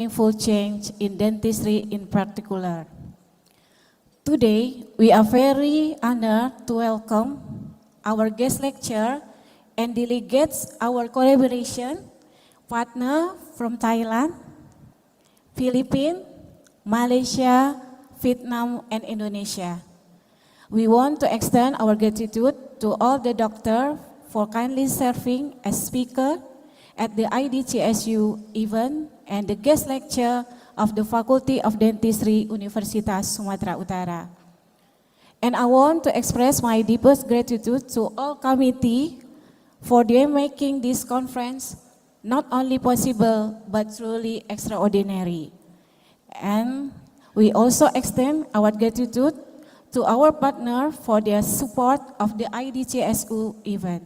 meaningful change in dentistry in particular. Today, we are very honored to welcome our guest lecturer and delegates our collaboration partner from Thailand, Philippines, Malaysia, Vietnam, and Indonesia. We want to extend our gratitude to all the doctors for kindly serving as speaker at the Idcsu event and the guest lecture of the Faculty of Dentistry, Universitas Sumatera Utara. And I want to express my deepest gratitude to all committee for their making this conference not only possible, but truly extraordinary. And we also extend our gratitude to our partner for their support of the Idcsu event.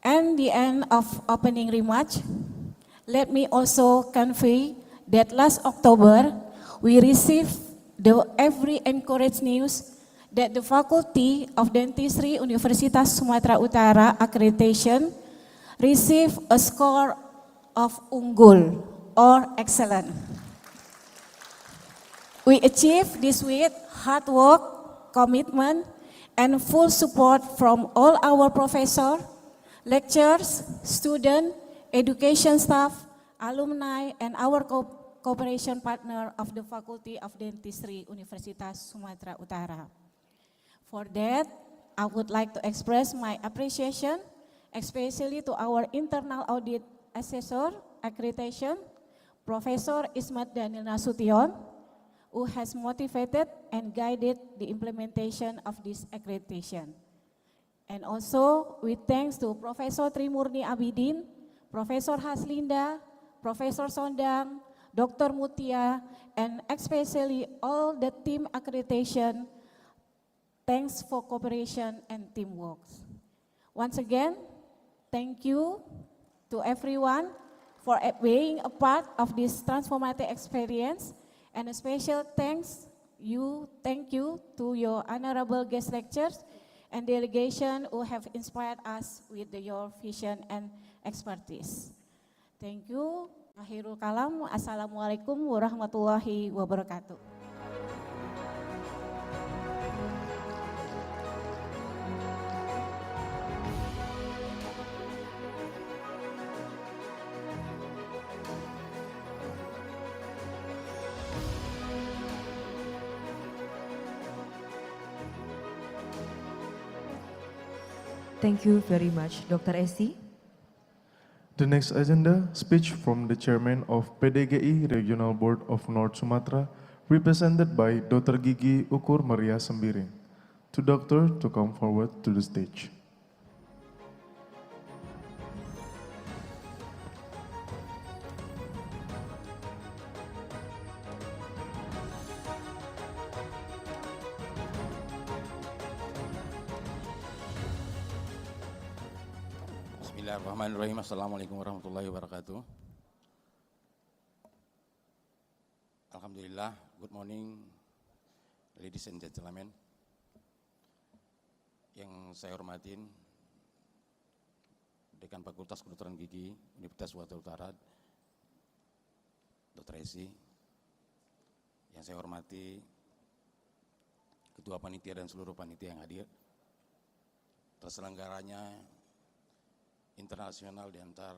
And the end of opening remarks, let me also convey that last October, we received the every encouraged news that the Faculty of Dentistry Universitas Sumatera Utara accreditation received a score of unggul or excellent. We achieved this with hard work, commitment, and full support from all our professors, lecturers, students, education staff, alumni, and our cooperation partner of the Faculty of Dentistry Universitas Sumatera Utara. For that, I would like to express my appreciation, especially to our internal audit assessor accreditation, Professor Ismat Daniel Nasution, who has motivated and guided the implementation of this accreditation. And also, with thanks to Professor Trimurni Abidin, Professor Haslinda, Professor Sondang, Dr. Mutia, and especially all the team accreditation, thanks for cooperation and teamwork. Once again, thank you to everyone for being a part of this transformative experience, and a special thank you to your honorable guest lecturers and delegation who have inspired us with your vision and expertise. Thank you. Akhirul kalam. Assalamualaikum warahmatullahi wabarakatuh. Thank you very much, Dr. Esi. The next agenda, speech from the chairman of PDGI Regional Board of North Sumatra, represented by Dr. Fkg Ukur Maria Sembiring. To doctor to come forward to the stage. Bismillahirrahmanirrahim. Assalamualaikum warahmatullahi wabarakatuh. Alhamdulillah, good morning ladies and gentlemen. Yang saya hormatin Dekan Fakultas Kedokteran Gigi Universitas Sumatera Utara, Dr. Esi. Yang saya hormati Ketua Panitia dan seluruh panitia yang hadir. Terselenggaranya internasional di antar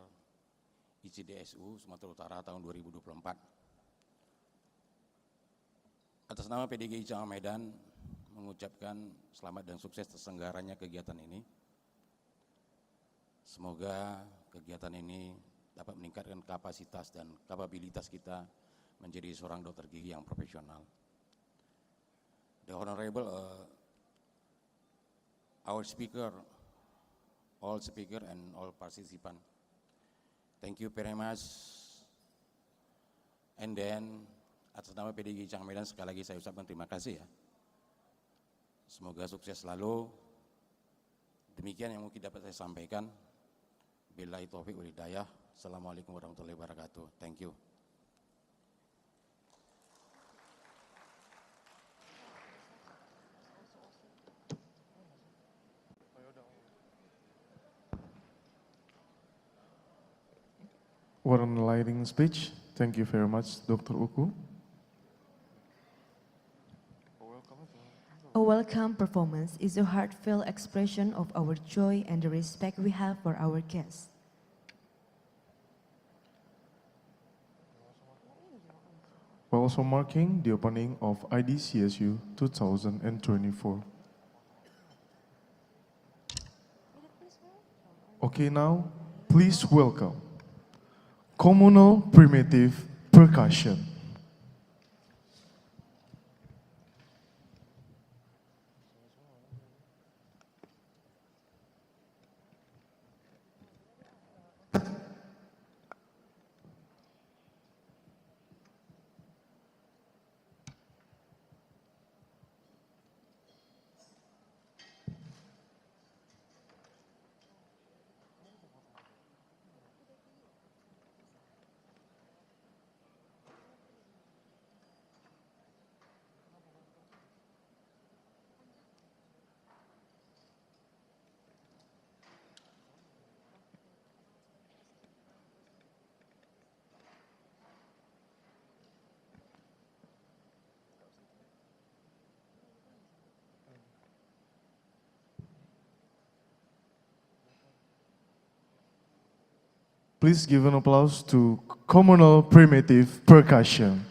Idcsu Sumatera Utara tahun 2024. Atas nama PDGI Cabang Medan mengucapkan selamat dan sukses terselenggaranya kegiatan ini. Semoga kegiatan ini dapat meningkatkan kapasitas dan kapabilitas kita menjadi seorang dokter gigi yang profesional. The Honorable our speaker, all speaker and all participant, thank you very much. And then atas nama PDGI Cabang Medan sekali lagi saya ucapkan terima kasih ya. Semoga sukses selalu. Demikian yang mungkin dapat saya sampaikan. Billahi taufiq wal hidayah. Assalamualaikum warahmatullahi wabarakatuh. Thank you. One enlightening speech Thank you very much, Dr. Uku. A welcome performance is a heartfelt expression of our joy and the respect we have for our guests. While also marking the opening of IDCSU 2024. Okay, now, please welcome Communal Primitive Percussion. Please give an applause to Communal Primitive Percussion.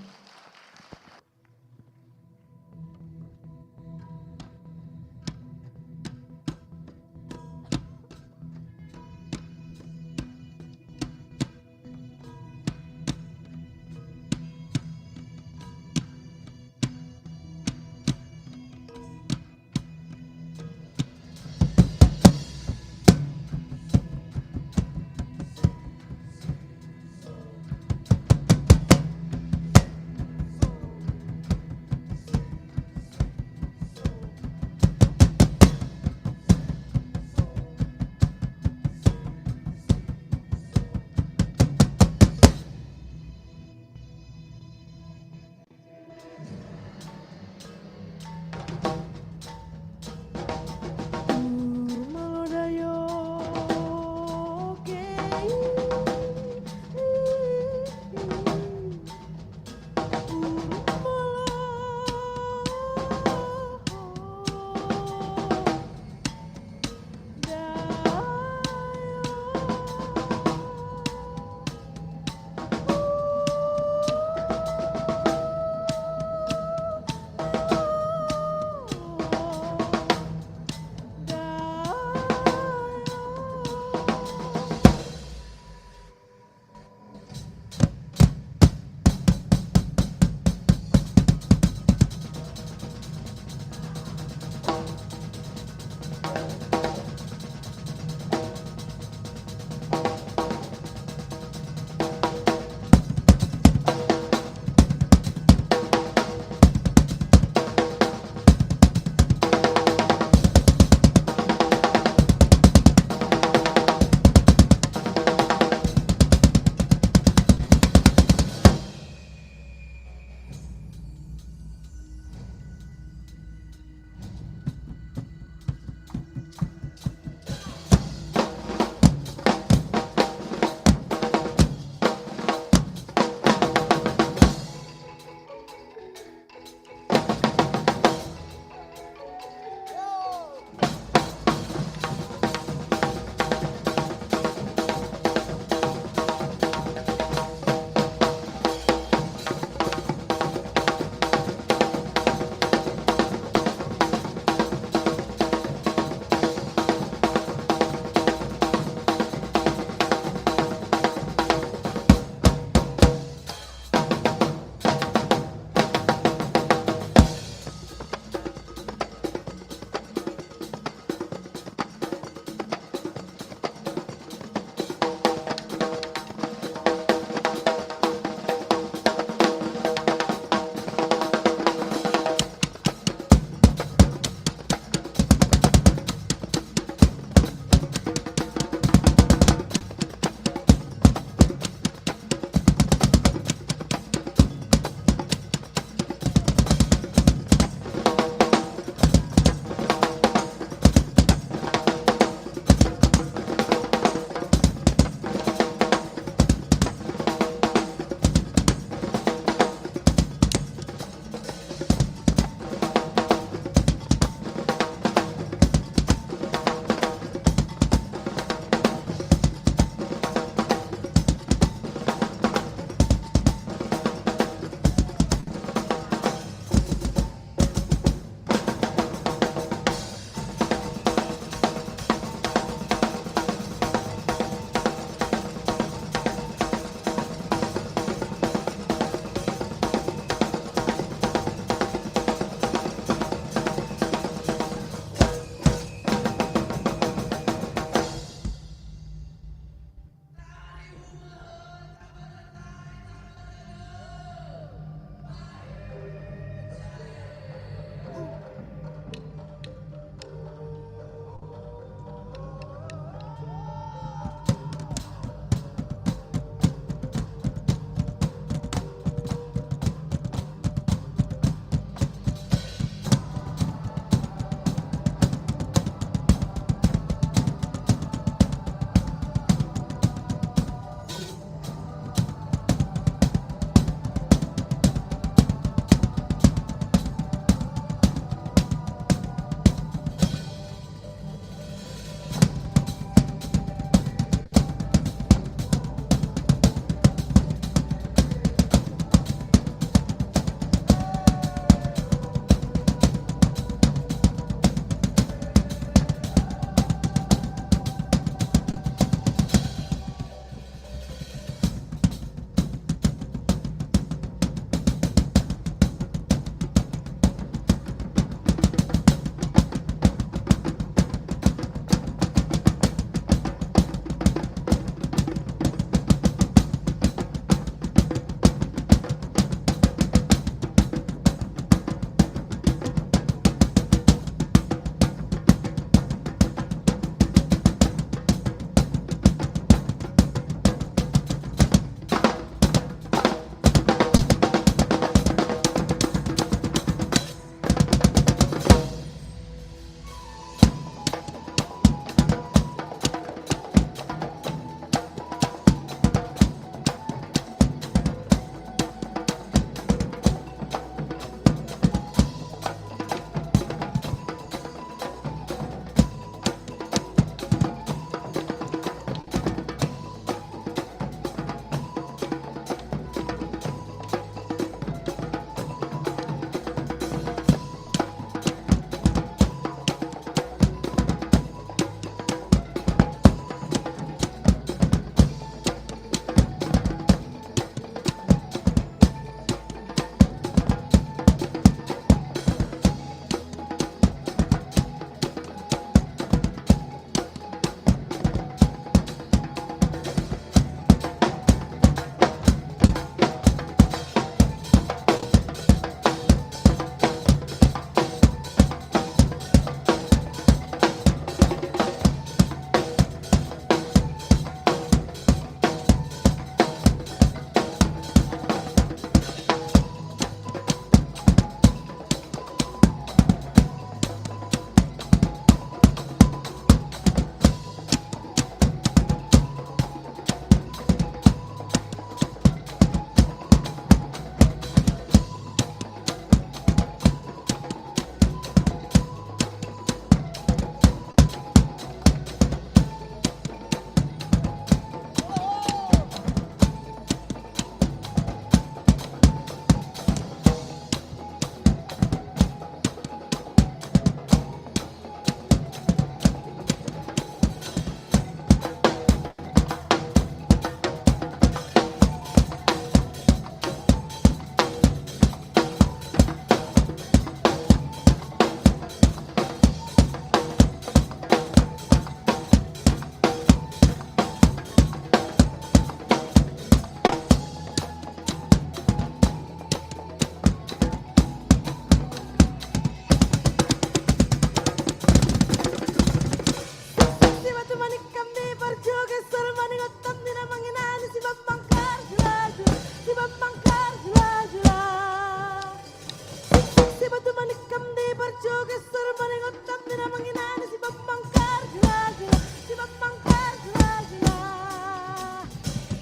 parjoge sermani ngotam dina manginani si bambangkar gila-gila, si bambangkar gila-gila.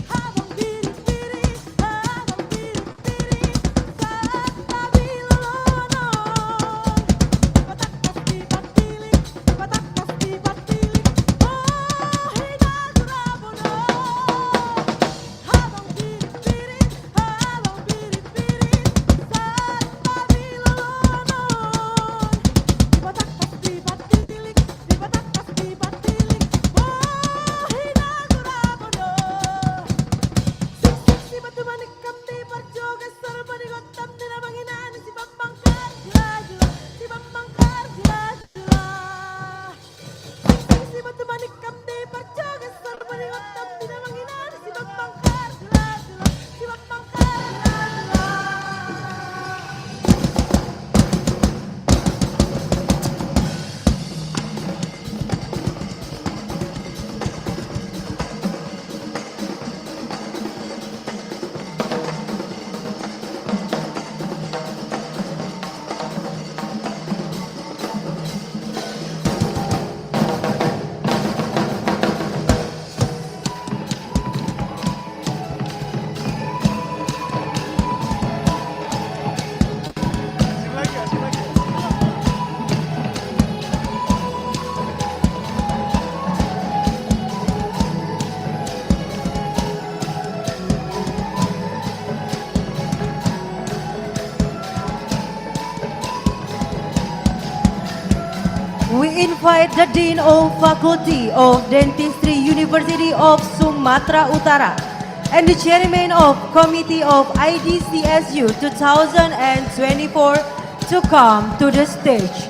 Habang biri-biri, habang biri-biri, saat tabi lolonon. Patakkas di patilik, patakkas di patilik, oh hidagurabono. Habang biri-biri, habang biri-biri, saat tabi lolonon. Patakkas di patilik, patakkas di patilik, oh hidagurabono. Si batu manikam di parjoge sermani ngotam dina manginani si bambangkar gila-gila, si bambangkar gila-gila. Si batu manikam di parjoge sermani ngotam dina manginani si bambangkar gila-gila, si bambangkar gila-gila. We invite the Dean of Faculty of Dentistry, University of Sumatra Utara, and the Chairman of Committee of IDCSU 2024 to come to the stage.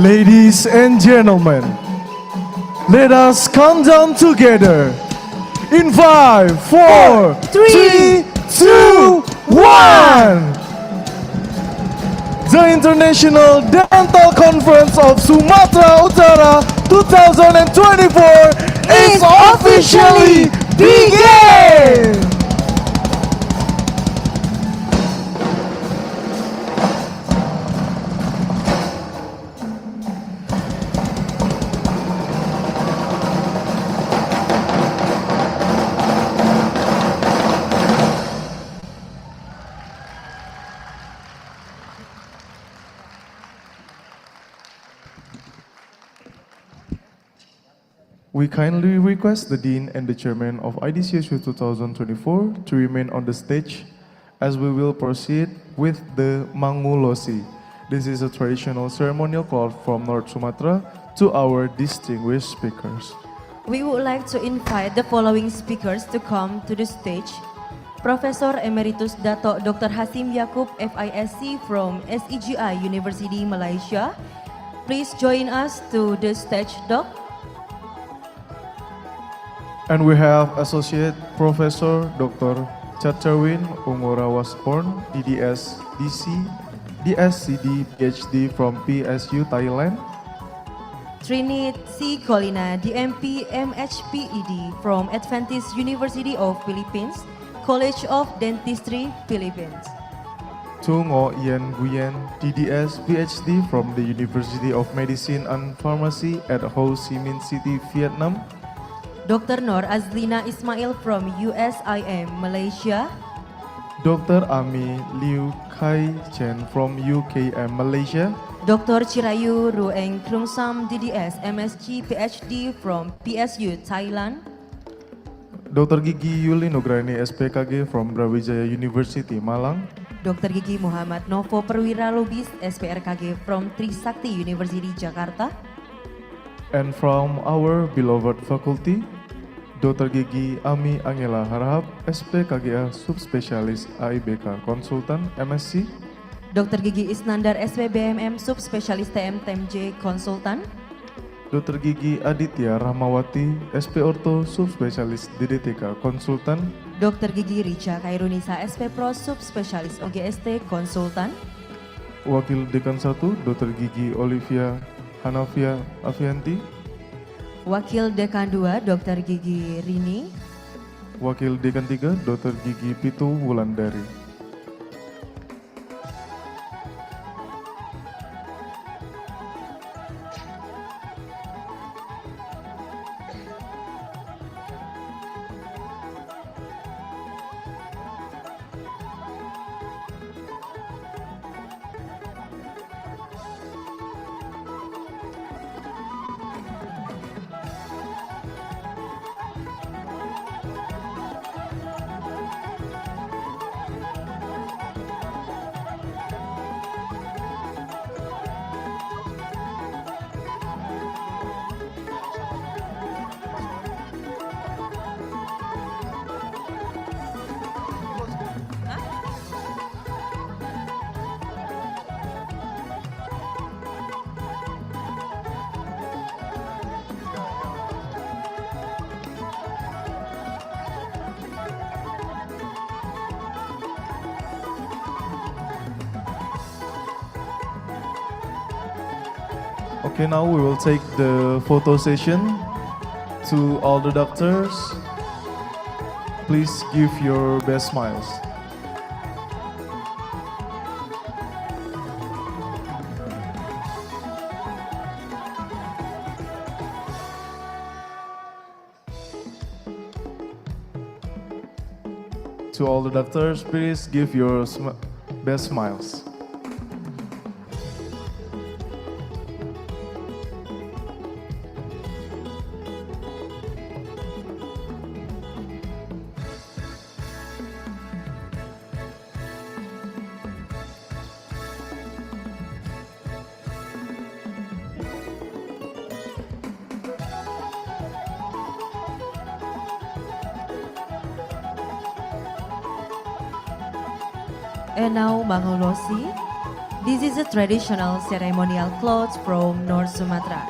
Ladies and gentlemen, let us count down together. In 5, 4, 3, 2, 1. The International Dental Conference of Sumatra Utara 2024 is officially begin. We kindly request the Dean and the Chairman of IDCSU 2024 to remain on the stage as we will proceed with the Mangulosi. This is a traditional ceremonial cloth from North Sumatra to our distinguished speakers. We would like to invite the following speakers to come to the stage. Professor Emeritus Dato Dr. Hasim Yaakob, FISC from SEGI University, Malaysia. Please join us to the stage, Doc. And we have Associate Professor Dr. Chatrawin Ungorawasborn, DDS, DC, DSCD, PhD from PSU, Thailand. Trinit C. Colina, DMP, MHPED from Adventist University of Philippines, College of Dentistry, Philippines. Tu Ngo Yen Nguyen, DDS, PhD from the University of Medicine and Pharmacy at Ho Chi Minh City, Vietnam. Dr. Nor Azlina Ismail from USIM, Malaysia. Dr. Ami Liu Kai Chen from UKM, Malaysia. Dr. Chirayu Rueng Krungsam, DDS, MSc, PhD from PSU, Thailand. Dr. Gigi Yuli Nugraini, SPKG from Brawijaya University, Malang. Dr. Gigi Muhammad Novo Perwira Lubis, SPRKG from Trisakti University, Jakarta. And from our beloved faculty, Dr. Gigi Ami Angela Harahap, SPKGA Subspesialis AIBK Konsultan, MSc. Dr. Gigi Isnandar, SPBMM Subspesialis TMTMJ Konsultan. Dr. Gigi Aditya Rahmawati, SP Orto Subspesialis DDTK Konsultan. Dr. Gigi Richa Kairunisa SP Pro Subspesialis OGST Konsultan. Wakil Dekan 1, Dr. Gigi Olivia Hanafia Avianti. Wakil Dekan 2, Dr. Gigi Rini. Wakil Dekan 3, Dr. Gigi Pitu Wulandari. Okay, now we will take the photo session. To all the doctors, please give your best smiles. To all the doctors, please give your best smiles. And now Mangolosi. This is a traditional ceremonial clothes from North Sumatra.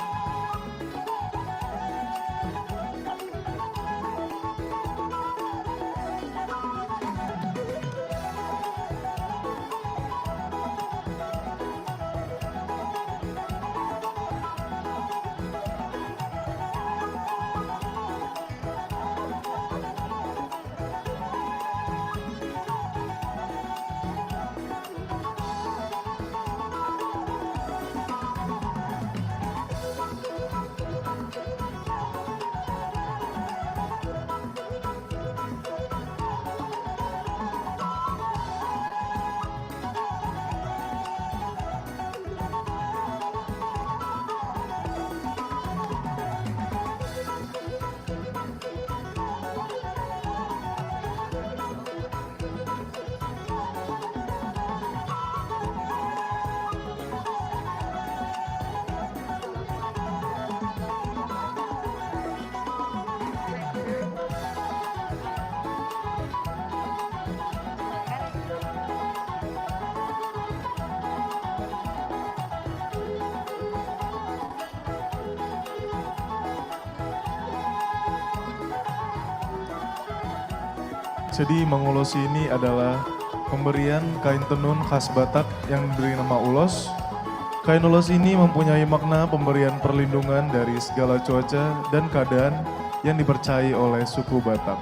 Jadi Mangolosi ini adalah pemberian kain tenun khas Batak yang diberi nama ulos. Kain ulos ini mempunyai makna pemberian perlindungan dari segala cuaca dan keadaan yang dipercayai oleh suku Batak.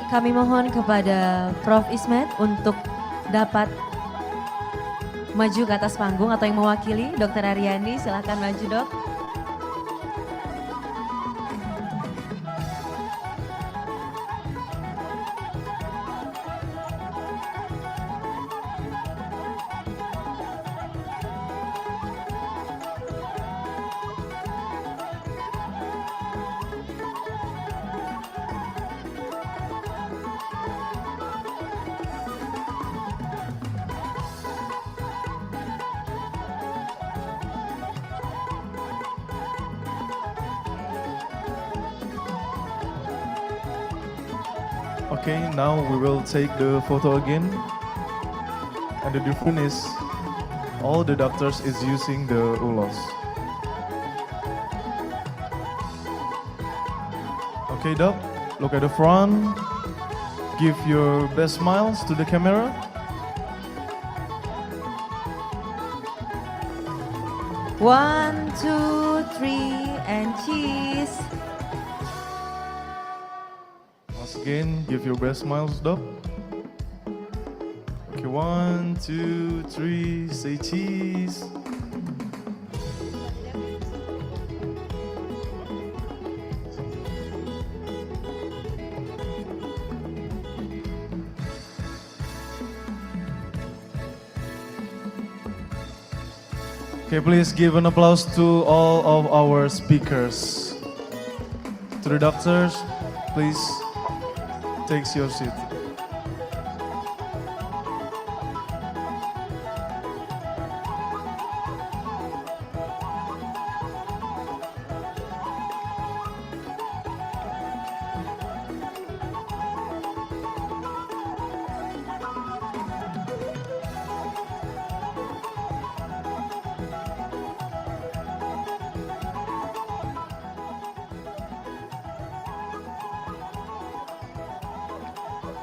Kami mohon kepada Prof. Ismet untuk dapat maju ke atas panggung atau yang mewakili. Dr. Aryani, silahkan maju dok. Okay, now we will take the photo again. And the difference is all the doctors is using the ulos. Okay, doc, look at the front. Give your best smiles to the camera. One, two, three, and cheese. Once again, give your best smiles, doc. Okay, 1, 2, 3, say cheese. Okay, please give an applause to all of our speakers. To the doctors, please take your seat.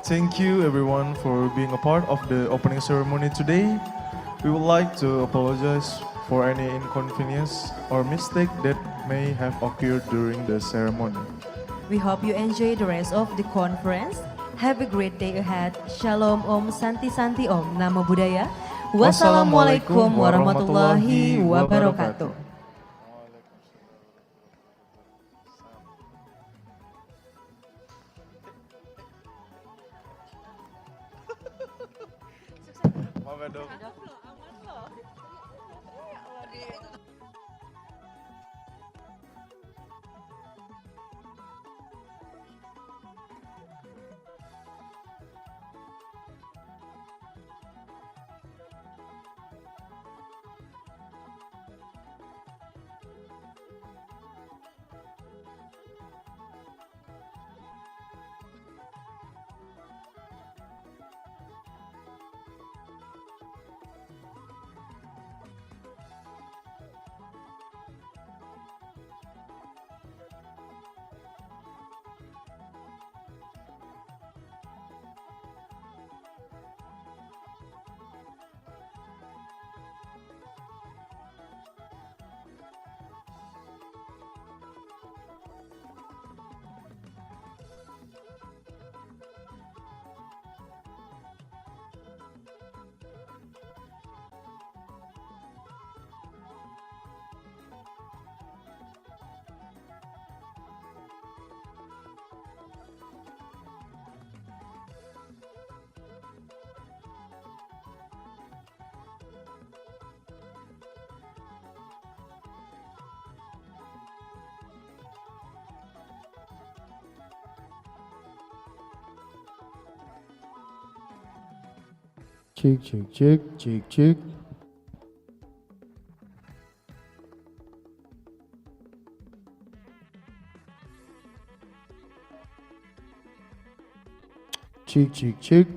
Thank you everyone for being a part of the opening ceremony today. We would like to apologize for any inconvenience or mistake that may have occurred during the ceremony. We hope you enjoy the rest of the conference. Have a great day ahead. Shalom Om Santi Santi Om. Namo Buddhaya. Wassalamualaikum warahmatullahi wabarakatuh. Check, check, check, check, check. Check, check, check.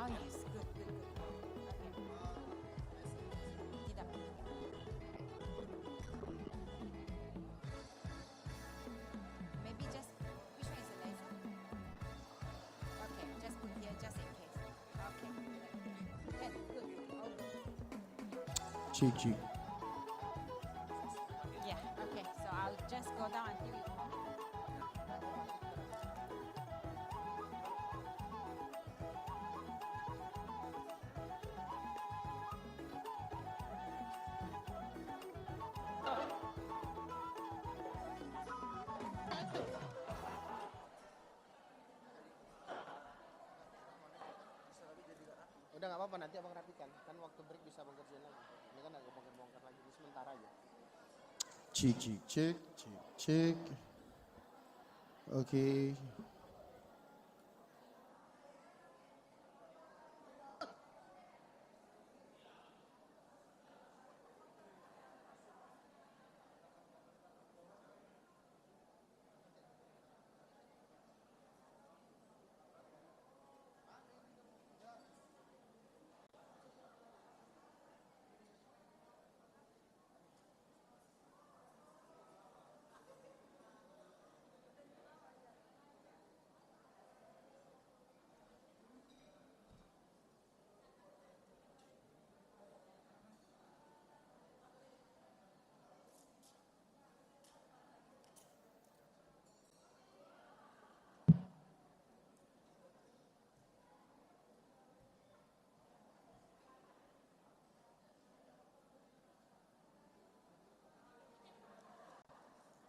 Oh yes, good, good, good. Okay. Tidak. Maybe just, which one is the laser? Okay, just put here just in case. Okay, good, good, all good. Cheek, cheek. Yeah, okay, so I'll just go down until you call me. Udah nggak apa-apa, nanti abang rapikan. Kan waktu break bisa abang kerjain lagi. Ini kan agak bongkar-bongkar lagi, ini sementara aja. Cheek, cheek, cheek, cheek, cheek. Okay.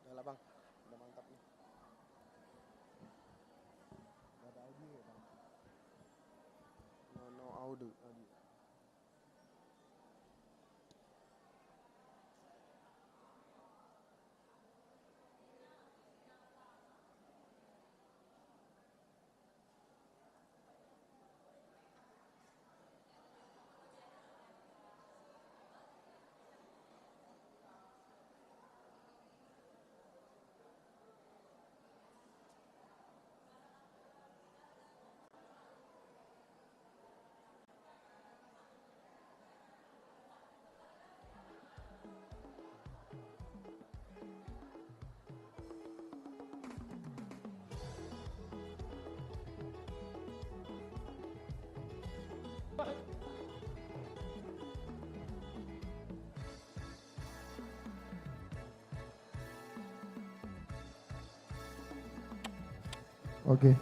Udah lah bang, udah mantap nih. Gak ada audio ya bang? No audio. Okay.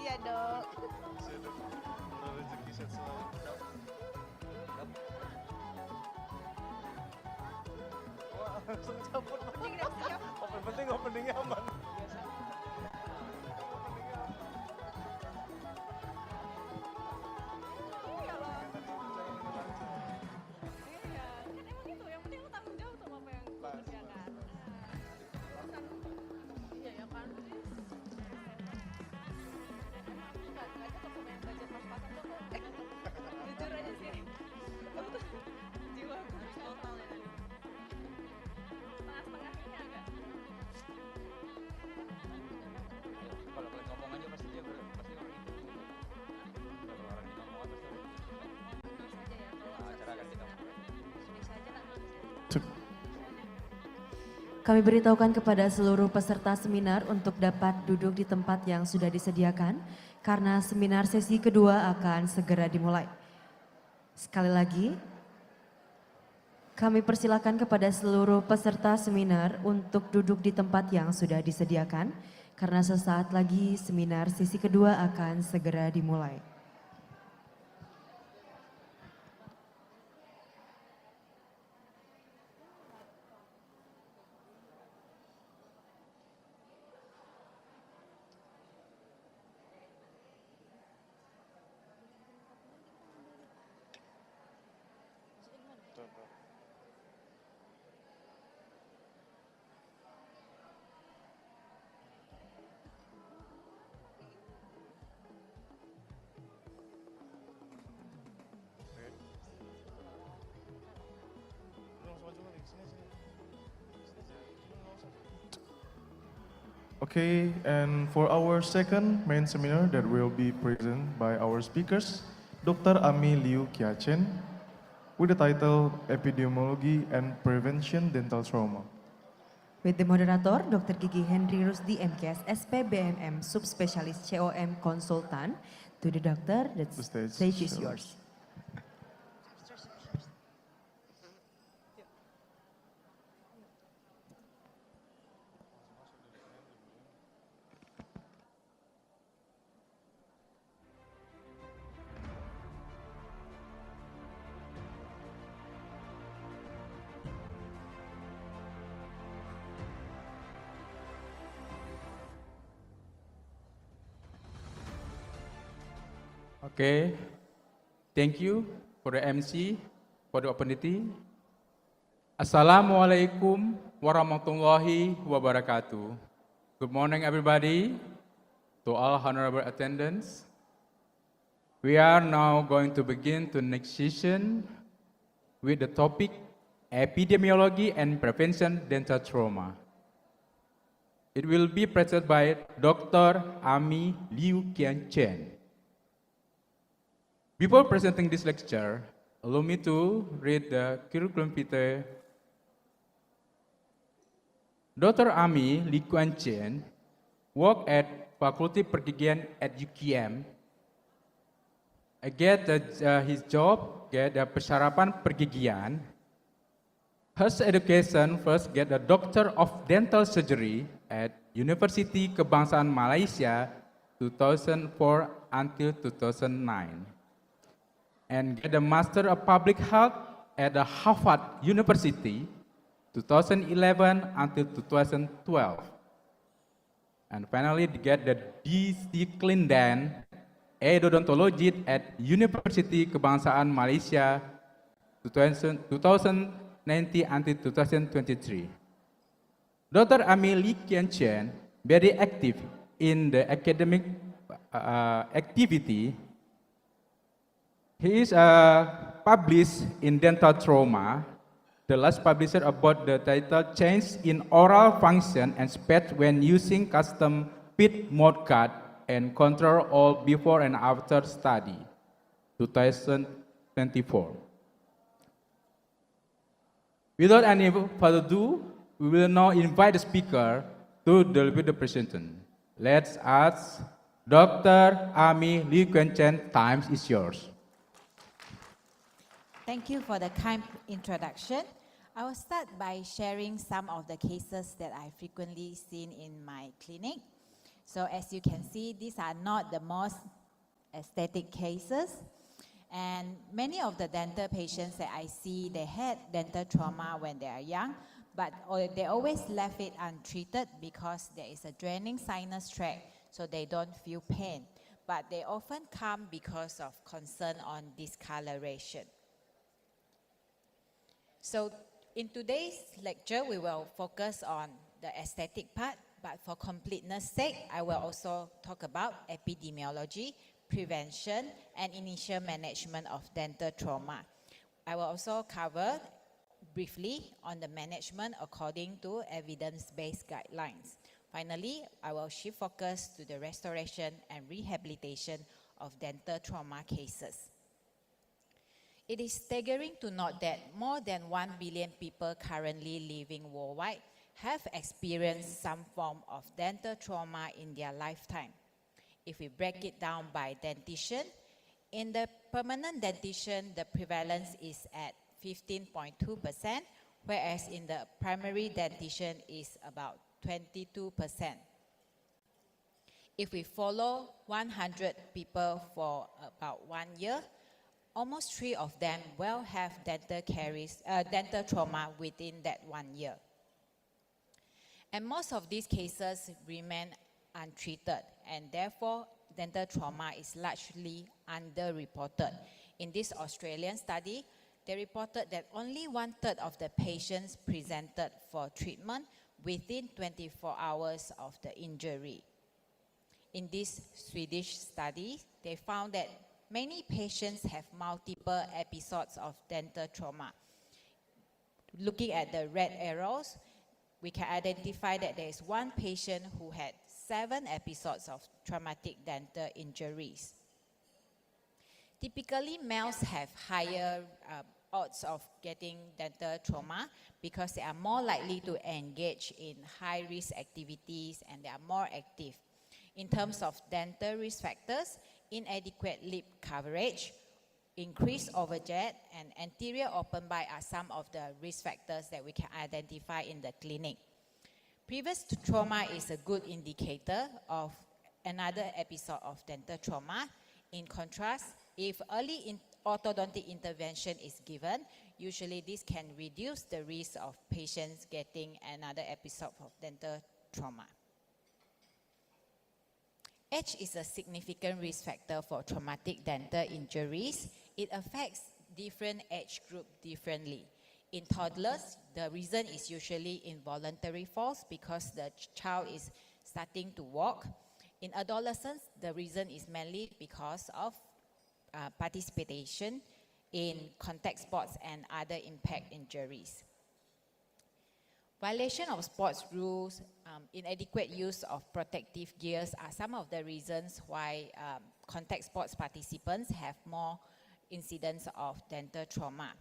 Iya dok. Opening udah siap. Openingnya aman. Iya, kan emang itu yang penting lu tanggung jawab sama apa yang lu kerjakan. Iya ya kan. Enggak cocok sama yang belajar pas-pasan tuh kok. Jujur aja sih. Aku tuh jiwa aku total ya. Setengah-setengah ini agak. Kalau kalian ngomong aja pasti dia pasti ngomong itu. Kalau orang ini ngomong pasti ngomong itu. Saja ya kalau Acara ganti kamu. Indonesia aja lah. Kami beritahukan kepada seluruh peserta seminar untuk dapat duduk di tempat yang sudah disediakan karena seminar sesi kedua akan segera dimulai. Sekali lagi, kami persilakan kepada seluruh peserta seminar untuk duduk di tempat yang sudah disediakan karena sesaat lagi seminar sesi kedua akan segera dimulai. Okay, and for our second main seminar that will be presented by our speakers, Dr. Ami Liu Kiachen, with the title Epidemiology and Prevention Dental Trauma. With the moderator, Dr. Gigi Henry Rusdi, MKS, SPBMM, Subspecialist COM Consultant. To the doctor, the stage is yours. Okay, thank you for the MC for the opportunity. Assalamualaikum warahmatullahi wabarakatuh. Good morning everybody, to all honorable attendants. We are now going to begin the next session with the topic Epidemiology and Prevention Dental Trauma. It will be presented by Dr. Ami Liu Chen. Before presenting this lecture, allow me to read the curriculum vitae. Dr. Ami Liu Chen worked at Faculty Pergigian at UKM. I get his job, get the Persarapan Pergigian. His education first get a Doctor of Dental Surgery at University Kebangsaan Malaysia 2004 until 2009. And get a Master of Public Health at the Harvard University 2011 until 2012. And finally get the DC Clindan Odontology at University Kebangsaan Malaysia 2019 until 2023. Dr. Ami Liu Chen very active in the academic activity. He is published in Dental Trauma, the last publisher about the title Change in Oral Function and Speech when Using Custom Pit Mouthguard and Control All Before and After Study, 2024. Without any further ado, we will now invite the speaker to deliver the presentation. Let's ask Dr. Ami Liu Chen, time is yours. Thank you for the kind introduction. I will start by sharing some of the cases that I frequently seen in my clinic. So as you can see, these are not the most aesthetic cases. And many of the dental patients that I see, they had dental trauma when they are young, but they always left it untreated because there is a draining sinus tract, so they don't feel pain. But they often come because of concern on discoloration. So in today's lecture, we will focus on the aesthetic part, but for completeness sake, I will also talk about epidemiology, prevention, and initial management of dental trauma. I will also cover briefly on the management according to evidence-based guidelines. Finally, I will shift focus to the restoration and rehabilitation of dental trauma cases. It is staggering to note that more than 1 billion people currently living worldwide have experienced some form of dental trauma in their lifetime. If we break it down by dentition, in the permanent dentition, the prevalence is at 15.2%, whereas in the primary dentition is about 22%. If we follow 100 people for about 1 year, almost 3 of them will have dental trauma within that 1 year. And most of these cases remain untreated, and therefore dental trauma is largely underreported. In this Australian study, they reported that only 1/3 of the patients presented for treatment within 24 hours of the injury. In this Swedish study, they found that many patients have multiple episodes of dental trauma. Looking at the red arrows, we can identify that there is one patient who had 7 episodes of traumatic dental injuries. Typically, males have higher odds of getting dental trauma because they are more likely to engage in high-risk activities and they are more active. In terms of dental risk factors, inadequate lip coverage, increased overjet, and anterior open bite are some of the risk factors that we can identify in the clinic. Previous trauma is a good indicator of another episode of dental trauma. In contrast, if early orthodontic intervention is given, usually this can reduce the risk of patients getting another episode of dental trauma. Age is a significant risk factor for traumatic dental injuries. It affects different age groups differently. In toddlers, the reason is usually involuntary falls because the child is starting to walk. In adolescents, the reason is mainly because of participation in contact sports and other impact injuries. Violation of sports rules, inadequate use of protective gears are some of the reasons why contact sports participants have more incidents of dental trauma.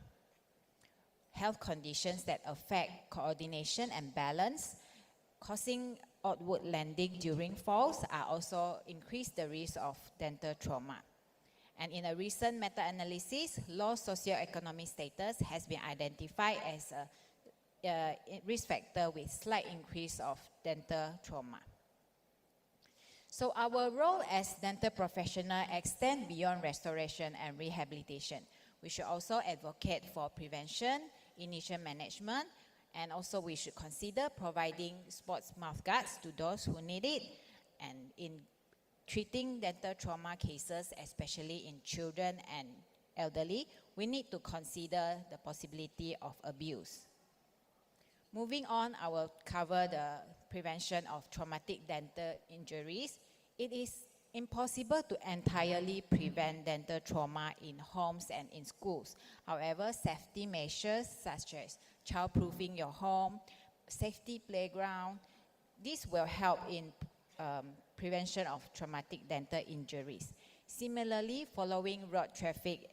Health conditions that affect coordination and balance, causing outward landing during falls are also increase the risk of dental trauma. And in a recent meta-analysis, low socioeconomic status has been identified as a risk factor with slight increase of dental trauma. So our role as dental professional extends beyond restoration and rehabilitation. We should also advocate for prevention, initial management, and also we should consider providing sports mouthguards to those who need it. And in treating dental trauma cases, especially in children and elderly, we need to consider the possibility of abuse. Moving on, I will cover the prevention of traumatic dental injuries. It is impossible to entirely prevent dental trauma in homes and in schools. However, safety measures such as childproofing your home, safety playground, this will help in prevention of traumatic dental injuries. Similarly, following road traffic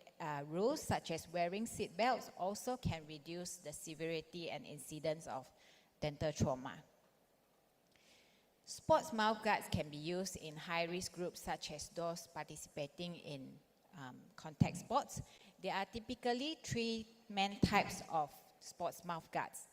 rules such as wearing seat belts also can reduce the severity and incidence of dental trauma. Sports mouthguards can be used in high-risk groups such as those participating in contact sports. There are typically 3 main types of sports mouthguards.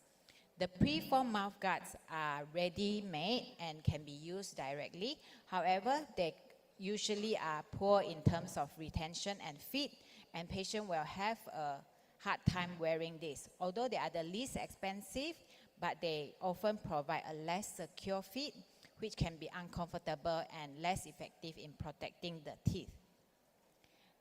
The preformed mouth guards are ready-made and can be used directly. However, they usually are poor in terms of retention and fit, and patient will have a hard time wearing this. Although they are the least expensive, but they often provide a less secure fit, which can be uncomfortable and less effective in protecting the teeth.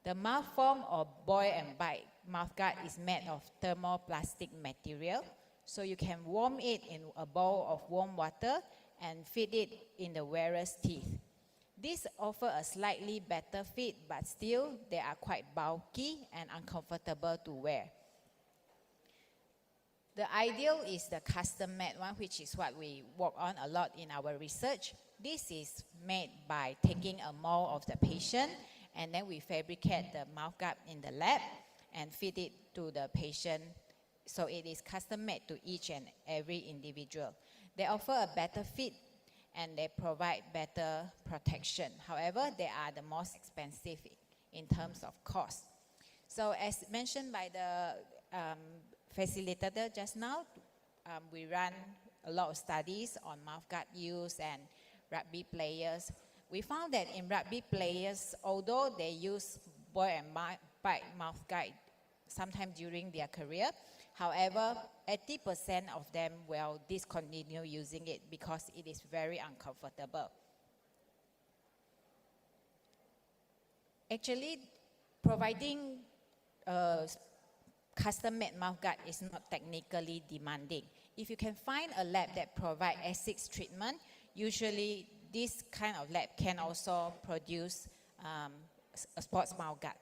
The mouth foam or boil and bite mouth guard is made of thermoplastic material, so you can warm it in a bowl of warm water and feed it in the wearer's teeth. These offer a slightly better fit, but still they are quite bulky and uncomfortable to wear. The ideal is the custom-made one, which is what we work on a lot in our research. This is made by taking a mold of the patient, and then we fabricate the mouth guard in the lab and feed it to the patient. So it is custom-made to each and every individual. They offer a better fit and they provide better protection. However, they are the most expensive in terms of cost. So as mentioned by the facilitator just now, we run a lot of studies on mouthguard use and rugby players. We found that in rugby players, although they use boil and bite mouthguard sometime during their career, however, 80% of them will discontinue using it because it is very uncomfortable. Actually, providing custom-made mouthguard is not technically demanding. If you can find a lab that provides Essex treatment, usually this kind of lab can also produce a sports mouthguard.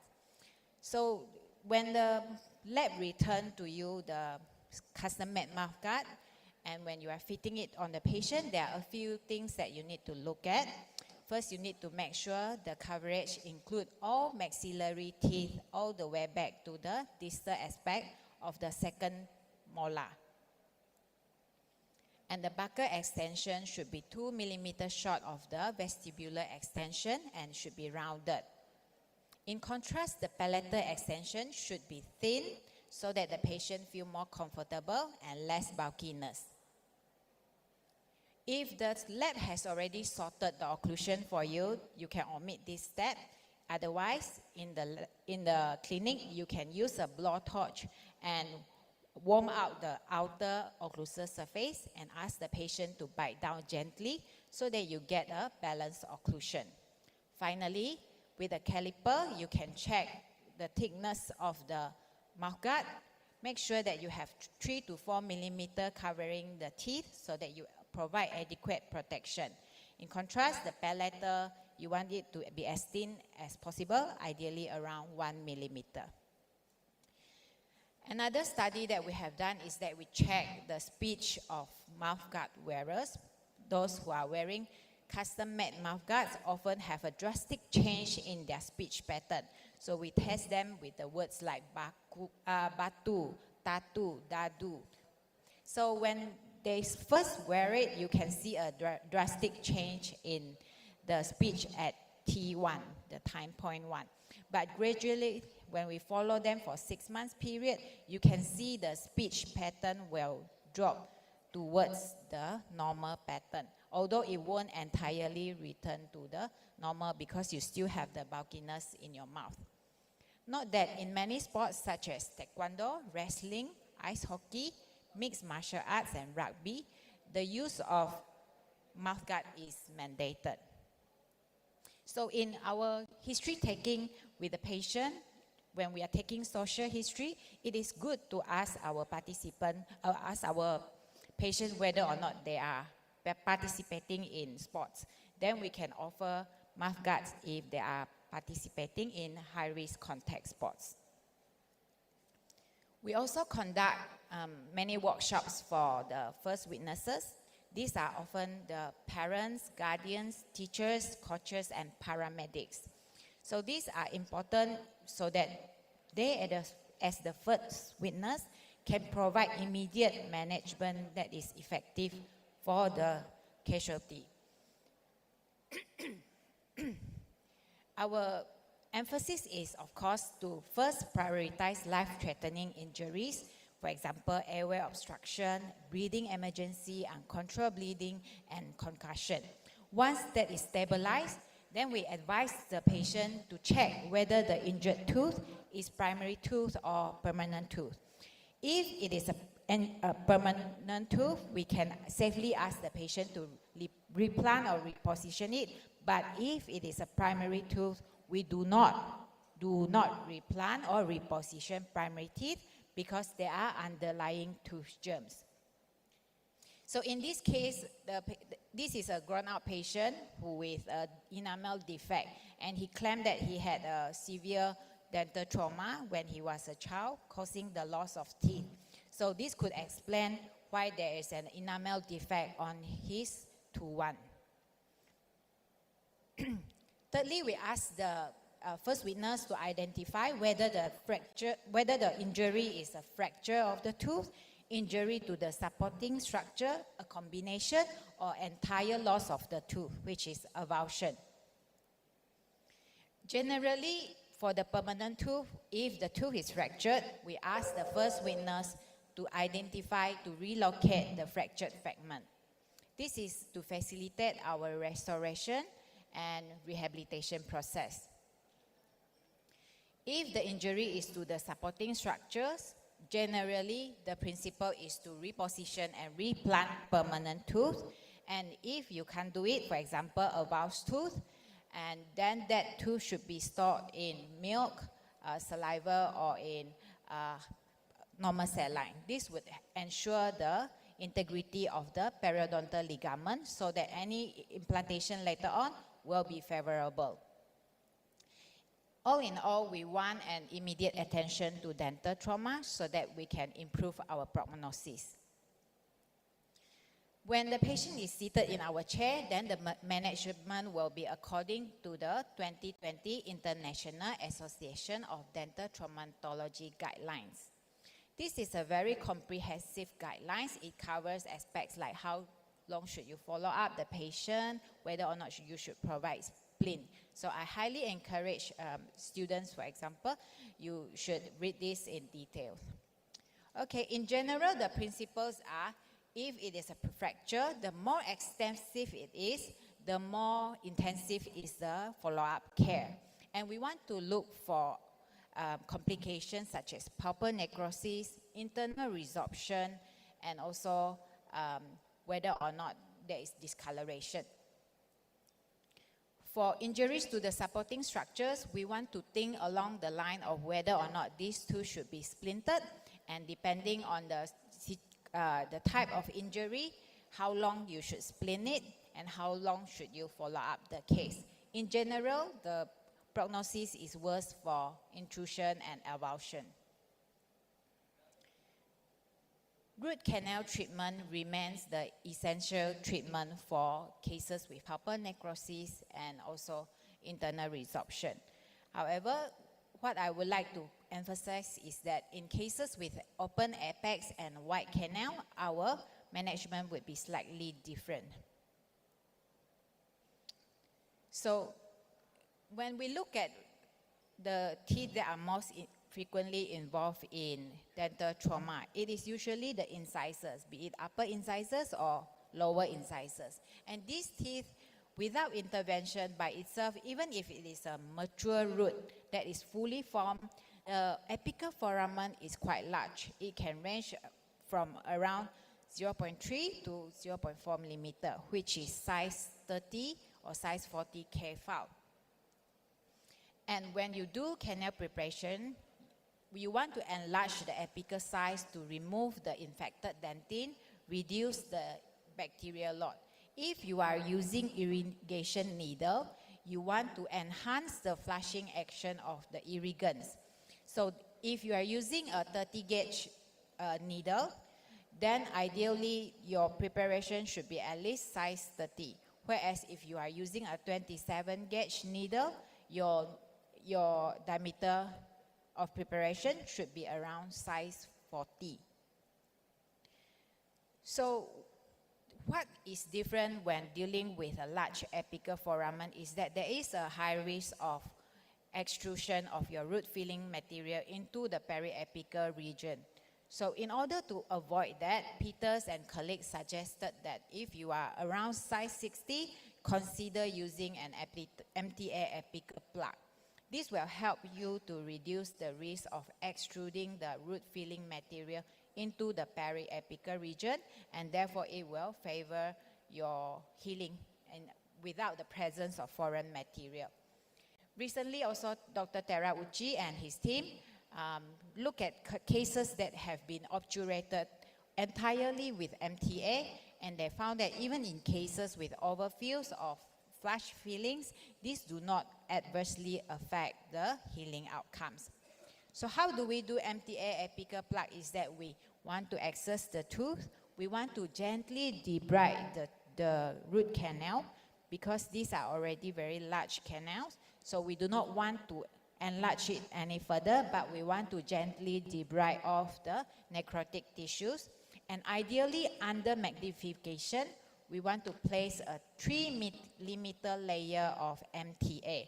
So when the lab return to you the custom-made mouthguard, and when you are fitting it on the patient, there are a few things that you need to look at. First, you need to make sure the coverage includes all maxillary teeth all the way back to the distal aspect of the second molar. And the buccal extension should be 2 millimeters short of the vestibular extension and should be rounded. In contrast, the palatal extension should be thin so that the patient feels more comfortable and less bulkiness. If the lab has already sorted the occlusion for you, you can omit this step. Otherwise, in the clinic, you can use a blowtorch and warm out the outer occlusal surface and ask the patient to bite down gently so that you get a balanced occlusion. Finally, with a caliper, you can check the thickness of the mouthguard. Make sure that you have 3 to 4 millimeters covering the teeth so that you provide adequate protection. In contrast, the palatal, you want it to be as thin as possible, ideally around 1 millimeter. Another study that we have done is that we check the speech of mouthguard wearers. Those who are wearing custom-made mouthguards often have a drastic change in their speech pattern. So we test them with the words like batu, tatu, dadu. So when they first wear it, you can see a drastic change in the speech at T1, the time point 1. But gradually, when we follow them for 6 months period, you can see the speech pattern will drop towards the normal pattern. Although it won't entirely return to the normal because you still have the bulkiness in your mouth. Note that in many sports such as taekwondo, wrestling, ice hockey, mixed martial arts and rugby, the use of mouthguard is mandated. So in our history taking with the patient, when we are taking social history, it is good to ask our patients whether or not they are participating in sports. Then we can offer mouthguards if they are participating in high-risk contact sports. We also conduct many workshops for the first witnesses. These are often the parents, guardians, teachers, coaches, and paramedics. So these are important so that they, as the first witness, can provide immediate management that is effective for the casualty. Our emphasis is, of course, to first prioritize life-threatening injuries, For example, airway obstruction, breathing emergency, uncontrolled bleeding, and concussion. Once that is stabilized, then we advise the patient to check whether the injured tooth is primary tooth or permanent tooth. If it is a permanent tooth, we can safely ask the patient to replant or reposition it. But if it is a primary tooth, we do not replant or reposition primary teeth because there are underlying tooth germs. So in this case, this is a grown-up patient who with an enamel defect, and he claimed that he had a severe dental trauma when he was a child, causing the loss of teeth. So this could explain why there is an enamel defect on his tooth 1. Thirdly, we asked the first witness to identify whether the injury is a fracture of the tooth, injury to the supporting structure, a combination, or entire loss of the tooth, which is avulsion. Generally, for the permanent tooth, if the tooth is fractured, we ask the first witness to identify, to relocate the fractured fragment. This is to facilitate our restoration and rehabilitation process. If the injury is to the supporting structures, generally the principle is to reposition and replant permanent tooth. And if you can't do it, for example, a avulsed tooth, and then that tooth should be stored in milk, saliva, or in normal saline. This would ensure the integrity of the periodontal ligament so that any implantation later on will be favorable. All in all, we want an immediate attention to dental trauma so that we can improve our prognosis. When the patient is seated in our chair, then the management will be according to the 2020 International Association of Dental Traumatology Guidelines. This is a very comprehensive guidelines. It covers aspects like how long should you follow up the patient, whether or not you should provide splint. So I highly encourage students, for example, you should read this in detail. Okay, in general, the principles are, if it is a fracture, the more extensive it is, the more intensive is the follow-up care. And we want to look for complications such as pulpal necrosis, internal resorption, and also whether or not there is discoloration. For injuries to the supporting structures, we want to think along the line of whether or not these two should be splintered, and depending on the type of injury, how long you should splint it, and how long should you follow up the case. In general, the prognosis is worse for intrusion and avulsion. Root canal treatment remains the essential treatment for cases with pulpal necrosis and also internal resorption. However, what I would like to emphasize is that in cases with open apex and wide canal, our management would be slightly different. So when we look at the teeth that are most frequently involved in dental trauma, it is usually the incisors, be it upper incisors or lower incisors. And these teeth, without intervention by itself, even if it is a mature root that is fully formed, the apical foramen is quite large. It can range from around 0.3 to 0.4 millimeter, which is size 30 or size 40 K file. And when you do canal preparation, you want to enlarge the apical size to remove the infected dentin, reduce the bacterial load. If you are using irrigation needle, you want to enhance the flushing action of the irrigants. So if you are using a 30 gauge needle, then ideally your preparation should be at least size 30. Whereas if you are using a 27 gauge needle, your diameter of preparation should be around size 40. So what is different when dealing with a large apical foramen is that there is a high risk of extrusion of your root filling material into the periapical region. So in order to avoid that, Peters and colleagues suggested that if you are around size 60, consider using an MTA apical plug. This will help you to reduce the risk of extruding the root filling material into the periapical region, and therefore it will favor your healing and without the presence of foreign material. Recently also, Dr. Terauchi and his team look at cases that have been obturated entirely with MTA, and they found that even in cases with overfills of flush fillings, these do not adversely affect the healing outcomes. So how do we do MTA apical plug? Is that we want to access the tooth, we want to gently debride the root canal, because these are already very large canals, so we do not want to enlarge it any further, but we want to gently debride off the necrotic tissues. And ideally, under magnification, we want to place a 3 millimeter layer of MTA.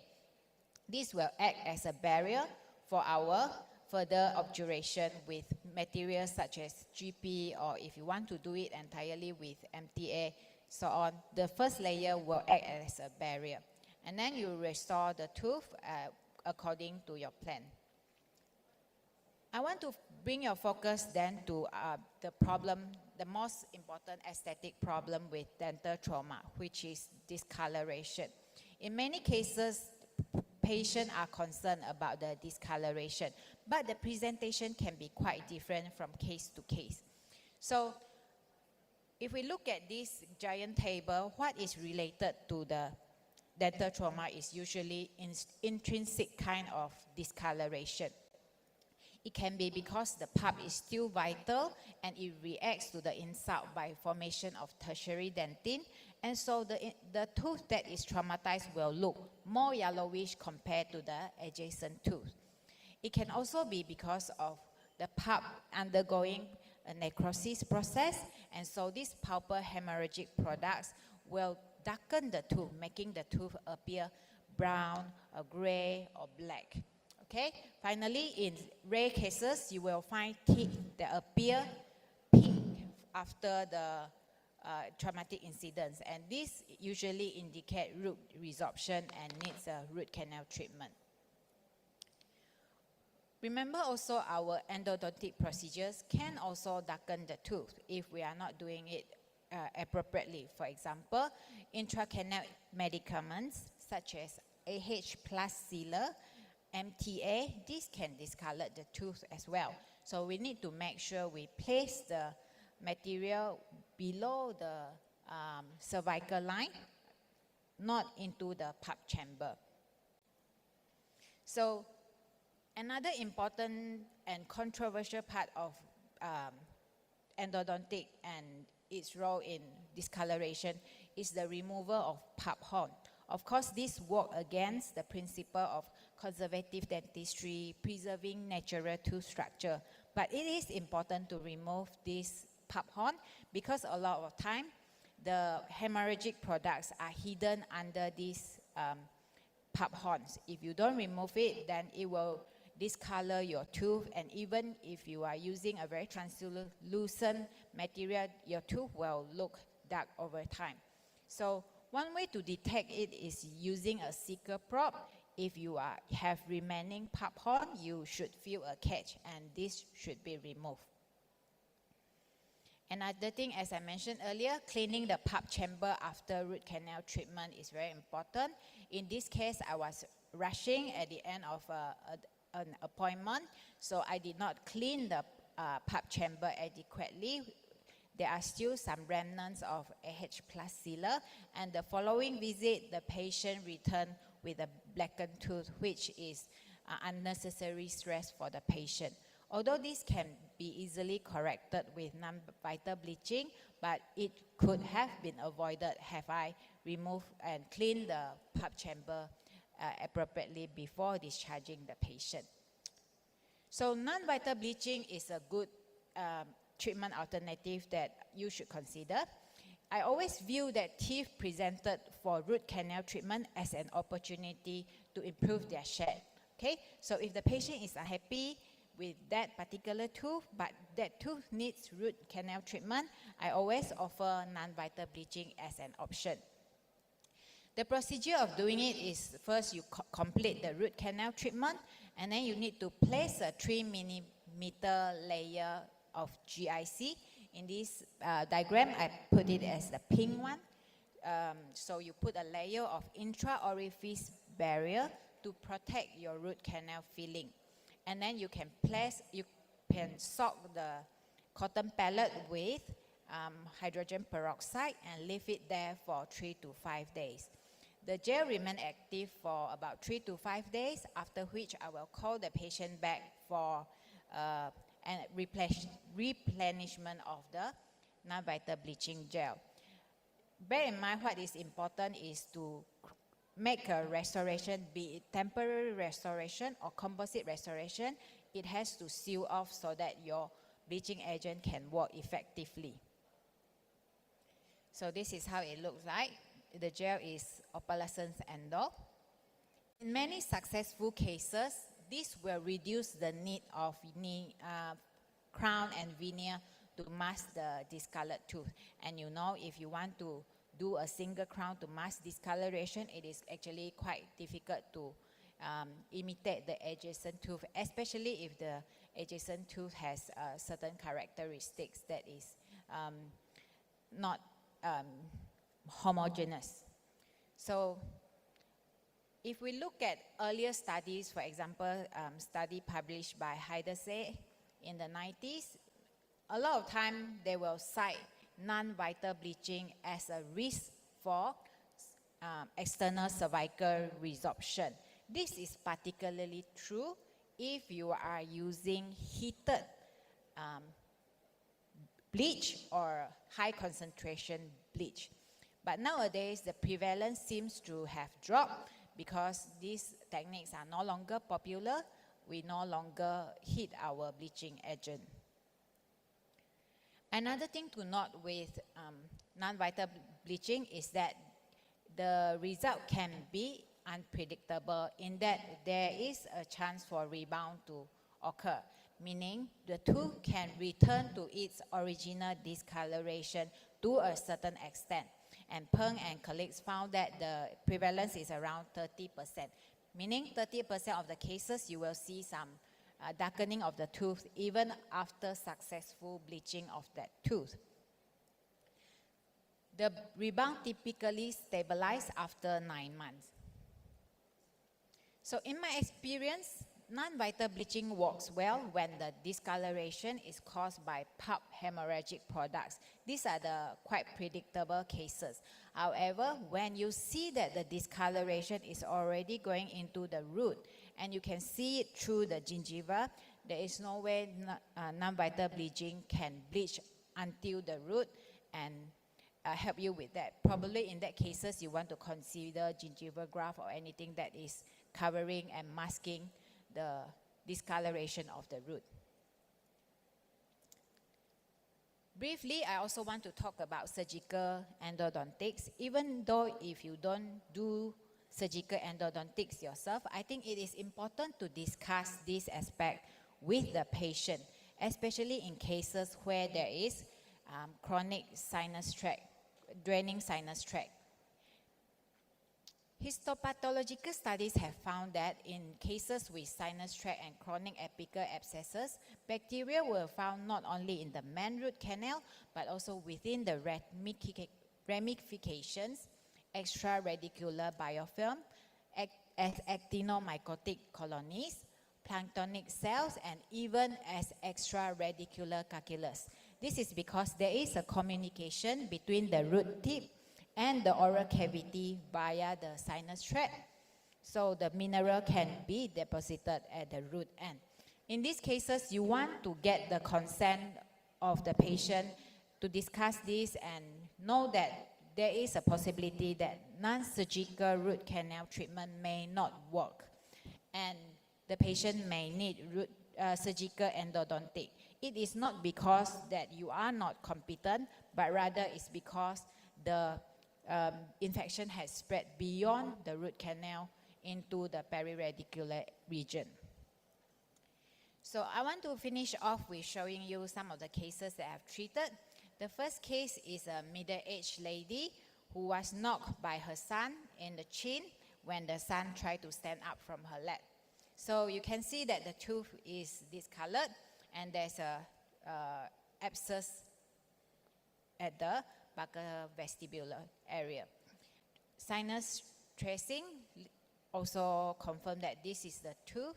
This will act as a barrier for our further obturation with materials such as GP, or if you want to do it entirely with MTA, so on. The first layer will act as a barrier. And then you restore the tooth according to your plan. I want to bring your focus then to the problem, the most important aesthetic problem with dental trauma, which is discoloration. In many cases, patients are concerned about the discoloration, but the presentation can be quite different from case to case. So if we look at this giant table, what is related to the dental trauma is usually intrinsic kind of discoloration. It can be because the pulp is still vital and it reacts to the insult by formation of tertiary dentin, and so the tooth that is traumatized will look more yellowish compared to the adjacent tooth. It can also be because of the pulp undergoing a necrosis process, and so these pulpal hemorrhagic products will darken the tooth, making the tooth appear brown, or gray, or black. Okay. Finally, in rare cases, you will find teeth that appear pink after the traumatic incidents, and this usually indicate root resorption and needs a root canal treatment. Remember also, our endodontic procedures can also darken the tooth if we are not doing it appropriately. For example, intracanal medicaments such as AH plus sealer, MTA, this can discolor the tooth as well. So we need to make sure we place the material below the cervical line, not into the pulp chamber. So another important and controversial part of endodontic and its role in discoloration is the removal of pulp horn. Of course, this works against the principle of conservative dentistry, preserving natural tooth structure. But it is important to remove this pulp horn because a lot of time, the hemorrhagic products are hidden under these pulp horns. If you don't remove it, then it will discolor your tooth, and even if you are using a very translucent material, your tooth will look dark over time. So one way to detect it is using a seeker probe. If you have remaining pulp horn, you should feel a catch, and this should be removed. Another thing, as I mentioned earlier, cleaning the pulp chamber after root canal treatment is very important. In this case, I was rushing at the end of an appointment, so I did not clean the pulp chamber adequately. There are still some remnants of AH plus sealer, and the following visit, the patient returned with a blackened tooth, which is unnecessary stress for the patient. Although this can be easily corrected with non-vital bleaching, but it could have been avoided have I removed and cleaned the pulp chamber appropriately before discharging the patient. So non-vital bleaching is a good treatment alternative that you should consider. I always view that teeth presented for root canal treatment as an opportunity to improve their shape. Okay, so if the patient is unhappy with that particular tooth, but that tooth needs root canal treatment, I always offer non-vital bleaching as an option. The procedure of doing it is first you complete the root canal treatment, and then you need to place a 3 millimeter layer of GIC. In this diagram, I put it as the pink one. So you put a layer of intra-orifice barrier to protect your root canal filling. And then you can soak the cotton pellet with hydrogen peroxide and leave it there for 3 to 5 days. The gel remains active for about 3 to 5 days, after which I will call the patient back for replenishment of the non-vital bleaching gel. Bear in mind what is important is to make a restoration, be it temporary restoration or composite restoration. It has to seal off so that your bleaching agent can work effectively. So this is how it looks like. The gel is opalescence endo. In many successful cases, this will reduce the need of crown and veneer to mask the discolored tooth. And you know, if you want to do a single crown to mask discoloration, it is actually quite difficult to imitate the adjacent tooth, especially if the adjacent tooth has certain characteristics that is not homogeneous. So if we look at earlier studies, for example, study published by Idcsu in the 90s, a lot of time they will cite non-vital bleaching as a risk for external cervical resorption. This is particularly true if you are using heated bleach or high concentration bleach. But nowadays, the prevalence seems to have dropped because these techniques are no longer popular. We no longer heat our bleaching agent. Another thing to note with non-vital bleaching is that the result can be unpredictable in that there is a chance for rebound to occur, meaning the tooth can return to its original discoloration to a certain extent. And Peng and colleagues found that the prevalence is around 30%, meaning 30% of the cases you will see some darkening of the tooth even after successful bleaching of that tooth. The rebound typically stabilizes after 9 months. So in my experience, non-vital bleaching works well when the discoloration is caused by pulp hemorrhagic products. These are the quite predictable cases. However, when you see that the discoloration is already going into the root and you can see it through the gingiva, there is no way non-vital bleaching can bleach until the root and help you with that. Probably in that cases, you want to consider gingival graft or anything that is covering and masking the discoloration of the root. Briefly, I also want to talk about surgical endodontics. Even though if you don't do surgical endodontics yourself, I think it is important to discuss this aspect with the patient, especially in cases where there is chronic sinus tract, draining sinus tract. Histopathological studies have found that in cases with sinus tract and chronic apical abscesses, bacteria were found not only in the main root canal, but also within the ramifications, extra-radicular biofilm, actinomycotic colonies, planktonic cells, and even as extra-radicular calculus. This is because there is a communication between the root tip and the oral cavity via the sinus tract. So the mineral can be deposited at the root end. In these cases, you want to get the consent of the patient to discuss this and know that there is a possibility that non-surgical root canal treatment may not work. And the patient may need surgical endodontic. It is not because that you are not competent, but rather it's because the infection has spread beyond the root canal into the periradicular region. So I want to finish off with showing you some of the cases that I've treated. The first case is a middle-aged lady who was knocked by her son in the chin when the son tried to stand up from her lap. So you can see that the tooth is discolored and there's a abscess at the buccal vestibular area. Sinus tracing also confirmed that this is the tooth,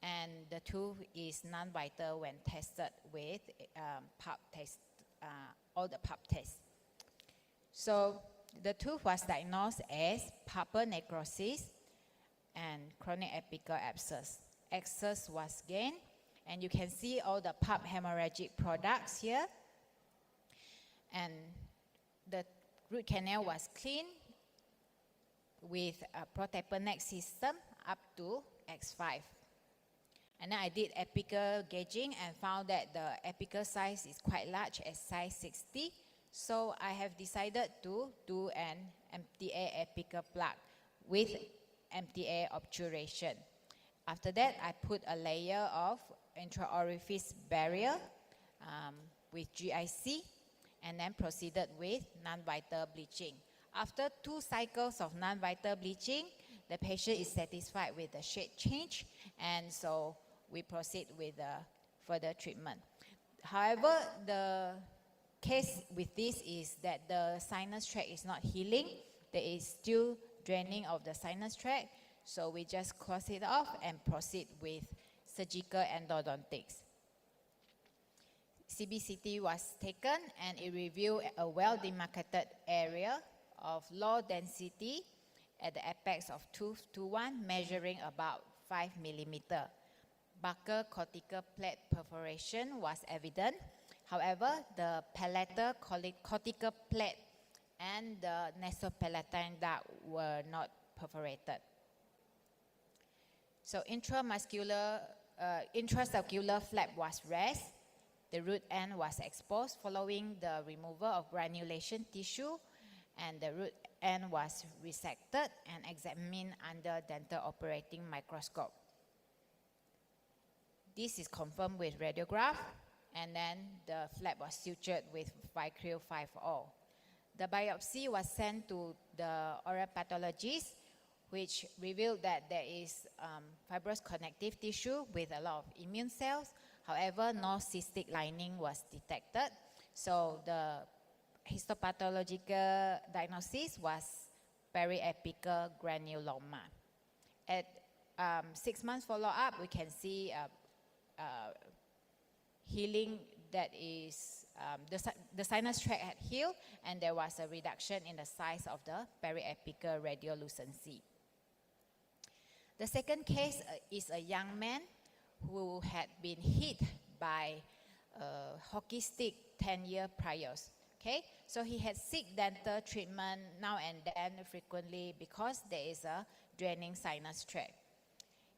and the tooth is non-vital when tested with pulp test, all the pulp tests. So the tooth was diagnosed as pulpal necrosis and chronic apical abscess. Abscess was gained, and you can see all the pulp hemorrhagic products here. And the root canal was cleaned with a protector neck system up to X5. And then I did apical gauging and found that the apical size is quite large at size 60. So I have decided to do an MTA apical plug with MTA obturation. After that, I put a layer of intra-orifice barrier with GIC and then proceeded with non-vital bleaching. After 2 cycles of non-vital bleaching, the patient is satisfied with the shade change, and so we proceed with the further treatment. However, the case with this is that the sinus tract is not healing. There is still draining of the sinus tract, so we just close it off and proceed with surgical endodontics. CBCT was taken and it revealed a well-demarcated area of low density at the apex of tooth 2-1, measuring about 5 millimeter. Buccal cortical plate perforation was evident. However, the palatal cortical plate and the nasopalatine duct were not perforated. So intracircular flap was raised. The root end was exposed following the removal of granulation tissue, and the root end was resected and examined under dental operating microscope. This is confirmed with radiograph, and then the flap was sutured with Vicryl 5O. The biopsy was sent to the oral pathologist, which revealed that there is fibrous connective tissue with a lot of immune cells. However, no cystic lining was detected. So the histopathological diagnosis was periapical granuloma. At 6 months follow-up, we can see healing that is, the sinus tract had healed, and there was a reduction in the size of the periapical radiolucency. The second case is a young man who had been hit by a hockey stick 10 years prior. Okay, so he had seek dental treatment now and then frequently because there is a draining sinus tract.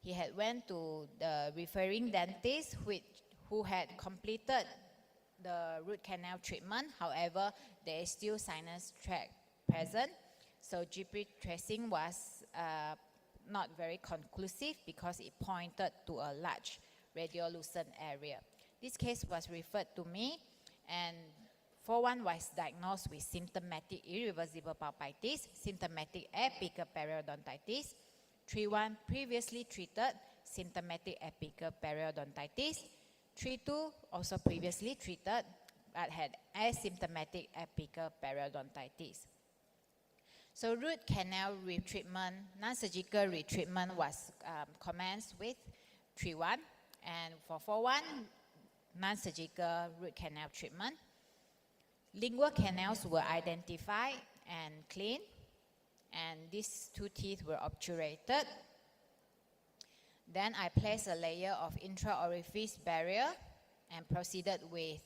He had went to the referring dentist who had completed the root canal treatment. However, there is still sinus tract present. So GP tracing was not very conclusive because it pointed to a large radiolucent area. This case was referred to me, and 4-1 was diagnosed with symptomatic irreversible pulpitis, symptomatic apical periodontitis. 3-1 previously treated symptomatic apical periodontitis. 3-2 also previously treated but had asymptomatic apical periodontitis. So root canal retreatment, non-surgical retreatment was commenced with 3-1, and for 4-1, non-surgical root canal treatment. Lingual canals were identified and cleaned, and these 2 teeth were obturated. Then I placed a layer of intra-orifice barrier and proceeded with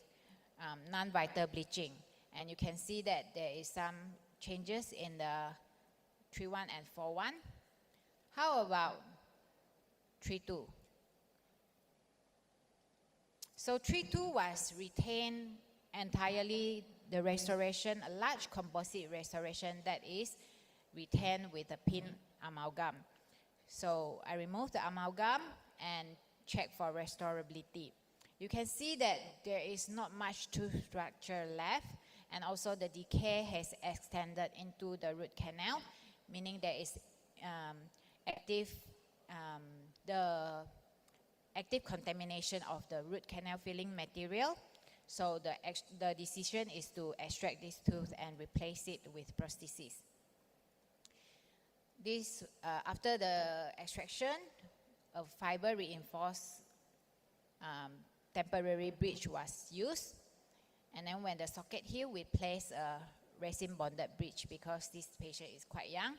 non-vital bleaching. And you can see that there is some changes in the 3-1 and 4-1. How about 3-2? So 3-2 was retained entirely, the restoration, a large composite restoration that is retained with a pin amalgam. So I removed the amalgam and check for restorability. You can see that there is not much tooth structure left, and also the decay has extended into the root canal, meaning there is active contamination of the root canal filling material. So the decision is to extract this tooth and replace it with prosthesis. This, after the extraction, a fiber reinforced temporary bridge was used. And then when the socket healed, we place a resin bonded bridge because this patient is quite young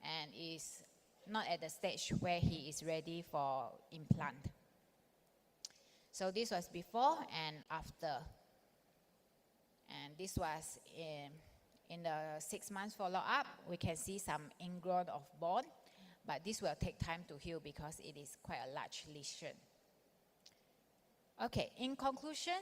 and is not at the stage where he is ready for implant. So this was before and after. And this was in the 6 months follow-up. We can see some ingrowth of bone, but this will take time to heal because it is quite a large lesion. Okay, in conclusion,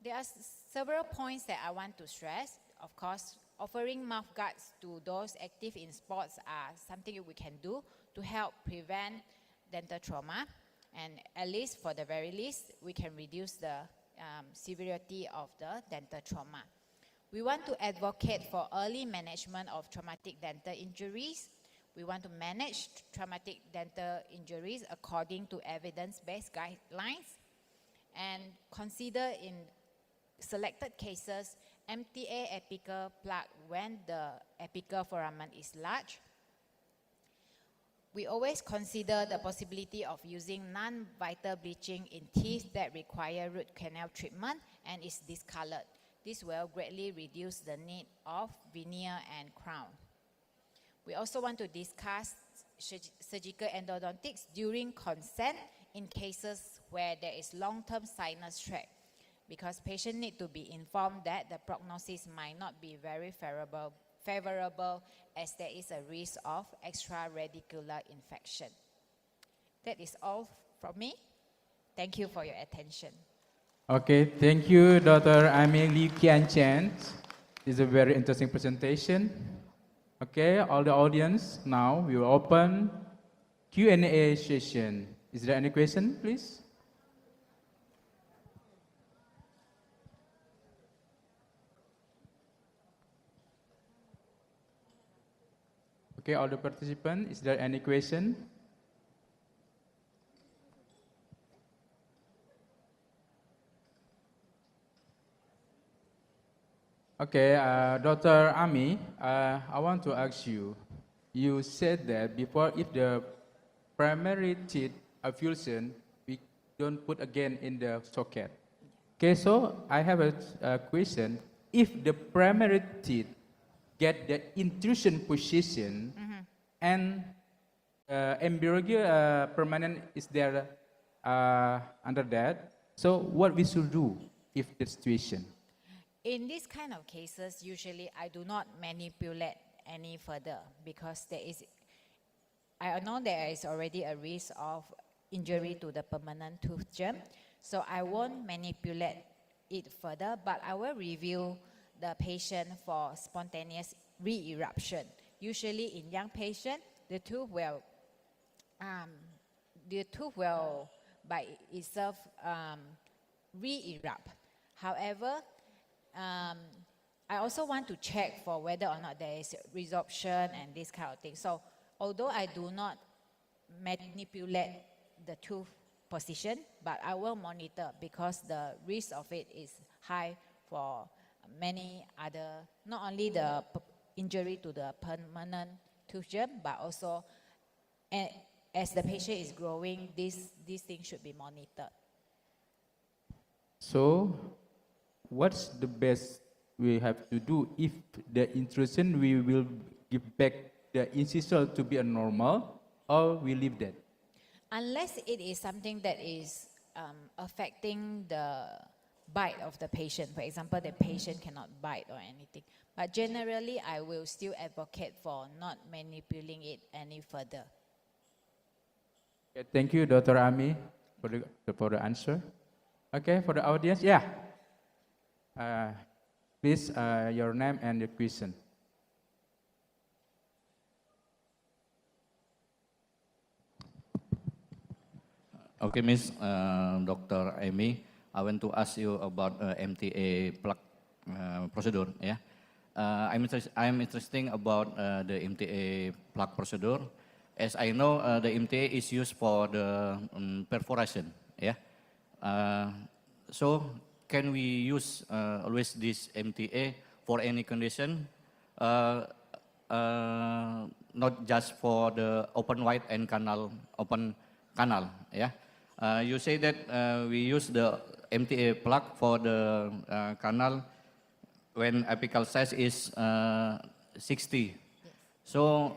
there are several points that I want to stress. Of course, offering mouth guards to those active in sports are something we can do to help prevent dental trauma. And at least, for the very least, we can reduce the severity of the dental trauma. We want to advocate for early management of traumatic dental injuries. We want to manage traumatic dental injuries according to evidence-based guidelines and consider in selected cases MTA apical plug when the apical foramen is large. We always consider the possibility of using non-vital bleaching in teeth that require root canal treatment and is discolored. This will greatly reduce the need of veneer and crown. We also want to discuss surgical endodontics during consent in cases where there is long-term sinus tract, because patients need to be informed that the prognosis might not be very favorable as there is a risk of extraradicular infection. That is all from me. Thank you for your attention. Okay, thank you, Dr. Amy Liu Kian Chen. This is a very interesting presentation. Okay, all the audience, now we will open Q&A session. Is there any question, please? Okay, all the participants, is there any question? Okay, Dr. Ami, I want to ask you, you said that before, if the primary teeth are fusion, we don't put again in the socket. Okay, so I have a question. If the primary teeth get the intrusion position and embryology permanent is there under that, so what we should do if the situation? In this kind of cases, usually I do not manipulate any further because I know there is already a risk of injury to the permanent tooth germ, so I won't manipulate it further, but I will review the patient for spontaneous re-eruption. Usually in young patients, the tooth will by itself re-erupt. However, I also want to check for whether or not there is resorption and this kind of thing. So although I do not manipulate the tooth position, but I will monitor because the risk of it is high for many other, not only the injury to the permanent tooth germ, but also as the patient is growing, these things should be monitored. So, what's the best we have to do if the intrusion we will give back the incisor to be a normal, or we leave that? Unless it is something that is affecting the bite of the patient. For example, the patient cannot bite or anything. But generally, I will still advocate for not manipulating it any further. Okay, thank you, Dr. Ami, for the answer. Okay, for the audience, yeah. Please, your name and your question. Okay, Miss Dr. Amy, I want to ask you about MTA plug procedure. Yeah, I'm interested about the MTA plug procedure, as I know the MTA is used for the perforation. Yeah, so can we use always this MTA for any condition? Uh, not just for the open wide and open canal. Yeah, you say that we use the MTA plug for the canal when apical size is 60. So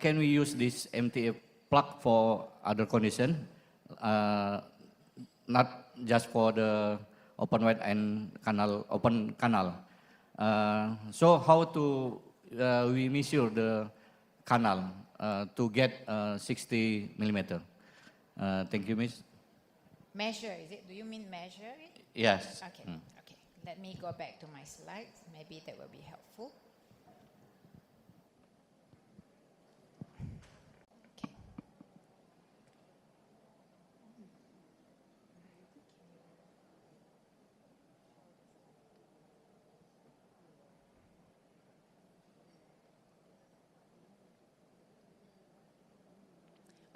can we use this MTA plug for other condition, not just for the open wide and open canal? So how to we measure the canal to get 60 millimeter? Thank you, Miss. Measure, is it? Do you mean measure it? Yes. Okay, okay. Let me go back to my slides. Maybe that will be helpful. Okay.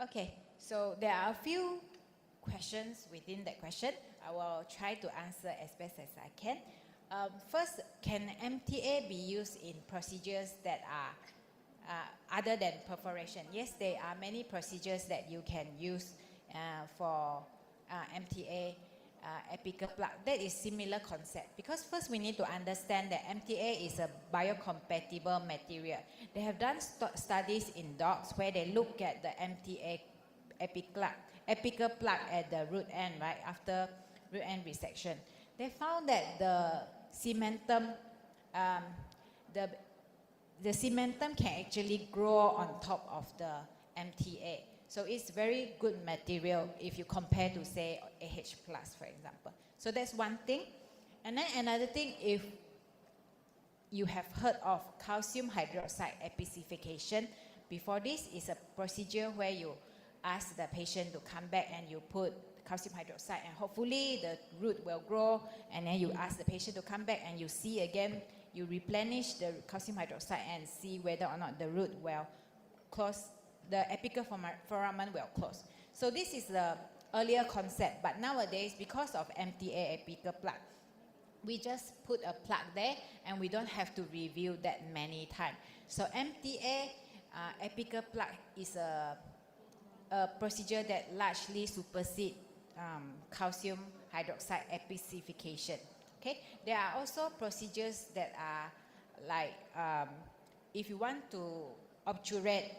Okay, so there are a few questions within that question. I will try to answer as best as I can. First, can MTA be used in procedures that are other than perforation? Yes, there are many procedures that you can use for MTA apical plug. That is similar concept, because first we need to understand that MTA is a biocompatible material. They have done studies in dogs where they look at the MTA apical plug at the root end, right, after root end resection. They found that the cementum, the cementum can actually grow on top of the MTA. So it's very good material if you compare to, say, AH+, for example. So that's one thing. And then another thing, if you have heard of calcium hydroxide epicification, before this is a procedure where you ask the patient to come back and you put calcium hydroxide, and hopefully the root will grow, and then you ask the patient to come back and you see again, you replenish the calcium hydroxide and see whether or not the root will close, the apical foramen will close. So this is the earlier concept, but nowadays, because of MTA apical plug, we just put a plug there and we don't have to review that many times. So MTA apical plug is a procedure that largely supersedes calcium hydroxide epicification. Okay, there are also procedures that are like if you want to obturate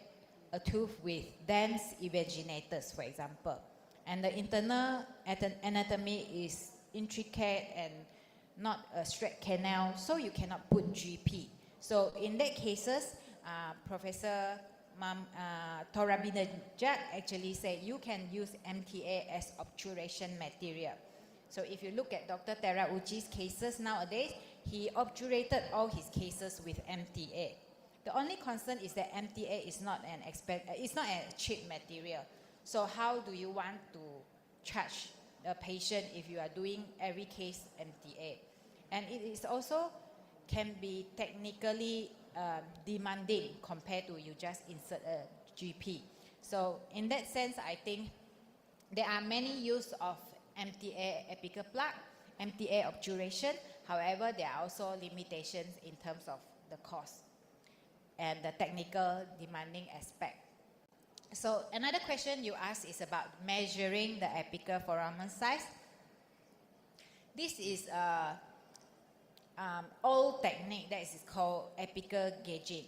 a tooth with dense evaginators, for example, and the internal anatomy is intricate and not a straight canal, so you cannot put GP. So in that cases, Professor Torabinajat actually said you can use MTA as obturation material. So if you look at Dr. Terauchi's cases nowadays, he obturated all his cases with MTA. The only concern is that MTA is not it's not a cheap material. So how do you want to charge the patient if you are doing every case MTA? And it is also can be technically demanding compared to you just insert a GP. So in that sense, I think there are many use of MTA apical plug, MTA obturation. However, there are also limitations in terms of the cost and the technical demanding aspect. So another question you asked is about measuring the apical foramen size. This is old technique that is called apical gauging.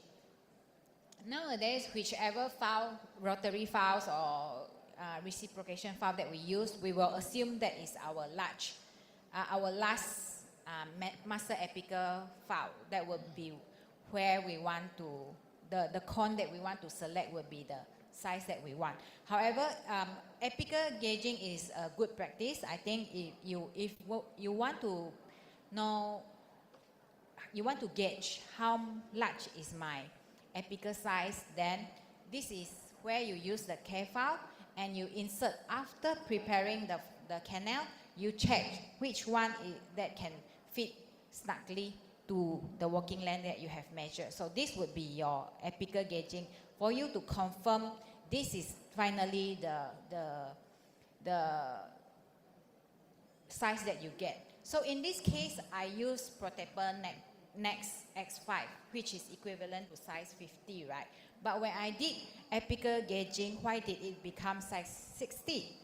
Nowadays, whichever file, rotary files or reciprocation file that we use, we will assume that is our last master apical file. That would be where we want to, the cone that we want to select will be the size that we want. However, apical gauging is a good practice. I think if you want to know, you want to gauge how large is my apical size, then this is where you use the K file and you insert after preparing the canal, you check which one that can fit snugly to the working length that you have measured. So this would be your apical gauging for you to confirm this is finally the size that you get. So in this case, I use Protaper Next X5, which is equivalent to size 50, right? But when I did apical gauging, why did it become size 60?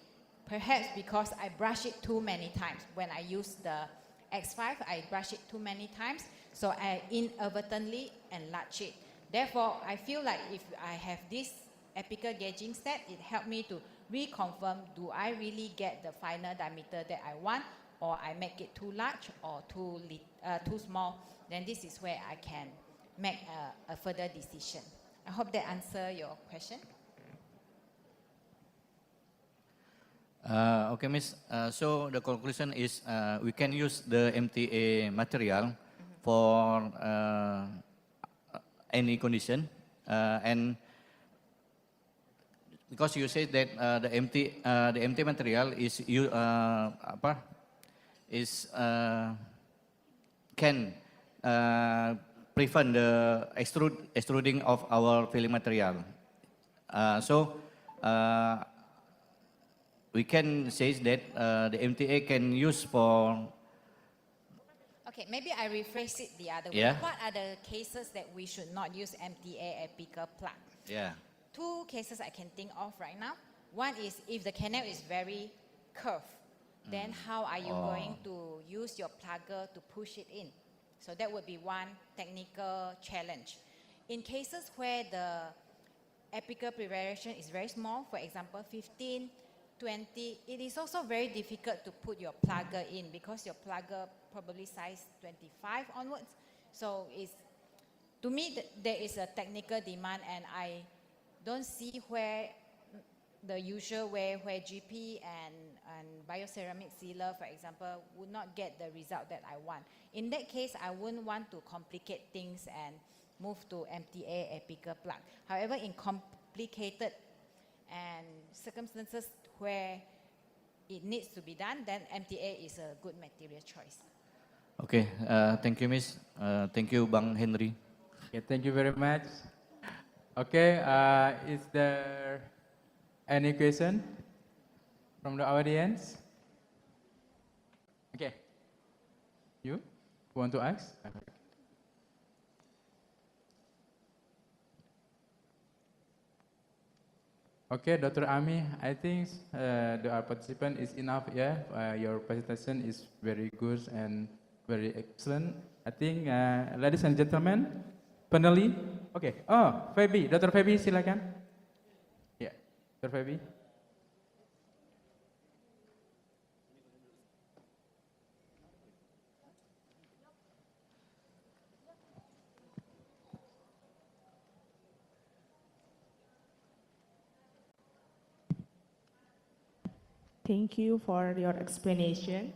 Perhaps because I brush it too many times. When I use the X5, I brush it too many times, so I inadvertently enlarge it. Therefore, I feel like if I have this apical gauging step, it helped me to reconfirm, do I really get the final diameter that I want, or I make it too large or too small? Then this is where I can make a further decision. I hope that answers your question. Okay, Miss. So the conclusion is we can use the MTA material for any condition, and because you said that the MT material is can prevent the extruding of our filling material. We can say that the MTA can use for. Okay, maybe I rephrase it the other Yeah. way. What are the cases that we should not use MTA apical plug? Yeah. Two cases I can think of right now. One is if the canal is very curved, then how are you going to use your plugger to push it in? So that would be one technical challenge. In cases where the apical preparation is very small, for example, 15, 20, it is also very difficult to put your plugger in because your plugger probably size 25 onwards. So to me, there is a technical demand, and I don't see where the usual way where GP and bioceramic sealer, for example, would not get the result that I want. In that case, I wouldn't want to complicate things and move to MTA apical plug. However, in complicated and circumstances where it needs to be done, then MTA is a good material choice. Okay, thank you, Miss. Thank you, Bang Henry. Okay, thank you very much. Okay, is there any question from the audience? Okay, you want to ask? Okay, Dr. Ami, I think the participant is enough, yeah? Your presentation is very good and very excellent. I think, ladies and gentlemen, paneli, okay. Oh, Febi, Dr. Febi, silakan. Yeah, Dr. Febi. Thank you for your explanation.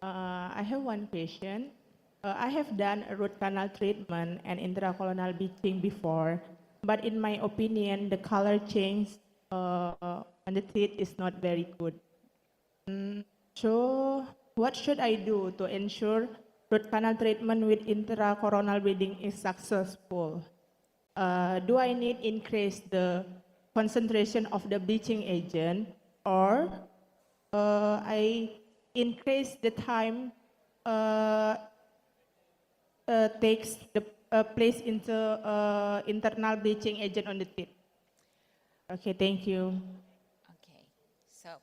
I have one question. I have done a root canal treatment and intracolonal bleaching before, but in my opinion, the color change on the teeth is not very good. So, what should I do to ensure root canal treatment with intracoronal bleeding is successful? Do I need increase the concentration of the bleaching agent, or I increase the time takes the place into internal bleaching agent on the teeth? Okay, thank you. Okay, so,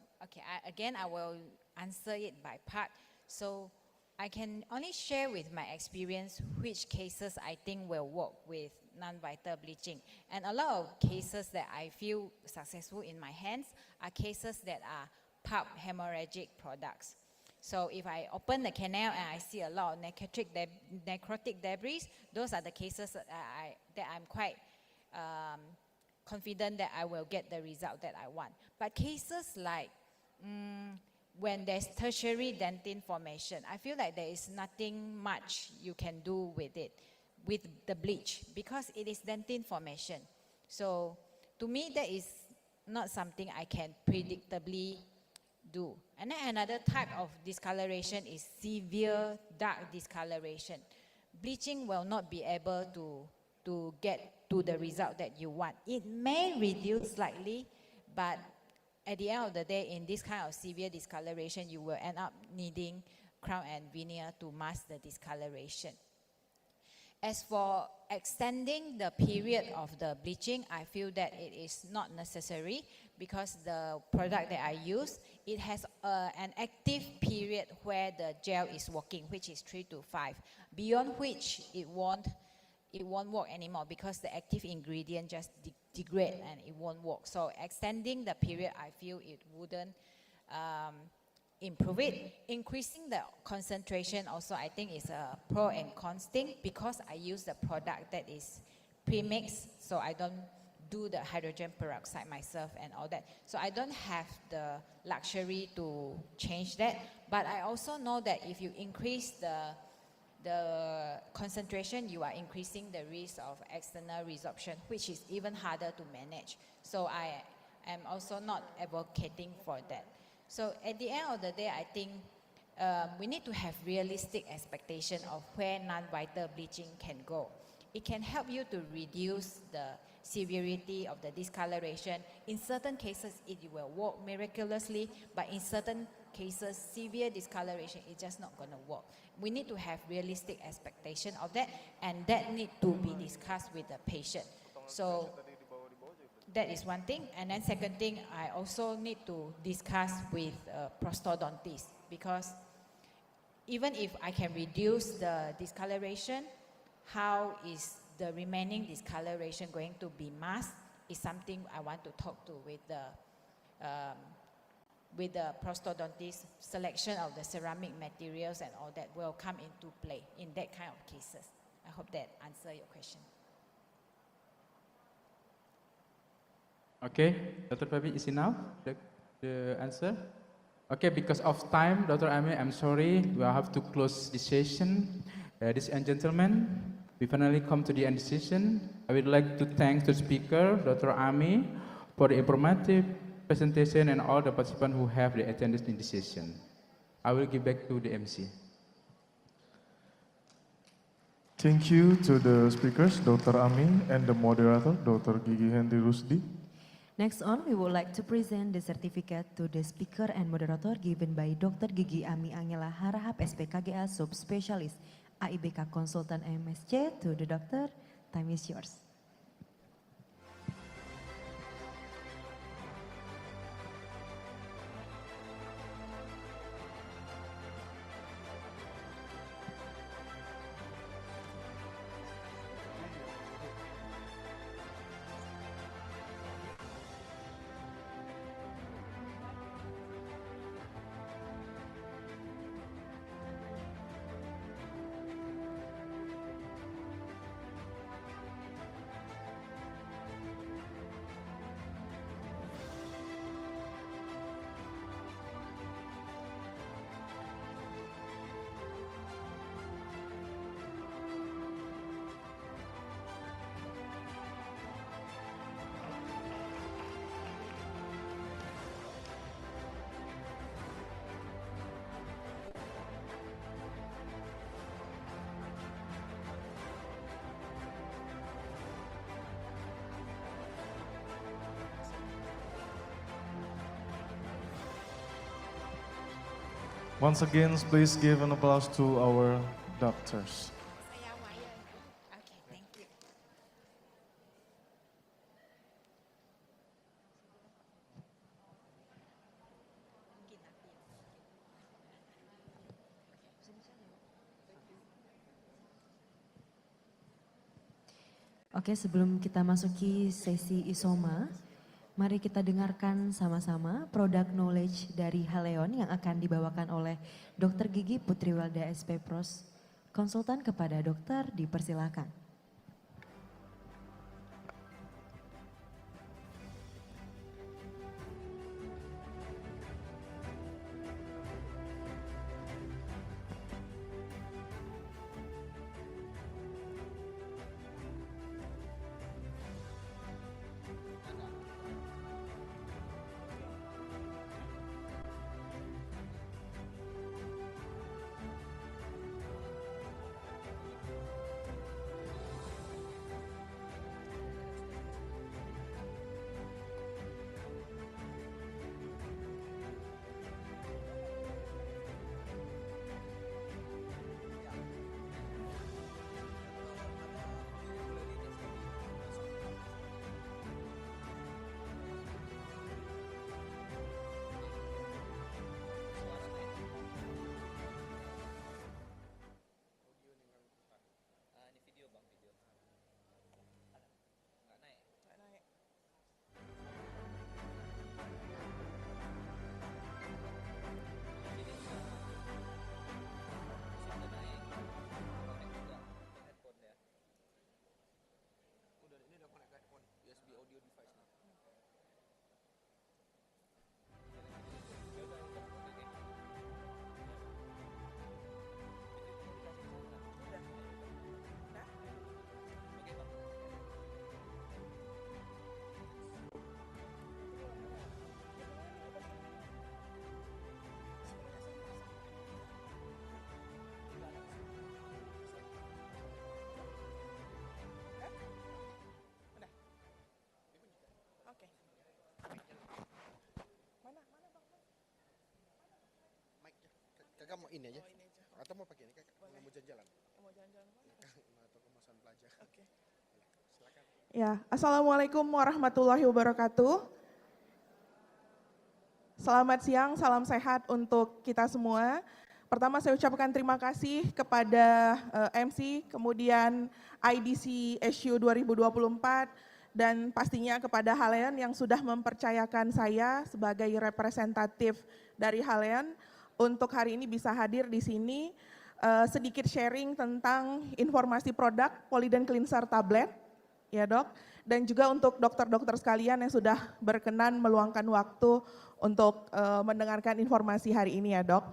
again, I will answer it by part. So I can only share with my experience which cases I think will work with non-vital bleaching. And a lot of cases that I feel successful in my hands are cases that are pulp hemorrhagic products. So if I open the canal and I see a lot of necrotic debris, those are the cases that I'm quite confident that I will get the result that I want. But cases like when there's tertiary dentine formation, I feel like there is nothing much you can do with it, with the bleach, because it is dentine formation. So to me, that is not something I can predictably do. And then another type of discoloration is severe dark discoloration. Bleaching will not be able to get to the result that you want. It may reduce slightly, but at the end of the day, in this kind of severe discoloration, you will end up needing crown and veneer to mask the discoloration. As for extending the period of the bleaching, I feel that it is not necessary because the product that I use, it has an active period where the gel is working, which is 3 to 5, beyond which it won't work anymore because the active ingredient just degrade and it won't work. So extending the period, I feel it wouldn't improve it. Increasing the concentration also, I think, is a pro and cons thing because I use the product that is pre-mixed, so I don't do the hydrogen peroxide myself and all that. So I don't have the luxury to change that. But I also know that if you increase the concentration, you are increasing the risk of external resorption, which is even harder to manage. So I am also not advocating for that. So at the end of the day, I think we need to have realistic expectation of where non-vital bleaching can go. It can help you to reduce the severity of the discoloration. In certain cases, it will work miraculously, but in certain cases, severe discoloration is just not going to work. We need to have realistic expectation of that, and that need to be discussed with the patient. So that is one thing. And then second thing, I also need to discuss with prosthodontist, because even if I can reduce the discoloration, how is the remaining discoloration going to be masked is something I want to talk to with the prosthodontist. Selection of the ceramic materials and all that will come into play in that kind of cases. I hope that answers your question. Okay, Dr. Fabi, is it now the answer? Okay, because of time, Dr. Ami, I'm sorry, we have to close this session. Ladies and gentlemen, we finally come to the end of the session. I would like to thank the speaker, Dr. Ami, for the informative presentation and all the participants who have the attendance in this session. I will give back to the MC. Thank you to the speakers, Dr. Ami, and the moderator, Dr. Gigi Henry Rusdi. Next on, we would like to present the certificate to the speaker and moderator given by Dr. Gigi Ami Angela Harahap, Fkg Subspecialist, AIBK Consultant MSc. To the doctor, time is yours. Once again, please give an applause to our doctors. Okay, thank you. Oke, sebelum kita masuki sesi isoma, mari kita dengarkan sama-sama produk knowledge dari Haleon yang akan dibawakan oleh Dr. Gigi Putri Welda SP Pros. Konsultan kepada dokter dipersilakan. Kakak mau ini aja? Atau mau pakai ini? Kakak mau jalan-jalan? Mau jalan-jalan mana? Atau kemasan pelajar? Oke. Silakan. Ya, Assalamualaikum warahmatullahi wabarakatuh. Selamat siang, salam sehat untuk kita semua. Pertama saya ucapkan terima kasih kepada MC, kemudian Idcsu 2024, dan pastinya kepada Halean yang sudah mempercayakan saya sebagai representatif dari Halean untuk hari ini bisa hadir di sini, sedikit sharing tentang informasi produk Polydent Cleanser Tablet, ya dok, dan juga untuk dokter-dokter sekalian yang sudah berkenan meluangkan waktu untuk mendengarkan informasi hari ini ya dok.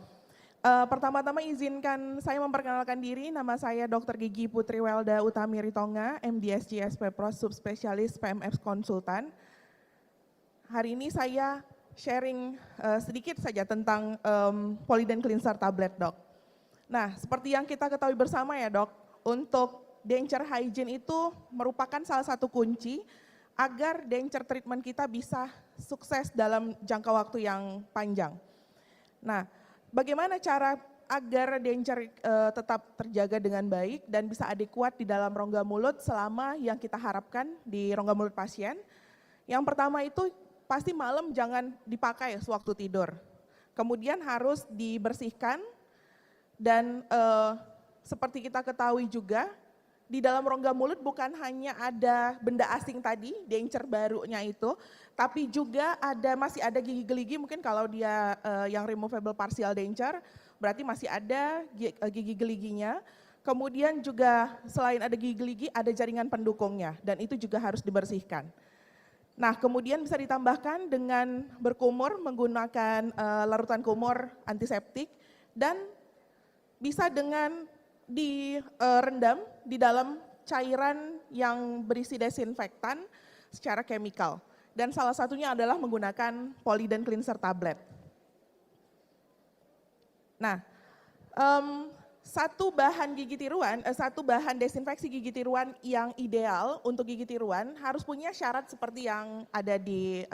Pertama-tama izinkan saya memperkenalkan diri, nama saya Dr. Gigi Putri Welda Utami Ritonga, MDSG SP Pro Subspesialis PMF Konsultan. Hari ini saya sharing sedikit saja tentang Polydent Cleanser Tablet dok. Nah seperti yang kita ketahui bersama ya dok, untuk denture hygiene itu merupakan salah satu kunci agar denture treatment kita bisa sukses dalam jangka waktu yang panjang. Nah, bagaimana cara agar denture tetap terjaga dengan baik dan bisa adekuat di dalam rongga mulut selama yang kita harapkan di rongga mulut pasien? Yang pertama itu pasti malam jangan dipakai sewaktu tidur. Kemudian harus dibersihkan dan seperti kita ketahui juga, di dalam rongga mulut bukan hanya ada benda asing tadi, denture barunya itu, tapi juga masih ada gigi geligi, mungkin kalau dia yang removable partial denture, berarti masih ada gigi geliginya. Kemudian juga selain ada gigi geligi, ada jaringan pendukungnya, dan itu juga harus dibersihkan. Nah kemudian bisa ditambahkan dengan berkumur menggunakan larutan kumur antiseptik, dan bisa dengan direndam di dalam cairan yang berisi desinfektan secara chemical. Dan salah satunya adalah menggunakan Polydent Cleanser Tablet. Nah, satu bahan desinfeksi gigi tiruan yang ideal untuk gigi tiruan harus punya syarat seperti yang ada di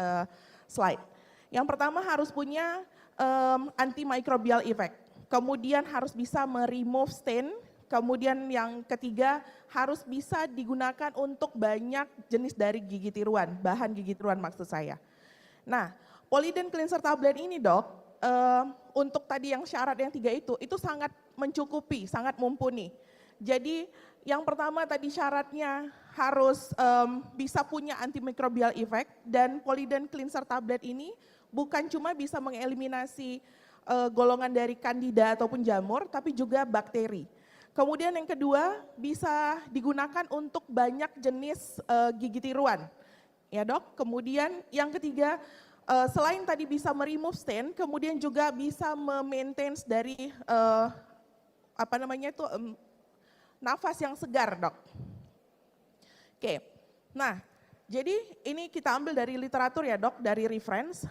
slide. Yang pertama harus punya antimicrobial effect. Kemudian harus bisa meremove stain, kemudian yang ketiga harus bisa digunakan untuk banyak jenis dari gigi tiruan, bahan gigi tiruan maksud saya. Nah, Polydent Cleanser Tablet ini dok, untuk tadi yang syarat yang tiga itu sangat mencukupi, sangat mumpuni. Jadi yang pertama tadi syaratnya harus bisa punya antimicrobial effect, dan Polydent Cleanser Tablet ini bukan cuma bisa mengeliminasi golongan dari kandida ataupun jamur, tapi juga bakteri. Kemudian yang kedua bisa digunakan untuk banyak jenis gigi tiruan, ya dok. Kemudian yang ketiga selain tadi bisa meremove stain, kemudian juga bisa memaintain dari nafas yang segar dok. Oke, nah jadi ini kita ambil dari literatur ya dok, dari reference.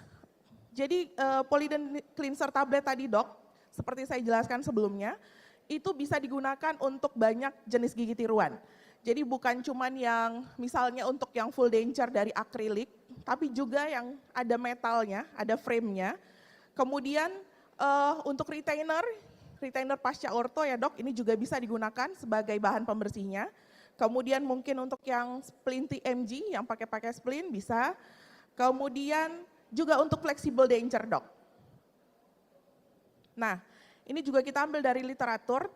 Jadi Polydent Cleanser Tablet tadi dok, seperti saya jelaskan sebelumnya, itu bisa digunakan untuk banyak jenis gigi tiruan. Jadi bukan cuman yang misalnya untuk yang full denture dari akrilik, tapi juga yang ada metalnya, ada frame-nya. Kemudian untuk retainer pasca ortho ya dok, ini juga bisa digunakan sebagai bahan pembersihnya. Kemudian mungkin untuk yang splint TMG, yang pakai splint bisa. Kemudian juga untuk flexible denture dok. Nah, ini juga kita ambil dari literatur,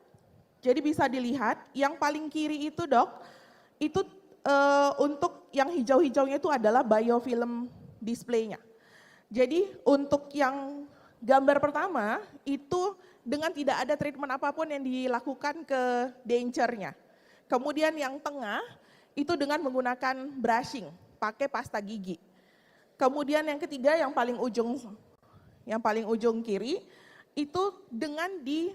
jadi bisa dilihat yang paling kiri itu dok, itu untuk yang hijau-hijaunya itu adalah biofilm display-nya. Jadi untuk yang gambar pertama itu dengan tidak ada treatment apapun yang dilakukan ke denture-nya. Kemudian yang tengah itu dengan menggunakan brushing, pakai pasta gigi. Kemudian yang ketiga yang paling ujung kiri itu dengan di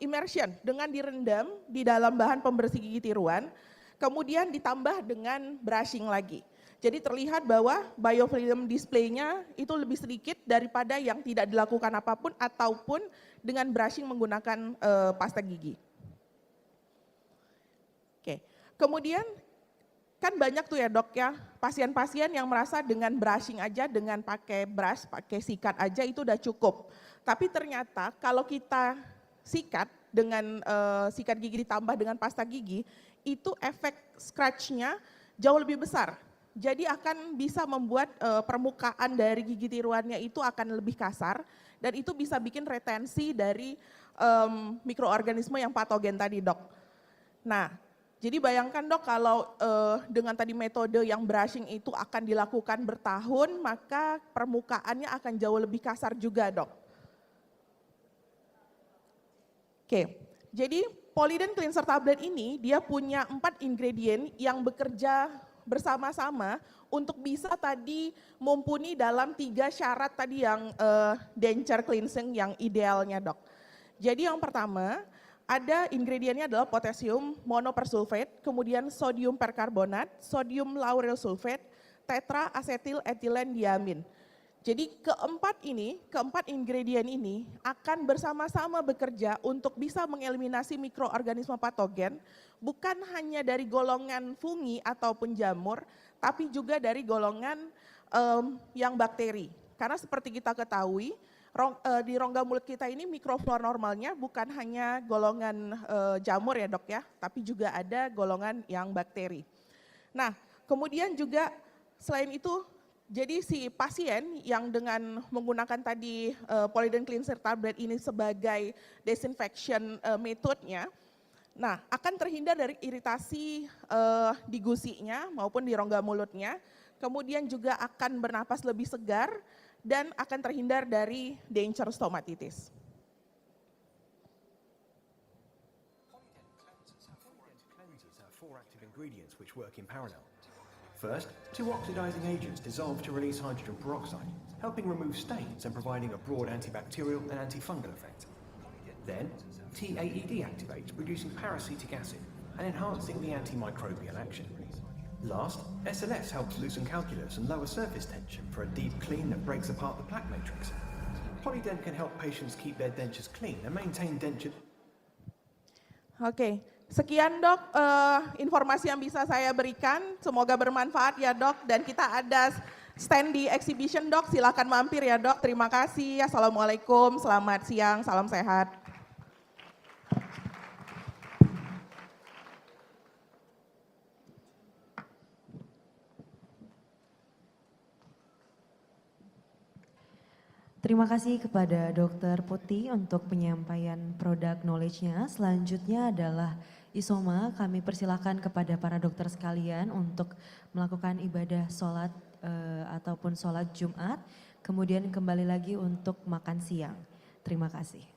immersion, dengan direndam di dalam bahan pembersih gigi tiruan, kemudian ditambah dengan brushing lagi. Jadi terlihat bahwa biofilm display-nya itu lebih sedikit daripada yang tidak dilakukan apapun ataupun dengan brushing menggunakan pasta gigi. Oke, kemudian kan banyak tuh ya dok ya, pasien-pasien yang merasa dengan brushing aja, dengan pakai brush, pakai sikat aja itu udah cukup. Tapi ternyata kalau kita sikat dengan sikat gigi ditambah dengan pasta gigi, itu efek scratch-nya jauh lebih besar. Jadi akan bisa membuat permukaan dari gigi tiruannya itu akan lebih kasar, dan itu bisa bikin retensi dari mikroorganisme yang patogen tadi dok. Nah, jadi bayangkan dok kalau dengan tadi metode yang brushing itu akan dilakukan bertahun, maka permukaannya akan jauh lebih kasar juga dok. Oke, jadi Polydent Cleanser Tablet ini dia punya 4 ingredient yang bekerja bersama-sama untuk bisa tadi mumpuni dalam 3 syarat tadi yang denture cleansing yang idealnya dok. Jadi yang pertama, ada ingredientnya adalah potasium monopersulfat, kemudian sodium perkarbonat, sodium lauryl sulfat, tetraasetil etilen diamin. Jadi keempat ingredient ini akan bersama-sama bekerja untuk bisa mengeliminasi mikroorganisme patogen, bukan hanya dari golongan fungi ataupun jamur, tapi juga dari golongan yang bakteri. Karena seperti kita ketahui, di rongga mulut kita ini mikroflora normalnya bukan hanya golongan jamur ya dok ya, tapi juga ada golongan yang bakteri. Nah, kemudian juga selain itu, jadi si pasien yang dengan menggunakan tadi Polydent Cleanser Tablet ini sebagai disinfection metodenya, nah akan terhindar dari iritasi di gusinya maupun di rongga mulutnya, kemudian juga akan bernapas lebih segar, dan akan terhindar dari denture stomatitis. Cleansers have 4 active ingredients which work in parallel. First, 2 oxidizing agents dissolve to release hydrogen peroxide, helping remove stains and providing a broad antibacterial and antifungal effect. Then, TAED activates, reducing peracetic acid and enhancing the antimicrobial action. Last, SLS helps loosen calculus and lower surface tension for a deep clean that breaks apart the plaque matrix. Polydent can help patients keep their dentures clean and maintain denture. Oke, sekian dok informasi yang bisa saya berikan, semoga bermanfaat ya dok, dan kita ada stand di exhibition dok, silakan mampir ya dok, terima kasih, assalamualaikum, selamat siang, salam sehat. Terima kasih kepada Dr. Putih untuk penyampaian product knowledge-nya. Selanjutnya adalah Isoma, kami persilakan kepada para dokter sekalian untuk melakukan ibadah sholat ataupun sholat Jumat, kemudian kembali lagi untuk makan siang. Terima kasih.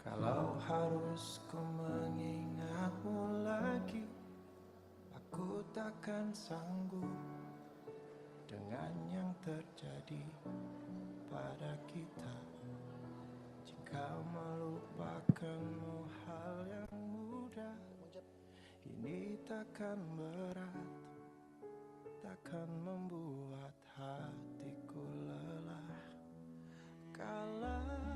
Kalau harus ku mengingatmu lagi, aku takkan sanggup dengan yang terjadi pada kita. Jika melupakanmu hal yang mudah, ini takkan berat, takkan membuat hatiku lelah. Kalah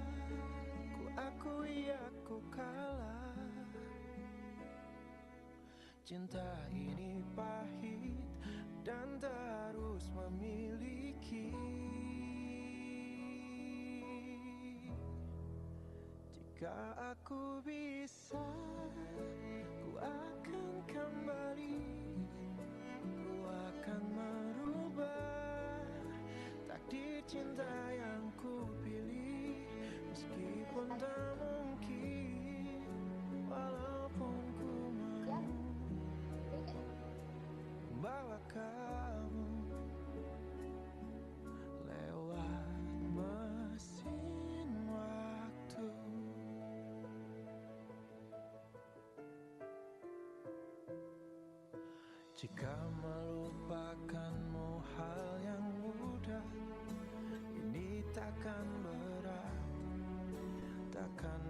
akui aku kalah. Cinta ini pahit dan terus memiliki. Jika aku bisa, ku akan kembali, ku akan merubah takdir cinta yang ku pilih. Meskipun tak mungkin, walaupun ku mau bawa kamu lewat mesin waktu. Jika melupakanmu hal yang mudah, ini takkan berat, takkan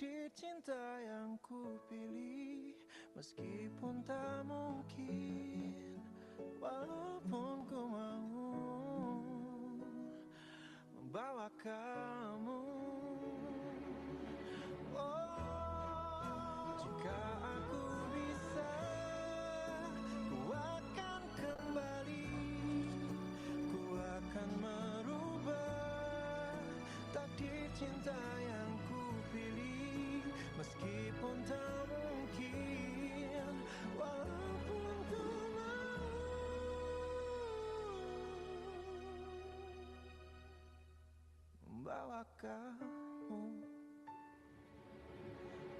takdir cinta yang ku pilih, meskipun tak mungkin, walaupun ku mau membawa kamu. Oh, jika aku bisa, ku akan kembali, ku akan merubah takdir cinta yang ku pilih, meskipun tak mungkin, walaupun ku mau membawa kamu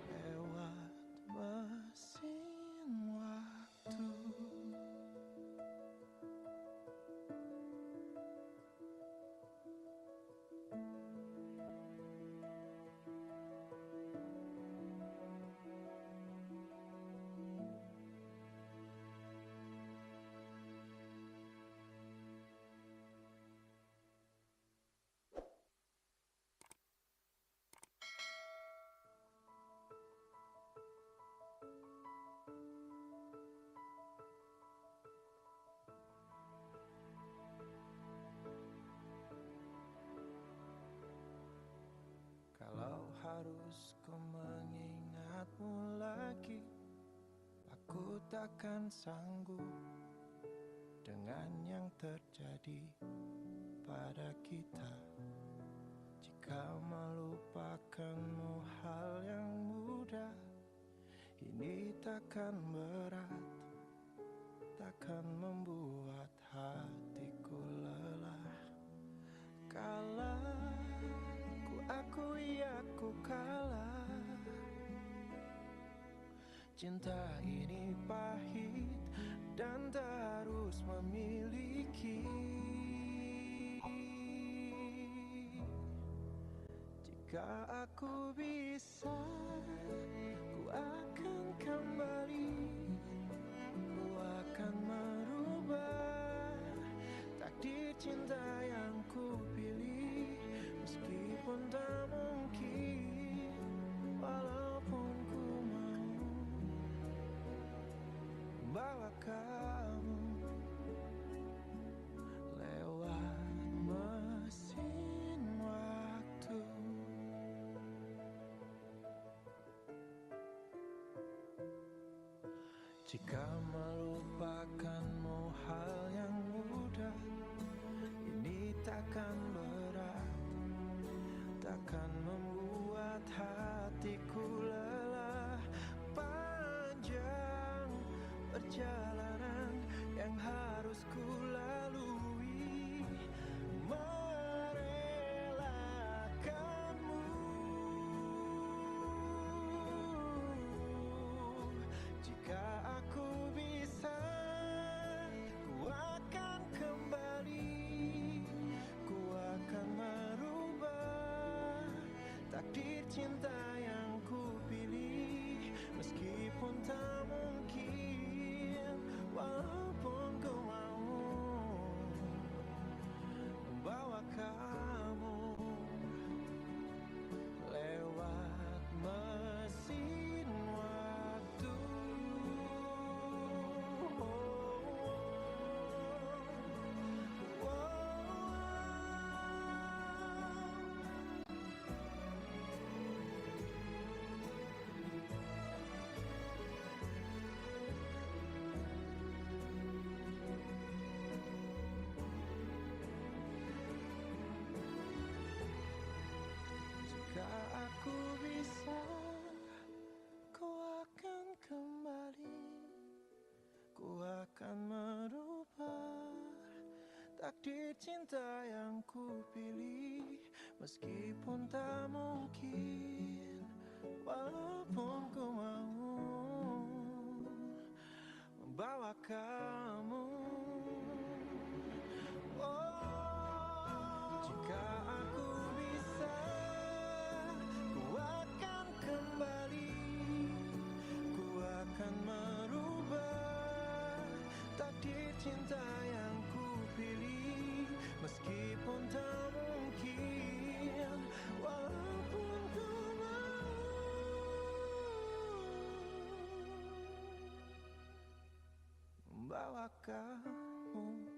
lewat mesin waktu. Kalau harus ku mengingatmu lagi, aku takkan sanggup dengan yang terjadi pada kita. Jika melupakanmu hal yang mudah, ini takkan berat, takkan membuat hatiku lelah. Kalah, ku akui aku kalah. Cinta ini pahit dan tak harus memiliki. Jika aku bisa, ku akan kembali, ku akan merubah takdir cinta yang ku pilih, meskipun tak mungkin, walaupun ku mau membawa kamu lewat mesin waktu. Jika melupakanmu hal yang mudah, ini takkan berat, takkan membuat hatiku lelah. Panjang perjalanan yang harus ku lalui, merelakanmu. Jika aku bisa, ku akan kembali, ku akan merubah takdir cinta yang ku pilih, meskipun tak mungkin, walaupun ku mau membawa kamu lewat mesin waktu. Jika aku bisa, ku akan kembali, ku akan merubah takdir cinta yang ku pilih, meskipun tak mungkin, walaupun ku mau membawa kamu. Oh, jika aku bisa, ku akan kembali, ku akan merubah takdir cinta yang ku pilih, meskipun tak mungkin, walaupun ku mau kamu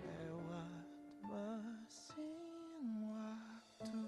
lewat mesin waktu.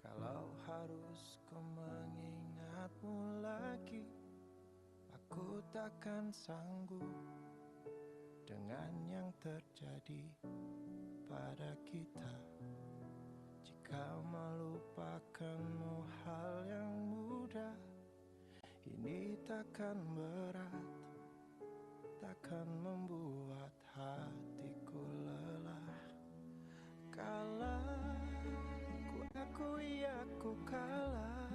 Kalau harus ku mengingatmu lagi, aku takkan sanggup dengan yang terjadi pada kita. Jika melupakanmu hal yang mudah, ini takkan berat, takkan membuat hatiku lelah. Kalah, ku akui aku kalah.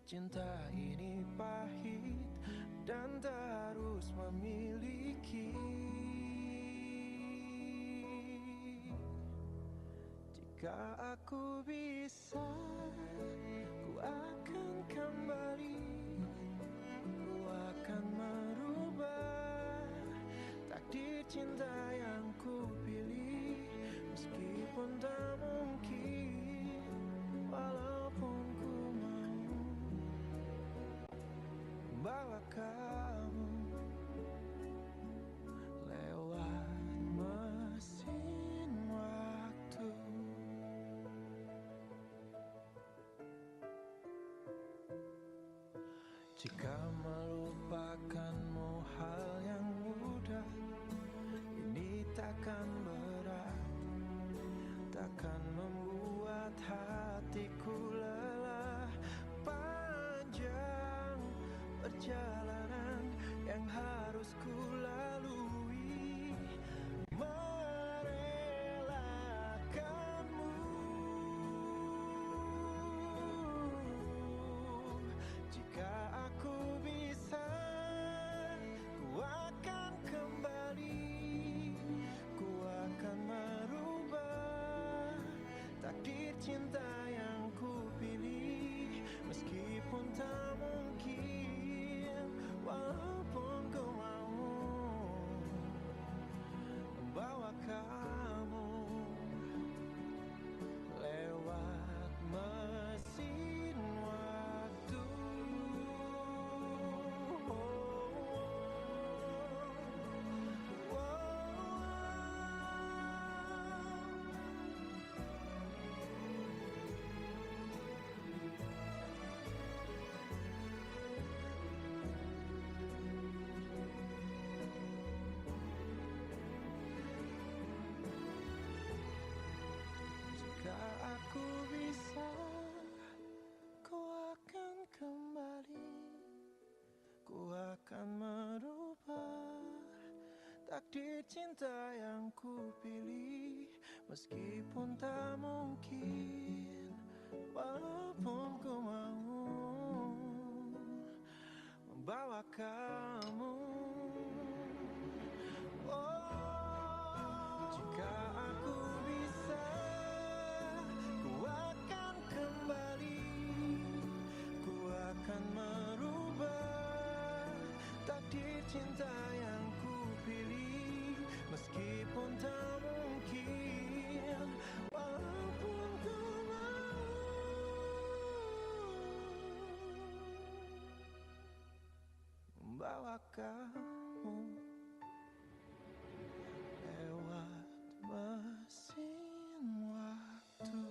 Cinta ini pahit dan tak harus memiliki. Jika aku bisa, ku akan kembali. Ku akan merubah takdir cinta yang ku pilih. Meskipun tak mungkin, walaupun ku mau bawa kamu lewat mesin waktu. Jika melupakanmu hal yang mudah, ini takkan berat, takkan membuat hatiku lelah. Panjang perjalanan yang harus ku lalui, merelakanmu. Jika aku bisa, ku akan kembali. Ku akan merubah takdir cinta yang ku pilih. Meskipun tak mungkin, walaupun ku mau membawa kamu lewat mesin waktu. Jika aku bisa, ku akan kembali. Ku akan merubah takdir cinta yang ku pilih. Meskipun tak mungkin, walaupun ku mau membawa kamu. Oh, jika aku bisa, ku akan kembali. Ku akan merubah takdir cinta yang ku pilih. Meskipun tak mungkin, walaupun ku mau membawa kamu lewat mesin waktu.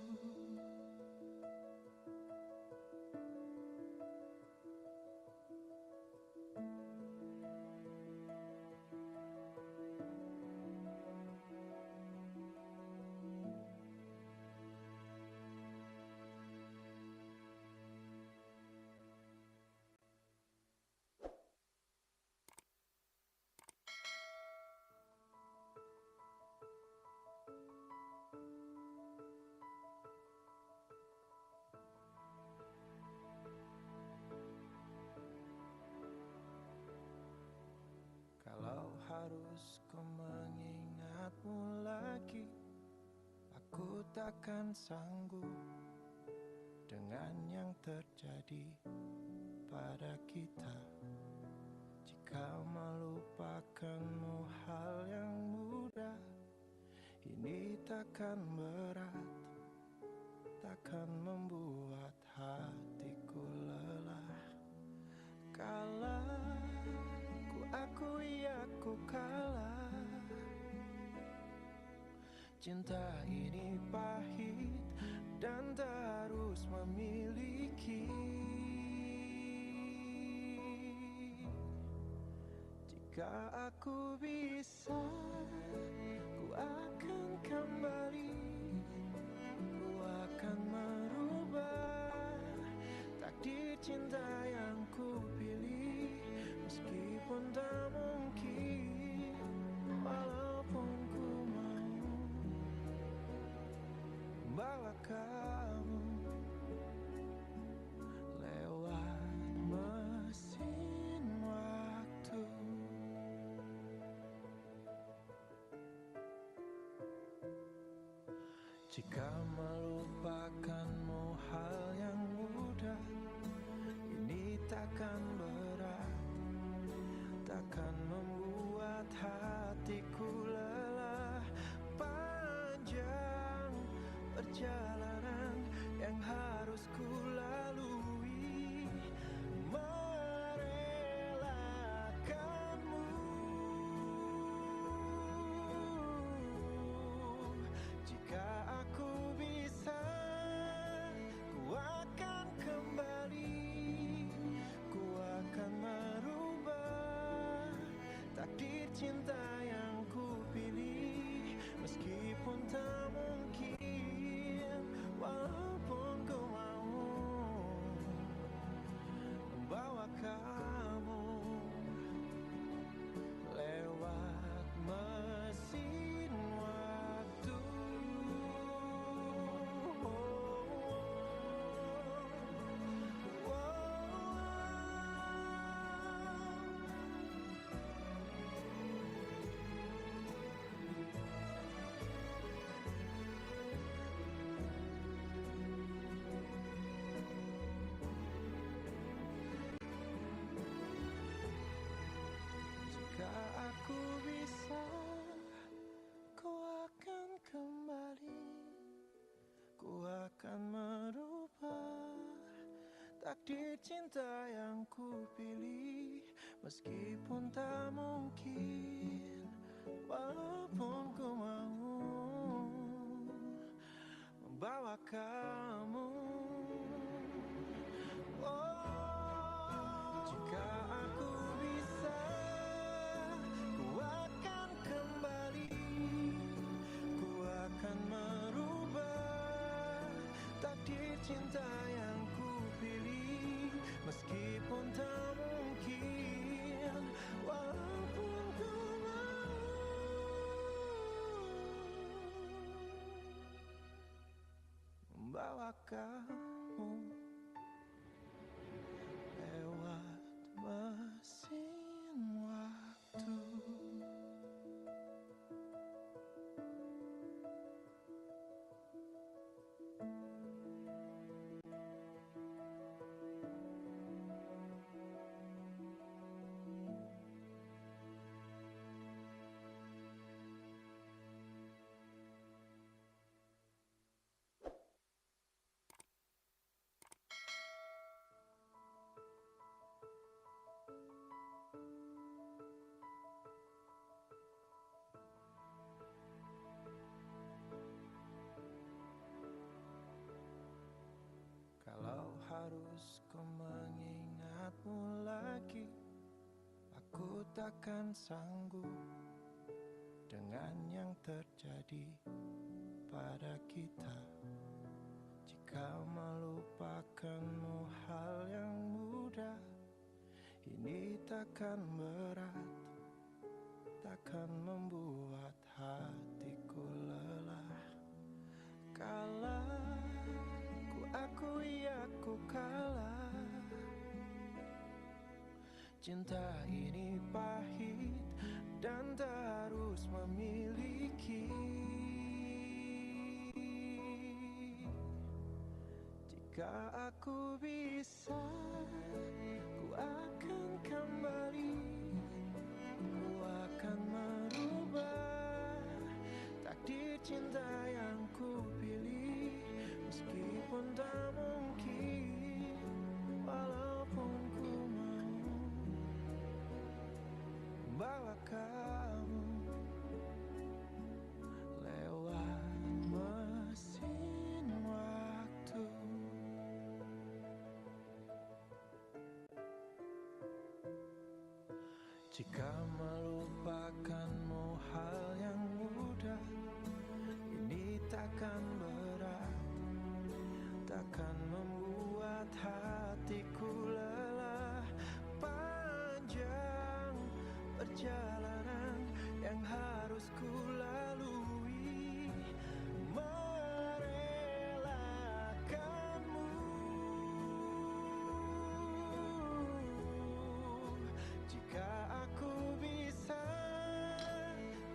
harus ku mengingatmu lagi. Aku takkan sanggup dengan yang terjadi pada kita. Jika melupakanmu hal yang mudah, ini takkan berat, takkan membuat hatiku lelah. Kalah, ku akui aku kalah. Cinta ini pahit dan tak harus memiliki. Jika aku bisa, ku akan kembali. Ku akan merubah takdir cinta yang ku pilih. Meskipun tak mungkin, walaupun ku mau bawa kamu lewat mesin waktu. Jika melupakanmu hal yang mudah, ini takkan berat, takkan membuat hatiku lelah. Panjang perjalanan yang harus ku lalui, merelakanmu. Jika aku bisa, ku akan kembali. Ku akan merubah takdir cinta yang ku pilih. Meskipun tak mungkin, walaupun ku mau membawa kamu lewat mesin waktu. Jika aku bisa, ku akan kembali. Ku akan merubah takdir cinta yang ku pilih. Meskipun tak mungkin, walaupun ku mau membawa kamu. Jika aku bisa, ku akan kembali. Ku akan merubah takdir cinta yang ku pilih. Meskipun tak mungkin, walaupun ku mau membawa kamu lewat mesin waktu. Kalau harus ku mengingatmu lagi, aku takkan sanggup dengan yang terjadi pada kita. Jika melupakanmu hal yang mudah, ini takkan berat, takkan membuat hatiku lelah. Kalah, ku akui aku kalah. Cinta ini pahit dan terus memiliki. Jika aku bisa, ku akan kembali, ku akan merubah takdir cinta yang ku pilih, meskipun tak mungkin, walaupun ku mau bawa kamu lewat mesin waktu. Jika melupakanmu hal yang mudah, ini takkan berat, takkan membuat hatiku lelah. Panjang perjalanan yang harus ku lalui, merelakanmu. Jika aku bisa,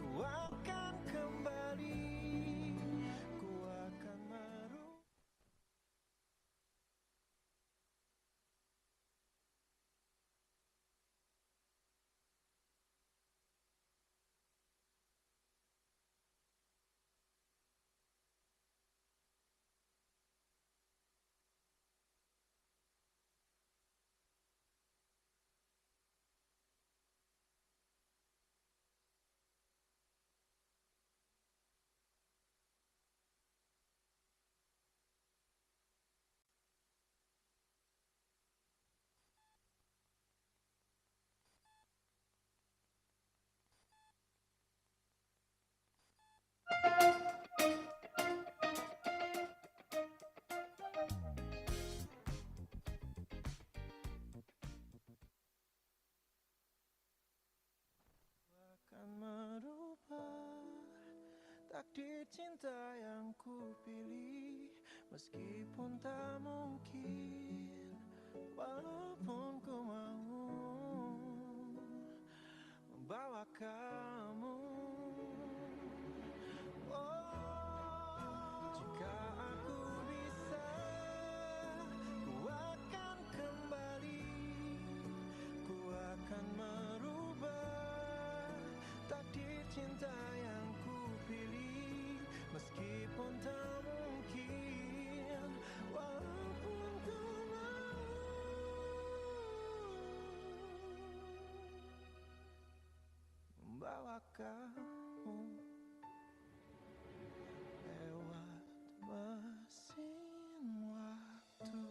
ku akan kembali, ku akan merubah. Akan merubah takdir cinta yang ku pilih, meskipun tak mungkin, walaupun ku mau membawa kamu. Oh, jika aku bisa, ku akan kembali, ku akan merubah takdir cinta yang ku pilih, meskipun tak mungkin, walaupun ku mau membawa kamu lewat mesin waktu.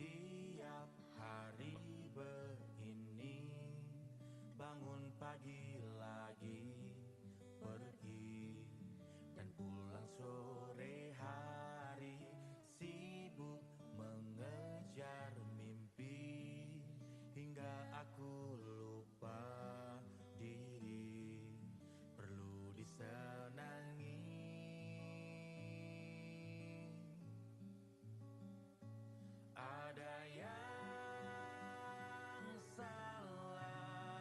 Tiap hari begini, bangun pagi lagi, pergi dan pulang sore hari, sibuk mengejar mimpi, hingga aku lupa diri, perlu disenangi. Ada yang salah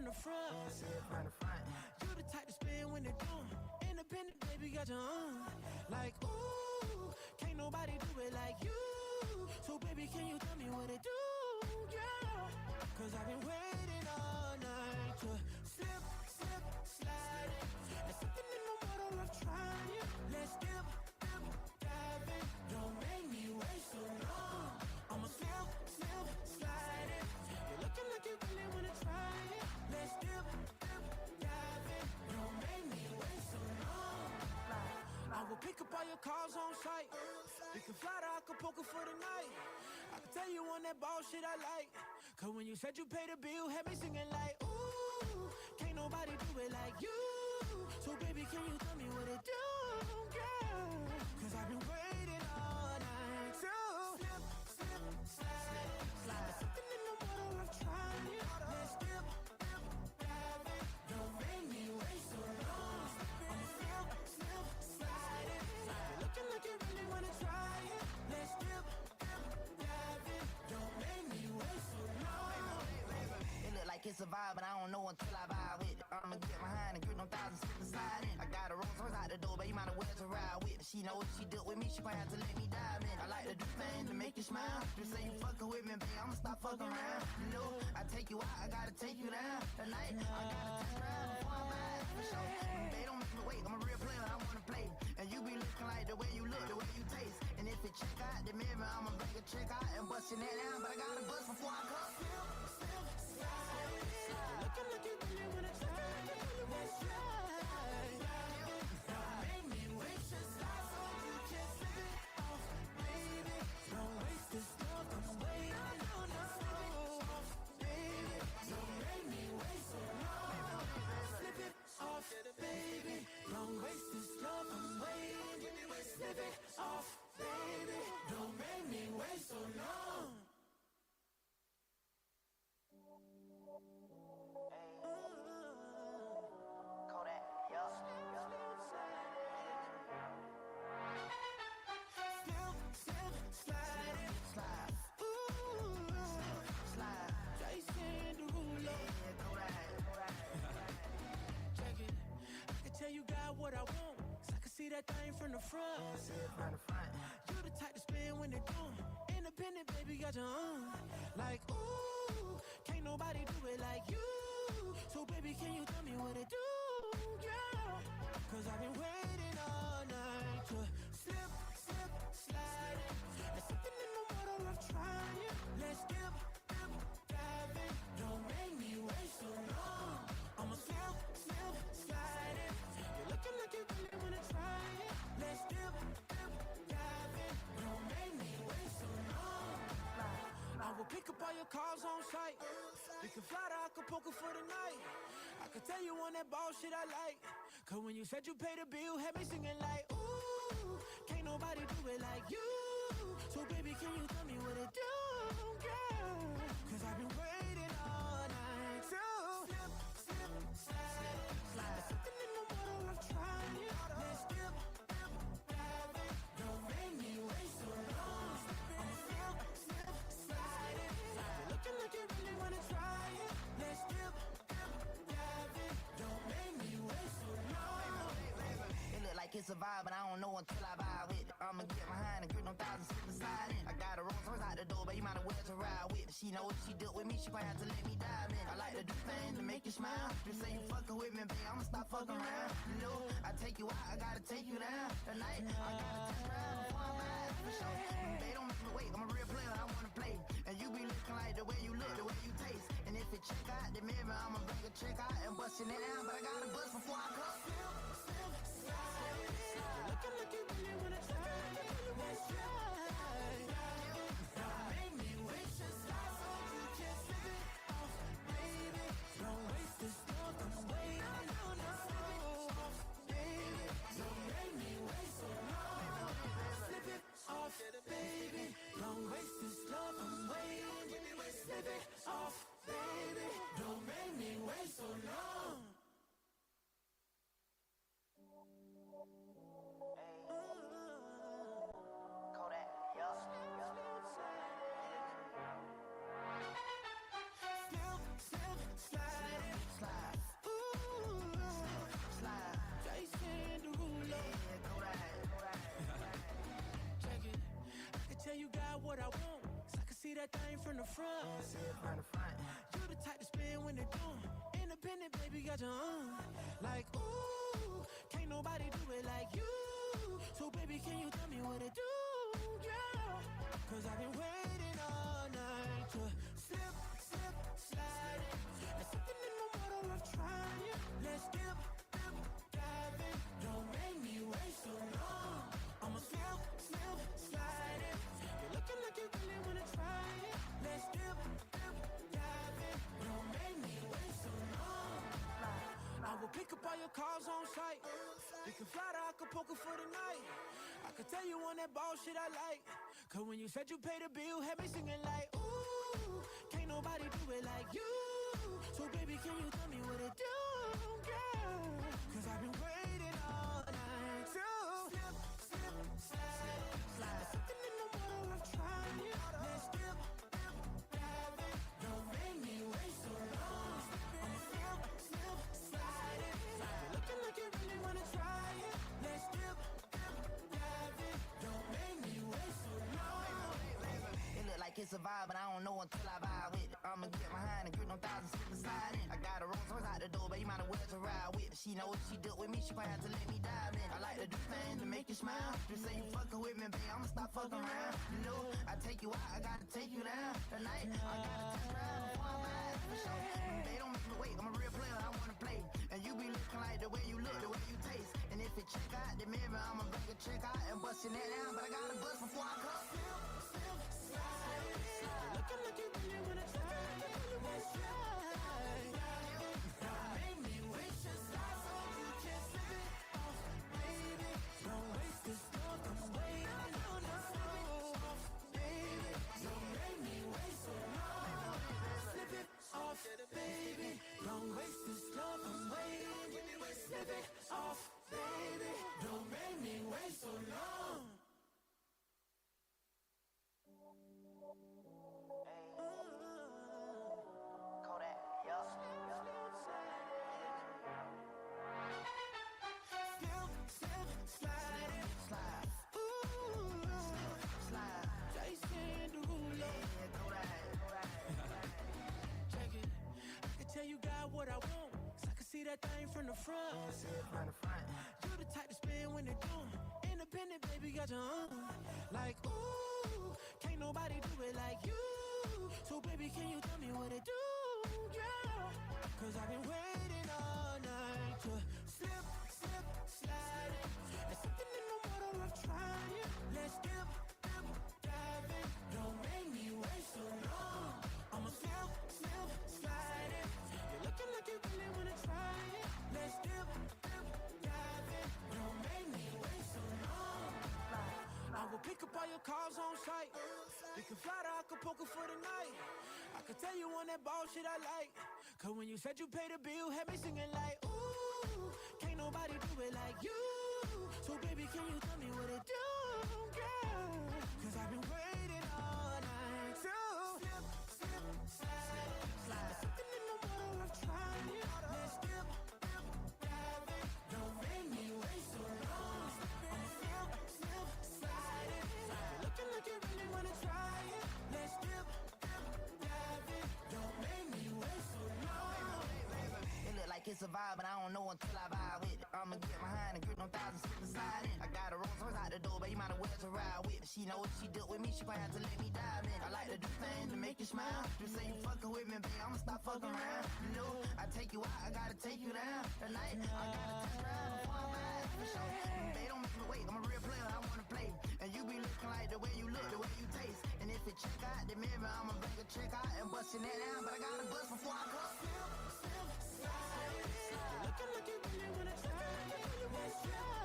from the front. You the type to spin when they're doing. Independent, baby, got your own. Like, ooh, can't nobody do it like you. So, baby, can you tell me what it do, girl? Cause I've been waiting all night to slip, slip, slide. There's something in the water of trying. Let's dip, dip, dive in. Don't make me wait so long. I'ma slip, slip, slide it. You're looking like you really wanna try it. Let's dip, dip, dive in. Don't make me wait so long. I will pick up all your calls on site. We can fly to Acapulco for the night. I can tell you on that ball shit I like. Cause when you said you pay the bill, had me singing like, ooh, can't nobody do it like you. So baby, can you tell me what it do, girl? Cause I've been waiting all night to slip, slip, slide. There's something in the water of trying. Let's dip, dip, dive in. Don't make me wait so long. I'm slip, slip, slide it. You're looking like you really wanna try it. Let's dip, dip, dive in. Don't make me wait so long. It look like it's a vibe, but I don't know until I vibe with it. I'ma get behind and grip them thighs and slip inside in. I got a Rolls Royce out the door, but you might as well to ride with it. She know if she do it with me, she gon' have to let me dive in. I like to do things to make you smile. You say you fucking with me, babe, I'ma stop fucking around. You know, I take you out, I gotta take you down. Tonight, I gotta take you out before I ride, for sure. Babe, don't make me wait, I'm a real player, I wanna play. And you be looking like the way you look, the way you taste. And if it check out the mirror, I'ma bring a check out and bust your neck down. But I gotta bust before I come. Looking like you really wanna try. Let's try. Don't make me wait your slide so you can slip it off, baby. Don't waste this love, I'm waiting. Slip it off, baby. Don't make me wait so long. Slip it off, baby. Don't waste this love, I'm waiting. Slip it off, baby. Don't make me wait so long. Tell you got what I want, 'cause I can see that thing from the front. You the type to spin when they're doing. Independent, baby, got your own. Like, ooh, can't nobody do it like you. So baby, can you tell me what it do, girl? 'Cause I've been waiting all night to slip, slip, slide. There's something in the water of trying. Let's dip, dip, dive in. Don't make me wait so long. I'ma slip, slip, slide it. You're looking like you really wanna try it. Let's dip, dip, dive in. Don't make me wait so long. I will pick up all your calls on site. We can fly to Acapulco for the night. I can tell you on that ball shit I like. Cause when you said you pay the bill, had me singing like, ooh, can't nobody do it like you. So baby, can you tell me what it do, girl? Cause I've been waiting all night to slip, slip, slide. There's something in the water of trying. Let's dip, dip, dive in. Don't make me wait so long. I'm slip, slip, slide it. You're looking like you really wanna try it. Let's dip, dip, dive in. Don't make me wait so long. It look like it's a vibe, but I don't know until I vibe with it. I'ma get behind and grip them thighs and slip inside in. I got a Rolls Royce out the door, but you might as well to ride with it. She know if she do it with me, she gon' have to let me dive in. I like to do things to make you smile. You say you fucking with me, babe, I'ma stop fucking around. You know, I take you out, I gotta take you down. Tonight, I gotta take you out before I ride, for sure. Babe, don't make me wait, I'm a real player, I wanna play. And you be looking like the way you look, the way you taste. And if it check out the mirror, I'ma bring a check out and bust your neck down. But I gotta bust before I come. Looking like you really wanna try. Let's try. Don't make me wait your slide so you can slip it off, baby. Don't waste this love, I'm waiting. Slip it off, baby. Don't make me wait so long. Slip it off, baby. Don't waste this love, I'm waiting. Slip it off, baby. Don't make me wait so long. that thing from the front. You the type to spin when they do. Independent, baby, got your own. Like, ooh, can't nobody do it like you. So, baby, can you tell me what to do, girl? Cause I've been waiting all night to slip, slip, slide. There's something in the water of trying. Let's dip, dip, dive in. Don't make me wait so long. I'ma slip, slip, slide it. You're looking like you really wanna try it. Let's dip, dip, dive in. Don't make me wait so long. I will pick up all your calls on site. We can fly to Acapulco for the night. I could tell you on that ball shit I like. Cause when you said you paid the bill, had me singing like, ooh, can't nobody do it like you. So baby, can you tell me what to do, girl? Cause I've been waiting all night to slip, slip, slide. There's something in the water of trying. Let's dip, dip, dive in. Don't make me wait so long. I'ma slip, slip, slide it. You're looking like you really wanna try it. Let's dip, dip, dive in. Don't make me wait so long. It look like it's a vibe, but I don't know until I vibe with it. I'ma get behind and grip no thousand slip beside it. I got a Rolls Royce out the door, but you might as well to ride with. She know what she do with me, she gon' have to let me dive in. I like to do things to make you smile. You say you fucking with me, babe, I'ma stop fucking around. You know, I take you out, I gotta take you down. Tonight, I gotta test drive before I buy it, for sure. They don't make me wait, I'm a real player, I wanna play. And you be looking like the way you look, the way you taste. And if it check out the mirror, I'ma bring a check out and bust your neck down. But I gotta bust before I come. Looking like you really wanna try. You wanna try. Don't make me waste your time, so you can't slip it off, baby. Don't waste this look, I'm waiting on the slip off, baby. Don't make me wait so long. Slip it off, baby. Don't waste this look, I'm waiting. Slip it off, baby. Don't make me wait so long. Kodak, yup. Slip, slide it. Slide, Ooh, slide. Jason Derulo. Check it. I can tell you got what I want. 'Cause I can see that thing from the front. You the type to spin when they do. Independent, baby, got your own. Like, ooh, can't nobody do it like you. So, baby, can you tell me what to do, girl? Cause I've been waiting all night to slip, slip, slide it. There's something in the water of trying. Let's dip, dip, dive in. Don't make me wait so long. I'ma slip, slip, slide it. You're looking like you really wanna try it. Let's dip, dip, dive in. Don't make me wait so long. I will pick up all your calls on site. We can fly to Acapulco for the night. I could tell you on that ball shit I like. Cause when you said you paid the bill, had me singing like, ooh, can't nobody do it like you. So baby, can you tell me what to do, girl? Cause I've been waiting all night to slip, slip, slide. There's something in the water of trying. Let's dip, dip, dive in. Don't make me wait so long. I'ma slip, slip, slide it. You're looking like you really wanna try it. Let's dip, dip, dive in. Don't make me wait so long. It look like it's a vibe, but I don't know until I vibe with it. I'ma get behind and grip no thousand slip beside it. I got a Rolls Royce out the door, but you might as well to ride with. She know what she do with me, she gon' have to let me dive in. I like to do things to make you smile. You say you fucking with me, babe, I'ma stop fucking around. You know, I take you out, I gotta take you down. Tonight, I gotta test drive before I buy it, for sure. They don't make me wait, I'm a real player, I wanna play. And you be looking like the way you look, the way you taste. And if it check out the mirror, I'ma bring a check out and bust your neck down. But I gotta bust before I come. Looking like you really wanna try. You wanna try.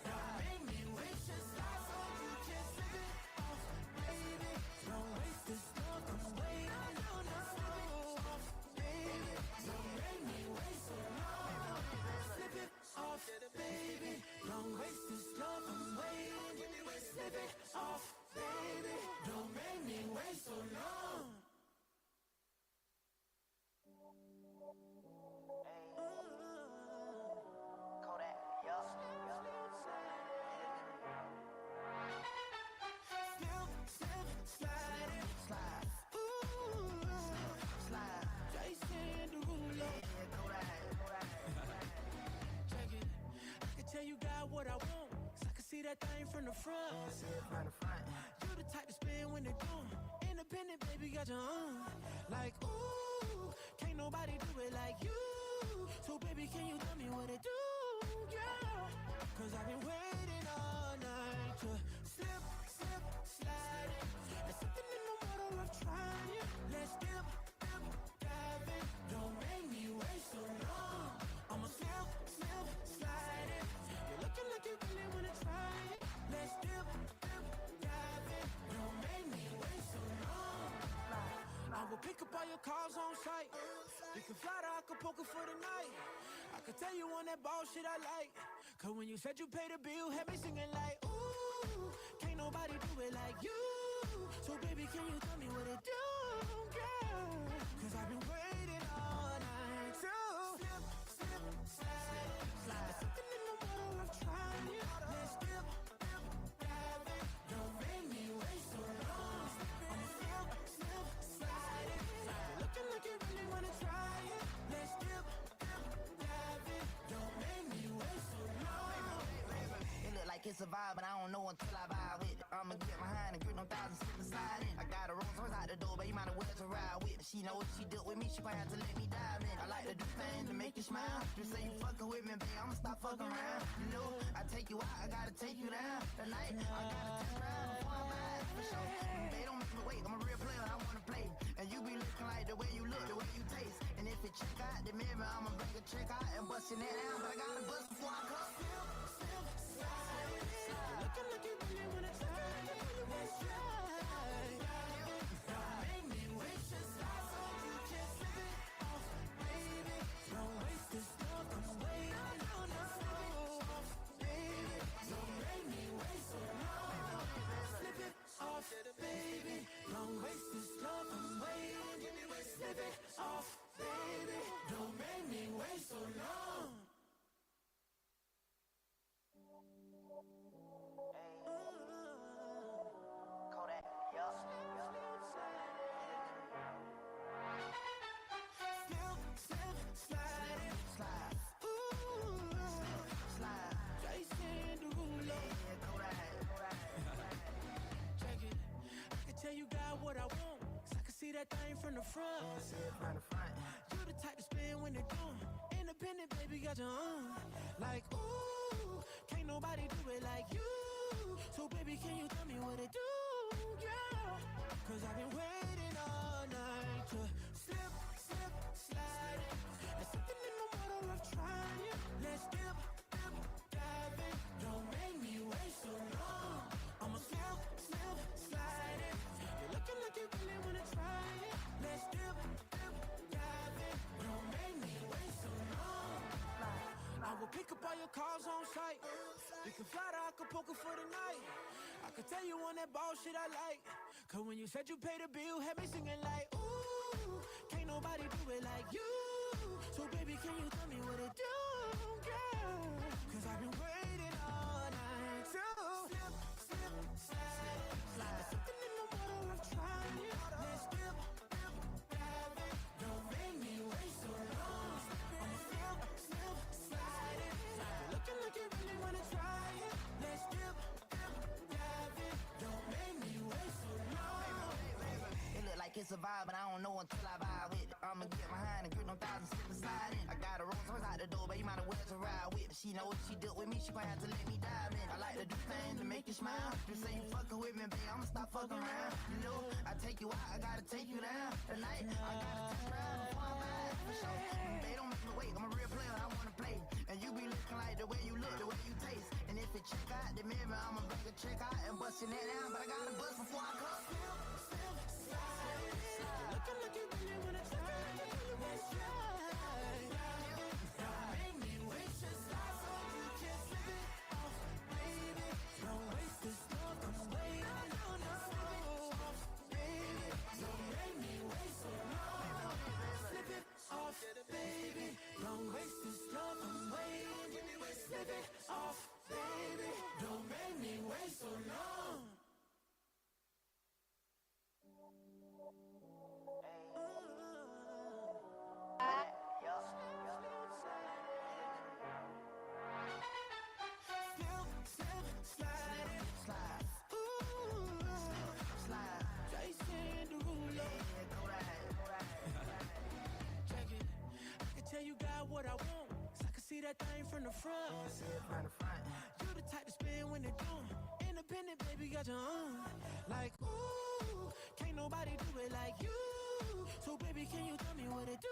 Don't make me waste your time, so you can't slip it off, baby. Don't waste this look, I'm waiting on the slip off, baby. Don't make me wait so long. Slip it off, baby. Don't waste this look, I'm waiting. Slip it off, baby. Don't make me wait so long. Kodak, yup. Slip, slip, slide what I want, 'cause I can see that thing from the front. You the type to spin when they do. Independent, baby, got your own. Like, ooh, can't nobody do it like you. So, baby, can you tell me what it do, girl? 'Cause I've been waiting all night to slip, slip, slide. There's something in the water of trying. Let's dip, dip, dive in. Don't make me wait so long. I'ma slip, slip, slide it. You're looking like you really wanna try it. Let's dip, dip, dive in. Don't make me wait so long. I will pick up all your calls on site. We can fly to Acapulco for the night. I could tell you on that bullshit I like. 'Cause when you said you paid the bill, had me singing like, ooh, can't nobody do it like you. So baby, can you tell me what it do, girl? 'Cause I've been waiting all night to slip, slip, slide. There's something in the water of trying. Let's dip, dip, dive in. Don't make me wait so long. I'ma slip, slip, slide it. You're looking like you really wanna try it. Let's dip, dip, dive in. Don't make me wait so long. It look like it's a vibe, but I don't know until I vibe with it. I'ma get behind and grip them thousand slip and slide in. I got a Rolls Royce out the door, but you might as well to ride with. She know if she dealt with me, she gon' have to let me dive in. I like to do things to make you smile. Just say you fucking with me, babe, I'ma stop fucking around. You know, I take you out, I gotta take you down. Tonight, I gotta take round before I ride, for sure. They don't make me wait, I'm a real player, I wanna play. And you be looking like the way you look, the way you taste. And if it check out the mirror, I'ma bring a check out and bust your neck down. But I gotta bust before I come. Looking like you really wanna try. Let's try. Don't make me waste your time, so you can slip it off, baby. Don't waste this love, I'm waiting on the slip it off, baby. Don't make me wait so long. Slip it off, baby. Don't waste this love, I'm waiting. Slip it off, baby. Don't make me wait so long. Kodak, yup. Slip, slip, slide it. Slide, Ooh, slide. Jason Derulo. Yeah, Kodak. Check it. I can tell you got what I want, 'cause I can see that thing from the front. You the type to spin when they do. Independent, baby, got your own. Like, ooh, can't nobody do it like you. So baby, can you tell me what it do, girl? 'Cause I've been waiting all night to slip, slip, slide. There's something in the water of trying. Let's dip, dip, dive in. Don't make me wait so long. I'ma slip, slip, slide it. You're looking like you really wanna try it. Let's dip, dip, dive in. Don't make me wait so long. I will pick up all your calls on site. We can fly to Acapulco for the night. I could tell you on that bullshit I like. 'Cause when you said you paid the bill, had me singing like, ooh, can't nobody do it like you. So baby, can you tell me what it do, girl? 'Cause I've been waiting all night to slip, slip, slide. There's something in the water of trying. Let's dip, dip, dive in. Don't make me wait so long. I'ma slip, slip, slide it. You're looking like you really wanna try it. Let's dip, dip, dive in. Don't make me wait so long. It look like it's a vibe, but I don't know until I vibe with it. I'ma get behind and grip them thousand slip and slide in. I got a Rolls Royce out the door, but you might as well to ride with. She know if she dealt with me, she gon' have to let me dive in. I like to do things to make you smile. Just say you fucking with me, babe, I'ma stop fucking around. You know, I take you out, I gotta take you down. Tonight, I gotta take round before I ride, for sure. They don't make me wait, I'm a real player, I wanna play. And you be looking like the way you look, the way you taste. And if it check out the mirror, I'ma bring a check out and bust your neck down. But I gotta bust before I come. Looking like you really wanna try. Let's try. Don't make me waste your time, so you can slip it off, baby. Don't waste this love, I'm waiting on the slip it off, baby. Don't make me wait so long. Slip it off, baby. Don't waste this love, I'm waiting. Slip it off, baby. Don't make me wait so long. got what I want, 'cause I can see that thing from the front. You the type to spin when they do. Independent, baby, got your own. Like, ooh, can't nobody do it like you. So, baby, can you tell me what it do?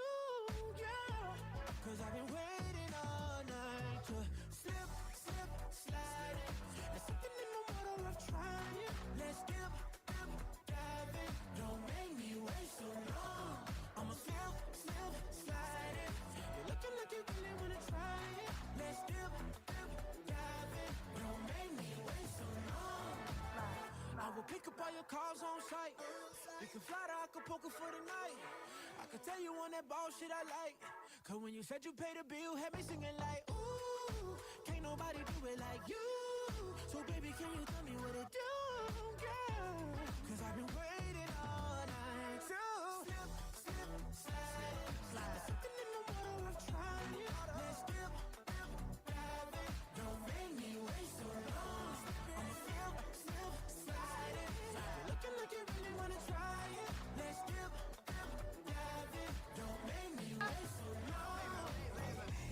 Yeah, 'cause I've been waiting all night to slip, slip, slide. There's something in the water of trying. Let's dip, dip, dive in. Don't make me wait so long. I'ma slip, slip, slide it. You're looking like you really wanna try it. Let's dip, dip, dive in. Don't make me wait so long. I will pick up all your calls on site. You can fly to Acapulco for the night. I can tell you on that ball shit I like. 'Cause when you said you paid the bill, had me singing like, ooh, can't nobody do it like you. So baby, can you tell me what it do, girl? 'Cause I've been waiting all night to slip, slip, slide, slide. There's something in the water of trying. Let's dip, dip, dive in. Don't make me wait so long. I'ma slip, slip, slide it. You're looking like you really wanna try it. Let's dip, dip, dive in. Don't make me wait so long.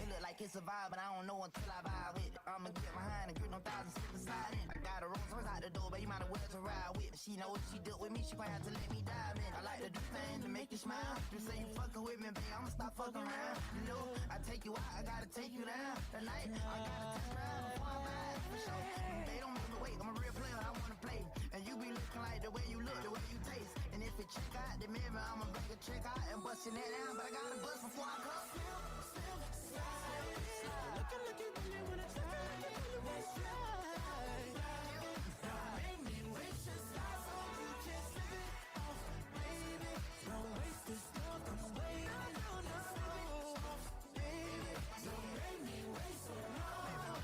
It look like it's a vibe, but I don't know until I vibe with it. I'ma get behind and grip no thousand sit beside it. I got a Rolls Royce out the door, but you might as well to ride with. She know what she do with me, she gon' have to let me dive in. I like to do things to make you smile. You say you fucking with me, babe, I'ma stop fucking around. You know, I take you out, I gotta take you down. Tonight, I gotta test drive before I ride, for sure. They don't make me wait, I'm a real player, I wanna play. And you be looking like the way you look, the way you taste. And if it check out the mirror, I'ma break a check out and bust your neck down. But I gotta bust before I come. Looking like you really wanna try it. Let's slide. Don't make me wait, just slide so you can slip it off, baby. Don't waste this love, I'm waiting on us. Slip it off, baby. Don't make me wait so long.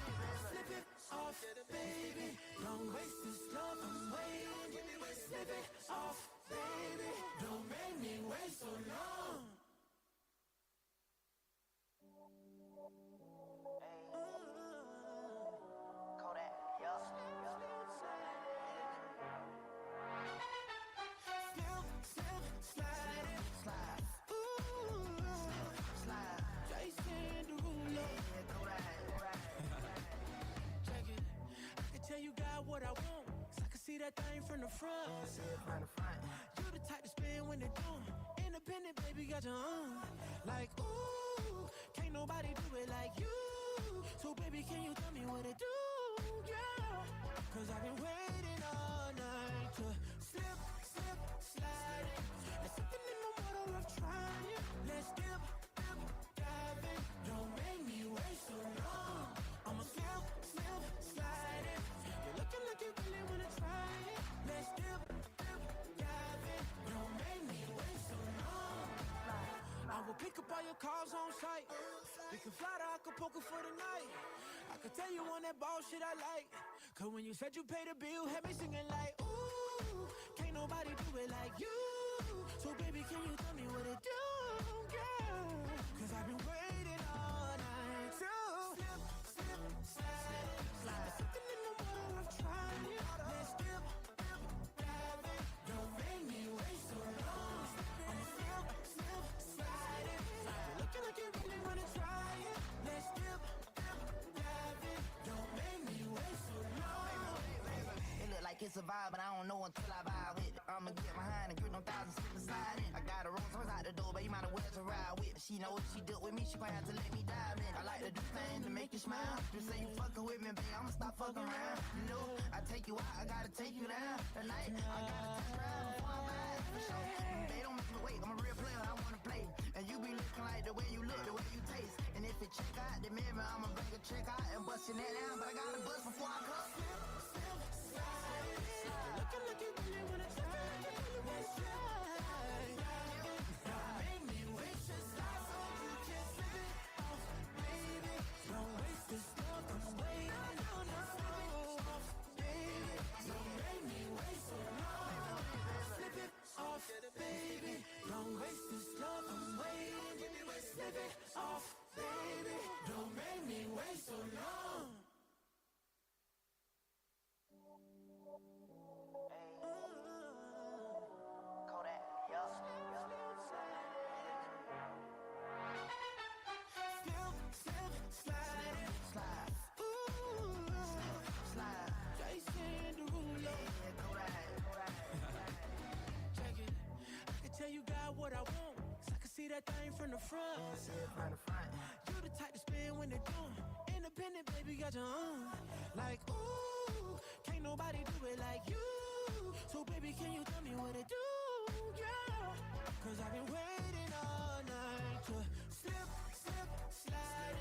Slip it off, baby. Don't waste this love, I'm waiting. Slip it off, baby. Don't make me wait so long. Kodak, yup, Slip, slide it. slide, Ooh, slide. Jason Derulo. Yeah, Kodak. Check it. I can tell you got what I want, 'cause I can see that thing from the front. You the type to spin when they do. Independent, baby, got your own. Like, ooh, can't nobody do it like you. So baby, can you tell me what it do, yeah? 'Cause I've been waiting all night to slip, slip, slide. There's something in the water of trying. Let's dip, dip, dive in. Don't make me wait so long. I'ma slip, slip, slide it. You're looking like you really wanna try it. Let's dip, dip, dive in. Don't make me wait so long. I will pick up all your calls on site. You can fly to Acapulco for the night. I can tell you on that ball shit I like. 'Cause when you said you paid the bill, had me singing like, ooh, can't nobody do it like you. So baby, can you tell me what it do, girl? 'Cause I've been waiting all night to slip, slip, slide, slide. There's something in the water of trying. Let's dip, dip, dive in. Don't make me wait so long. I'ma slip, slip, slide it. You're looking like you really wanna try it. Let's dip, dip, dive in. Don't make me wait so long. It look like it's a vibe, but I don't know until I vibe with it. I'ma get behind and grip no thousand sit beside it. I got a Rolls Royce out the door, but you might as well to ride with. She know what she do with me, she gon' have to let me dive in. I like to do things to make you smile. You say you fucking with me, babe, I'ma stop fucking around. You know, I take you out, I gotta take you down. Tonight, I gotta test drive before I ride, for sure. They don't make me wait, I'm a real player, I wanna play. And you be looking like the way you look, the way you taste. And if it check out the mirror, I'ma break a check out and bust your neck down. But I gotta bust before I come. Looking like you really wanna try it. Let's slide. Don't make me wait, just slide so you can slip it off, baby. Don't waste this love, I'm waiting on us. Slip it off, baby. Don't make me wait so long. Slip it off, baby. Don't waste this love, I'm waiting. Slip it off, baby. Don't make me wait so long. that thing from the front. You the type to spin when they do. Independent, baby, got your own. Like, ooh, can't nobody do it like you. So, baby, can you tell me what to do, girl? Cause I've been waiting all night to slip, slip, slide.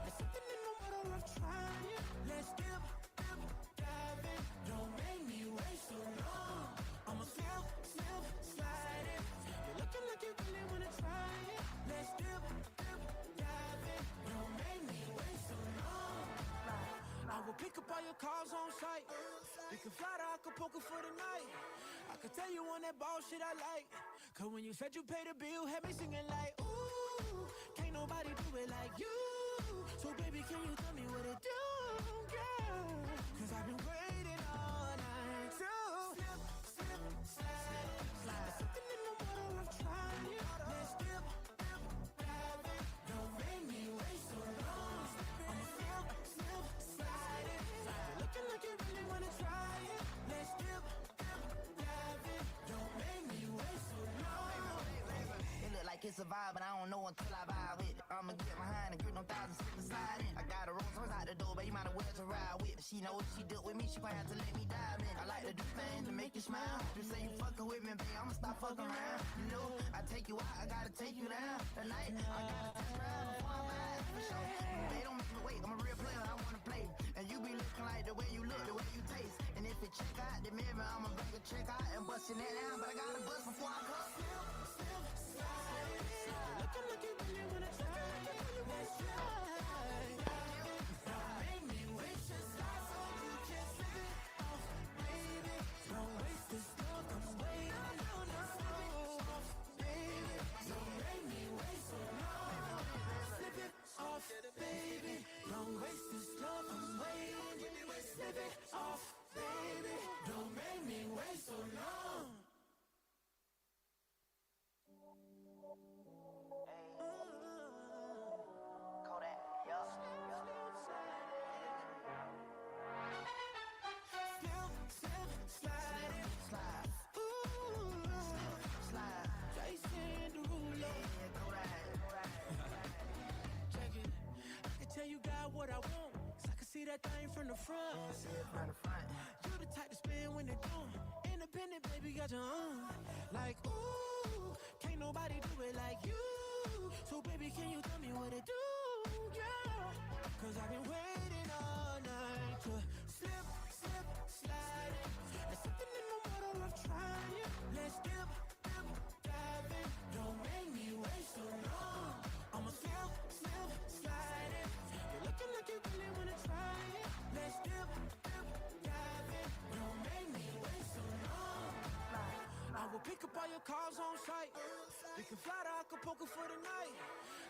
There's something in the water of trying. Let's dip, dip, dive in. Don't make me wait so long. I'ma slip, slip, slide it. You're looking like you really wanna try it. Let's dip, dip, dive in. Don't make me wait so long. I will pick up all your calls on site. We can fly to Acapulco for the night. I could tell you on that ball shit I like. Cause when you said you paid the bill, had me singing like, ooh, can't nobody do it like you. So baby, can you tell me what to do, girl? Cause I've been waiting all night to slip, slip, slide. There's something in the water of trying. Let's dip, dip, dive in. Don't make me wait so long. I'ma slip, slip, slide it. You're looking like you really wanna try it. Let's dip, dip, dive in. Don't make me wait so long. It look like it's a vibe, but I don't know until I vibe with it. I'ma get behind and grip them thousand slip and slide in. I got a Rolls Royce out the door, but you might as well to ride with. She know what she do with me, she gon' have to let me dive in. I like to do things to make you smile. You say you fucking with me, babe, I'ma stop fucking around. You know, I take you out, I gotta take you down. Tonight, I gotta take you out before I buy it, for sure. They don't make me wait, I'm a real player, I wanna play. And you be looking like the way you look, the way you taste. And if it check out the mirror, I'ma bring a check out and bust your that down. But I gotta bust before I come. Slip, slide. Looking like you really wanna try. Let's try. Don't make me wait your slide so you can slip it off, baby. Don't waste this love, I'm waiting. No, slip it off, baby. Don't make me wait so long. Slip it off, baby. Don't waste this love, I'm waiting. Slip it off, baby. Don't make me wait so long. Kodak, yup. Slip, slide it. Slide. Ooh, Slide. Jason Derulo. Check it. I can tell you got what I want. 'Cause I can see that thing from the front. You the type to spin when they do. Independent, baby, got your own. Like, ooh, can't nobody do it like you. So, baby, can you tell me what to do, girl? 'Cause I've been waiting all night to slip, slip, slide. There's something in the water of trying. Let's dip, dip, dive in. Don't make me wait so long. I'ma slip, slip, slide it. You're looking like you really wanna try it. Let's dip, dip, dive in. Don't make me wait so long. I will pick up all your calls on site. We can fly to Acapulco for the night.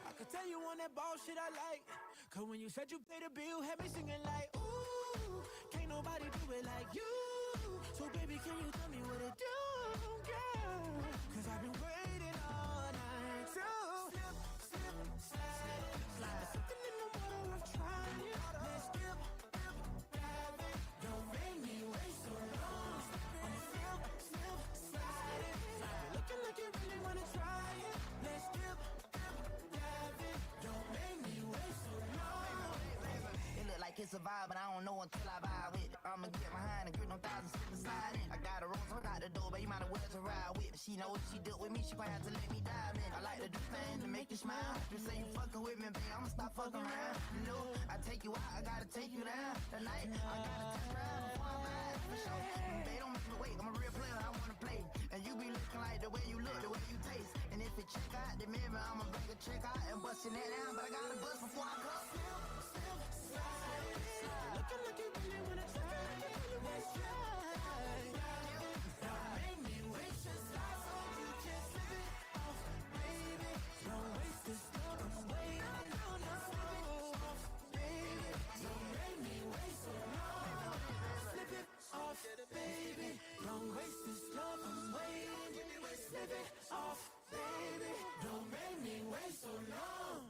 I could tell you on that ball shit I like. Cause when you said you paid the bill, had me singing like, ooh, can't nobody do it like you. So baby, can you tell me what to do, girl? Cause I've been waiting all night to slip, slip, slide. There's something in the water of trying. Let's dip, dip, dive in. Don't make me wait so long. I'ma slip, slip, slide it. You're looking like you really wanna try it. Let's dip, dip, dive in. Don't make me wait so long. It look like it's a vibe, but I don't know until I vibe with it. I'ma get behind and grip them thousand slip and slide in. I got a Rolls Royce out the door, but you might as well to ride with. She know what she do with me, she gon' have to let me dive in. I like to do things to make you smile. You say you fucking with me, babe, I'ma stop fucking around. You know, I take you out, I gotta take you down. Tonight, I gotta take you out before I buy it, for sure. They don't make me wait, I'm a real player, I wanna play. And you be looking like the way you look, the way you taste. And if it check out the mirror, I'ma bring a check out and bust your that down. But I gotta bust before I come. Looking like you really wanna try. Let's try. Don't make me wait your slide so you can slip it off, baby. Don't waste this love, I'm waiting. No, slip it off, baby. Don't make me wait so long. Slip it off, baby. Don't waste this love, I'm waiting. Slip it off, baby. Don't make me wait so long.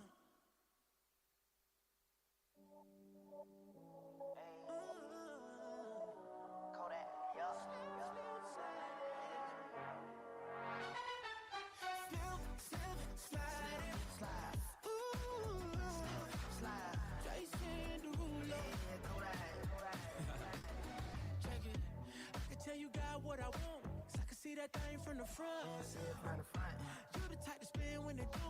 from the front. You the type to spin when they do.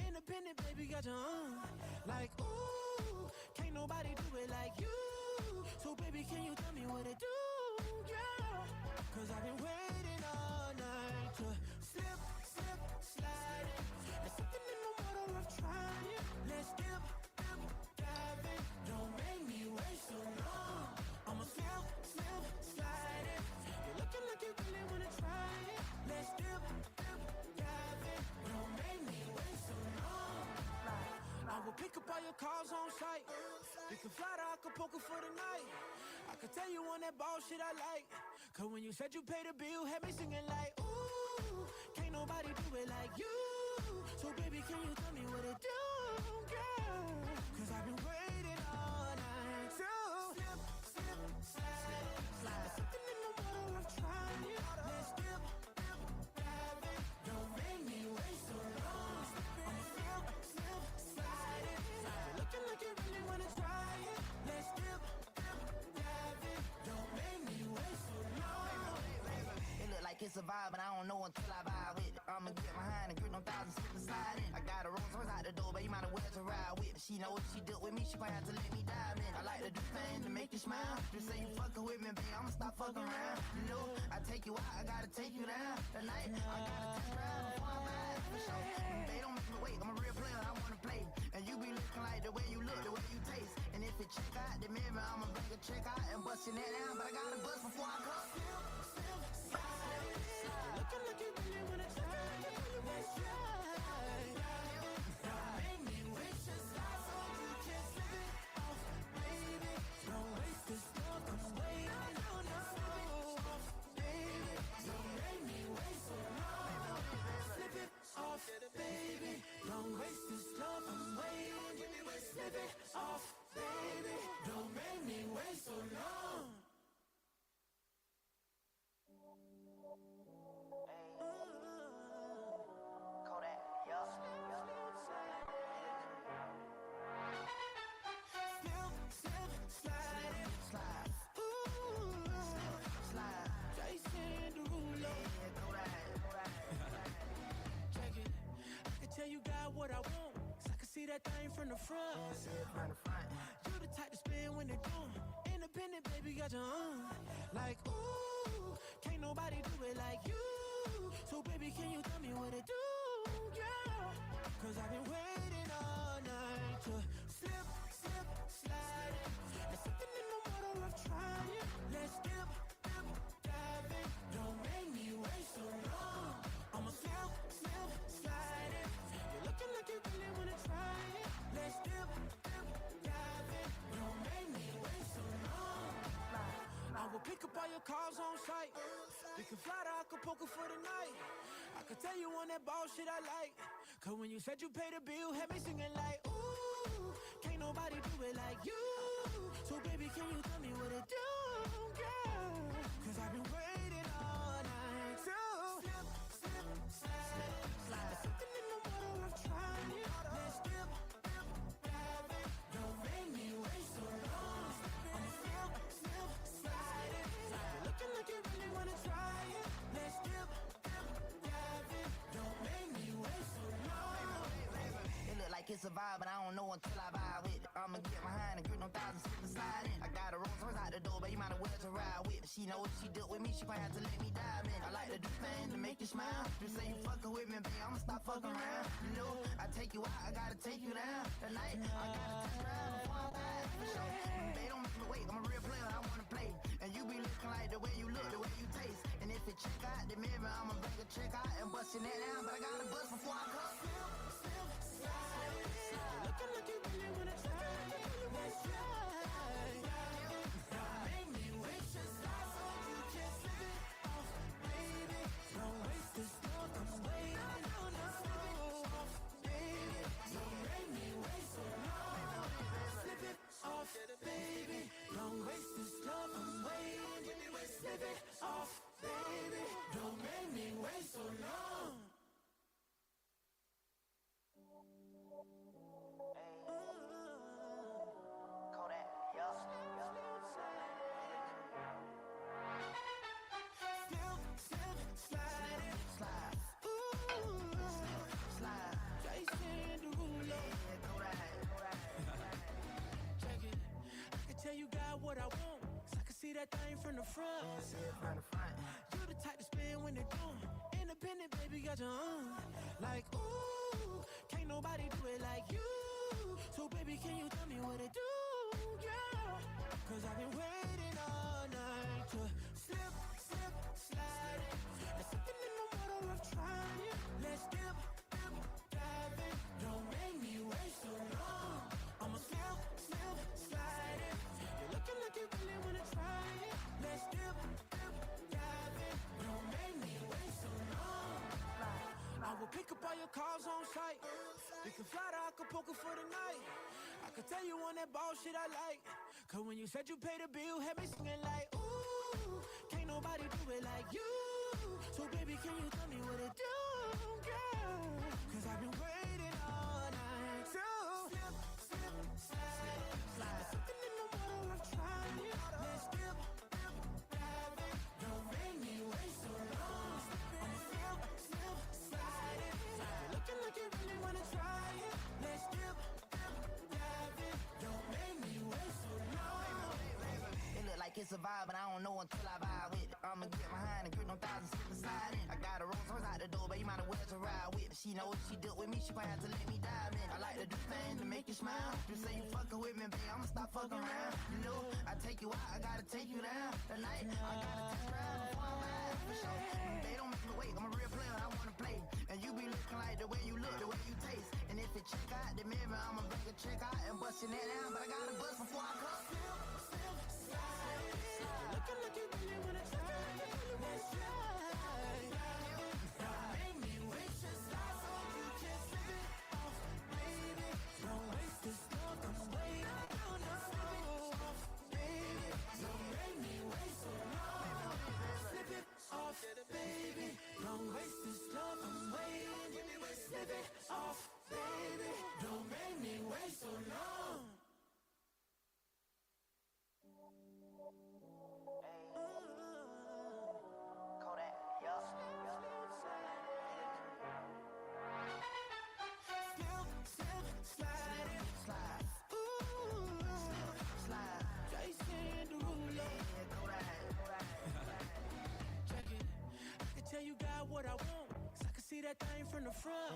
Independent, baby, got your own. Like, ooh, can't nobody do it like you. So, baby, can you tell me what to do, girl? Cause I've been waiting all night to slip, slip, slide. There's something in the water of trying. Let's dip, dip, dive in. Don't make me wait so long. I'ma slip, slip, slide it. You're looking like you really wanna try it. Let's dip, dip, dive in. Don't make me wait so long. I will pick up all your calls on site. We can fly to Acapulco for the night. I could tell you on that ball shit I like. Cause when you said you paid the bill, had me singing like, ooh, can't nobody do it like you. So baby, can you tell me what to do, girl? Cause I've been waiting all night to slip, slip, slide. There's something in the water of trying. Let's dip, dip, dive in. Don't make me wait so long. I'ma slip, slip, slide it. You're looking like you really wanna try it. Let's dip, dip, dive in. Don't make me wait so long. It look like it's a vibe, but I don't know until I vibe with it. I'ma get behind and grip no thousand slip beside it. I got a Rolls Royce out the door, but you might as well to ride with. She know what she do with me, she gon' have to let me dive in. I like to do things to make you smile. You say you fucking with me, babe, I'ma stop fucking around. You know, I take you out, I gotta take you down. Tonight, I gotta test drive before I buy it for sure. They don't make me wait, I'm a real player, I wanna play. And you be looking like the way you look, the way you taste. And if it check out the mirror, I'ma bring a check out and bust your neck down. But I gotta bust before I come. Looking like you really wanna try. You wanna try. Don't make me waste your time, so you can't slip it off, baby. Don't waste this love, I'm waiting on the off, baby. Don't make me wait so long. Slip it off, baby. Don't waste this love, I'm waiting. Slip it off, baby. Don't make me wait so long. Kodak, yup. Slip, slide it. Slide, Ooh, slide. Jason Derulo. Yeah, Kodak. Check it. I can tell you got what I want. 'Cause I can see that thing from the front. You the type to spin when they do. Independent, baby, got your own. Like, ooh, can't nobody do it like you. So, baby, can you tell me what to do, girl? Cause I've been waiting all night to slip, slip, slide. There's something in the water of trying. Let's dip, dip, dive in. Don't make me wait so long. I'ma slip, slip, slide it. You're looking like you really wanna try it. Let's dip, dip, dive in. Don't make me wait so long. I will pick up all your calls on site. We can fly to Acapulco for the night. I could tell you on that ball shit I like. Cause when you said you paid the bill, had me singing like, ooh, can't nobody do it like you. So baby, can you tell me what to do, girl? Cause I've been waiting all night to slip, slip, slide. There's something in the water of trying. Let's dip, dip, dive in. Don't make me wait so long. I'ma slip, slip, slide it. You're looking like you really wanna try it. Let's dip, dip, dive in. Don't make me wait so long. It look like it's a vibe, but I don't know until I vibe with it. I'ma get behind and grip no thousand slip beside it. I got a Rolls Royce out the door, but you might as well to ride with. She know what she do with me, she gon' have to let me dive in. I like to do things to make you smile. You say you fucking with me, babe, I'ma stop fucking around. You know, I take you out, I gotta take you down. Tonight, I gotta test drive before I buy it for sure. They don't make me wait, I'm a real player, I wanna play. And you be looking like the way you look, the way you taste. And if it check out the mirror, I'ma bring a check out and bust your neck down. But I gotta bust before I come. Looking like you really wanna try. Let's try. Don't make me waste your time, so you can't slip it off, baby. Don't waste this love, I'm waiting on the off, baby. Don't make me wait so long. Slip it off, baby. Don't waste this love, I'm waiting. Slip it off, baby. Don't make me wait so long. Kodak, yup. Slip, slip, slide it. Jason Derulo. Check it. I can tell you got what I want, 'cause I can see that thing from the front. You the type to spin when they do. Independent, baby, got your own. Like, ooh, can't nobody do it like you. So, baby, can you tell me what to do, girl? 'Cause I've been waiting all night to slip, slip, slide it. There's something in the water of trying it. Let's dip, dip, dive in. Don't make me wait so long. I'ma slip, slip, slide it. You're looking like you really wanna try it. Let's dip, dip, dive in. Don't make me wait so long. I will pick up all your calls on site. You can fly to Acapulco for the night. I could tell you on that ball shit I like. 'Cause when you said you paid the bill, had me singing like, ooh, can't nobody do it like you. So baby, can you tell me what to do, girl? 'Cause I've been waiting all night to slip, slip, slide. There's something in the water of trying it. Let's dip, dip, dive in. Don't make me wait so long. I'ma slip, slip, slide it. You're looking like you really wanna try it. Let's dip, dip, dive in. Don't make me wait so long. It look like it's a vibe, but I don't know until I vibe with it. I'ma get behind and grip them thousands sit beside it. I got a Rolls Royce out the door, but you might as well to ride with it. She know if she dealt with me, she gon' have to let me dive in. I like to do things to make you smile. You say you fucking with me, babe, I'ma stop fucking around. You know, I take you out, I gotta take you down. Tonight, I gotta take you around before I ride, for sure. They don't make me wait, I'm a real player, I wanna play. And you be looking like the way you look, the way you taste. And if it check out the mirror, I'ma bring a check out and bust your net down. But I gotta bust before I come. Looking like you really wanna try. Let's try. Don't make me wait your slide so you can slip it off, baby. Don't waste this love, I'm waiting. Slip it off, baby. Don't make me wait so long. Slip it off, baby. Don't waste this love, I'm waiting. Slip it off, baby. Don't make me wait so long. Kodak, yup, Slip, slip, slide it. slide, Ooh, slide, Jason Derulo. Check it. I can tell you got what I want, 'cause I can see that thing from the front.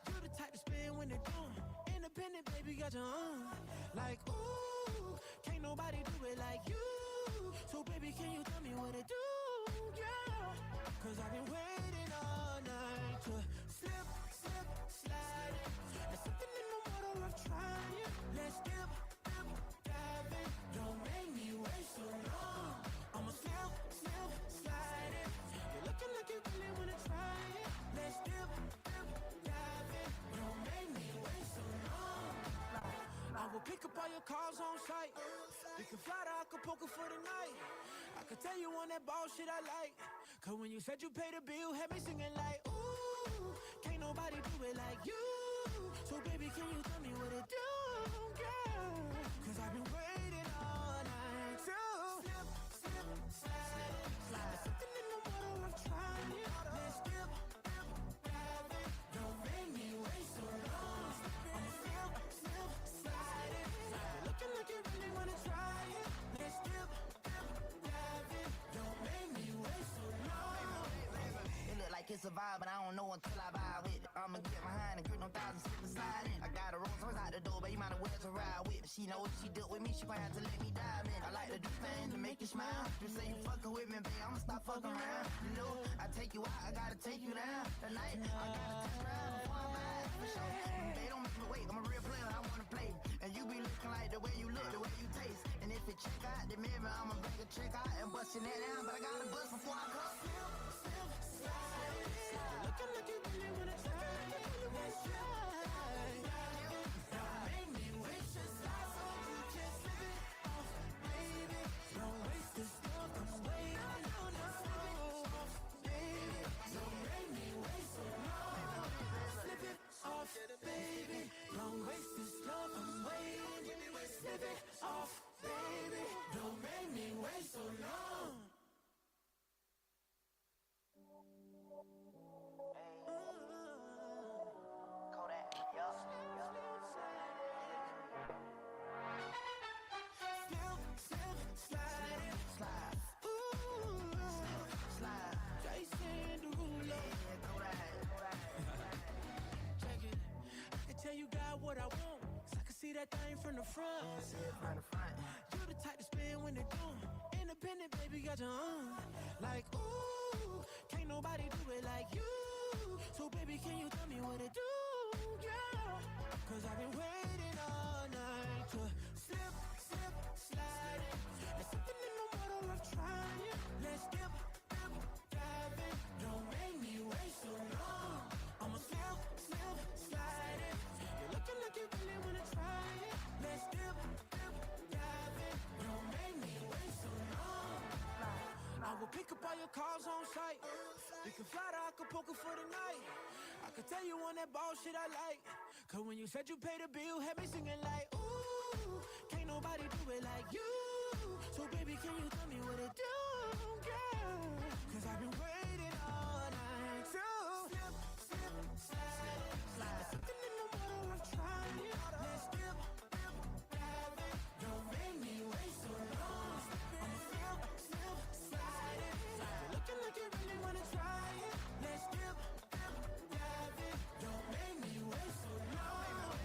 You the type to spin when they do. Independent, baby, got your own. Like, ooh, can't nobody do it like you. So baby, can you tell me what to do, girl? 'Cause I've been waiting all night to slip, slip, slide it. There's something in the water of trying. Let's dip, dip, dive in. Don't make me wait so long. I'ma slip, slip, slide it. You're looking like you really wanna try it. Let's dip, dip, dive in. Don't make me wait so long. I will pick up all your calls on site. You can fly to Acapulco for the night. I could tell you on that ball shit I like. 'Cause when you said you paid the bill, had me singing like, ooh, can't nobody do it like you. So baby, can you tell me what to do, girl? 'Cause I've been waiting all night to slip, slip, slide. There's something in the water of trying it. Let's dip, dip, dive in. Don't make me wait so long. I'ma slip, slip, slide it. You're looking like you really wanna try it. Let's dip, dip, dive in. Don't make me wait so long. It look like it's a vibe, but I don't know until I vibe with it. I'ma get behind and grip them thousands sit beside it. I got a Rolls Royce out the door, but you might as well to ride with it. She know if she dealt with me, she gon' have to let me dive in. I like to do things to make you smile. You say you fucking with me, babe, I'ma stop fucking around. You know, I take you out, I gotta take you down. Tonight, I gotta take you around before I ride, for sure. They don't make me wait, I'm a real player, I wanna play. And you be looking like the way you look, the way you taste. And if it check out the mirror, I'ma bring a check out and bust your net down. But I gotta bust before I come. Slip, slip, slide. Looking like you really wanna try. Let's try. Don't make me wait your slide so you can slip it off, baby. Don't waste this love, I'm waiting. Slip it off, baby. Don't make me wait so long. Slip it off, baby. Don't waste this love, I'm waiting. Slip it off, baby. Don't make me wait so long. what I want, 'cause I can see that thing from the front. You the type to spin when they do. Independent, baby, got your own. Like, ooh, can't nobody do it like you. So, baby, can you tell me what to do, girl? 'Cause I've been waiting all night to slip, slip, slide. There's something in the water of trying. Let's dip, dip, dive in. Don't make me wait so long. I'ma slip, slip, slide it. You're looking like you really wanna try it. Let's dip, dip, dive in. Don't make me wait so long. I will pick up all your calls on site. We can fly to Acapulco for the night. I could tell you on that ball shit I like. 'Cause when you said you paid the bill, had me singing like, ooh, can't nobody do it like you. So baby, can you tell me what to do, girl? 'Cause I've been waiting all night to slip, slip, slide. There's something in the water of trying. Let's dip, dip, dive in. Don't make me wait so long. I'ma slip, slip, slide it. You're looking like you really wanna try it. Let's dip, dip, dive in. Don't make me wait so long.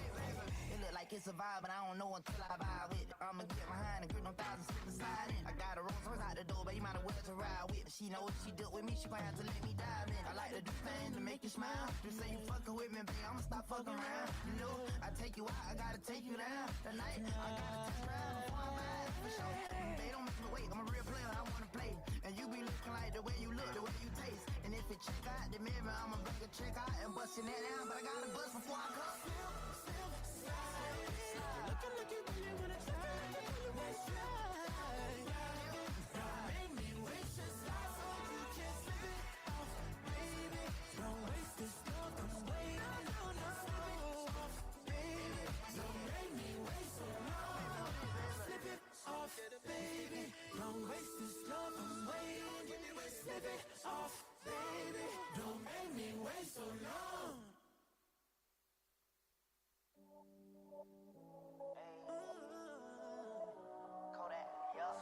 It look like it's a vibe, but I don't know until I vibe with it. I'ma get behind and grip no thousand slip beside it. I got a Rolls Royce out the door, but you might as well to ride with it. She know what she do with me, she gon' have to let me dive in. I like to do things to make you smile. You say you fucking with me, babe, I'ma stop fucking around. You know, I take you out, I gotta take you down. Tonight, I gotta test drive before I buy it, for sure. They don't make me wait, I'm a real player, I wanna play. And you be looking like the way you look, the way you taste. And if it check out the mirror, I'ma bring a check out and bust your neck down. But I gotta bust before I come. You're looking like you really wanna try. Let's try. Don't make me waste your time, so you can't slip it off, baby. Don't waste this love, I'm waiting. Slip it off, baby. Don't make me wait so long. Slip it off, baby. Don't waste this love, I'm waiting. Slip it off, baby. Don't make me wait so long. Kodak, yup,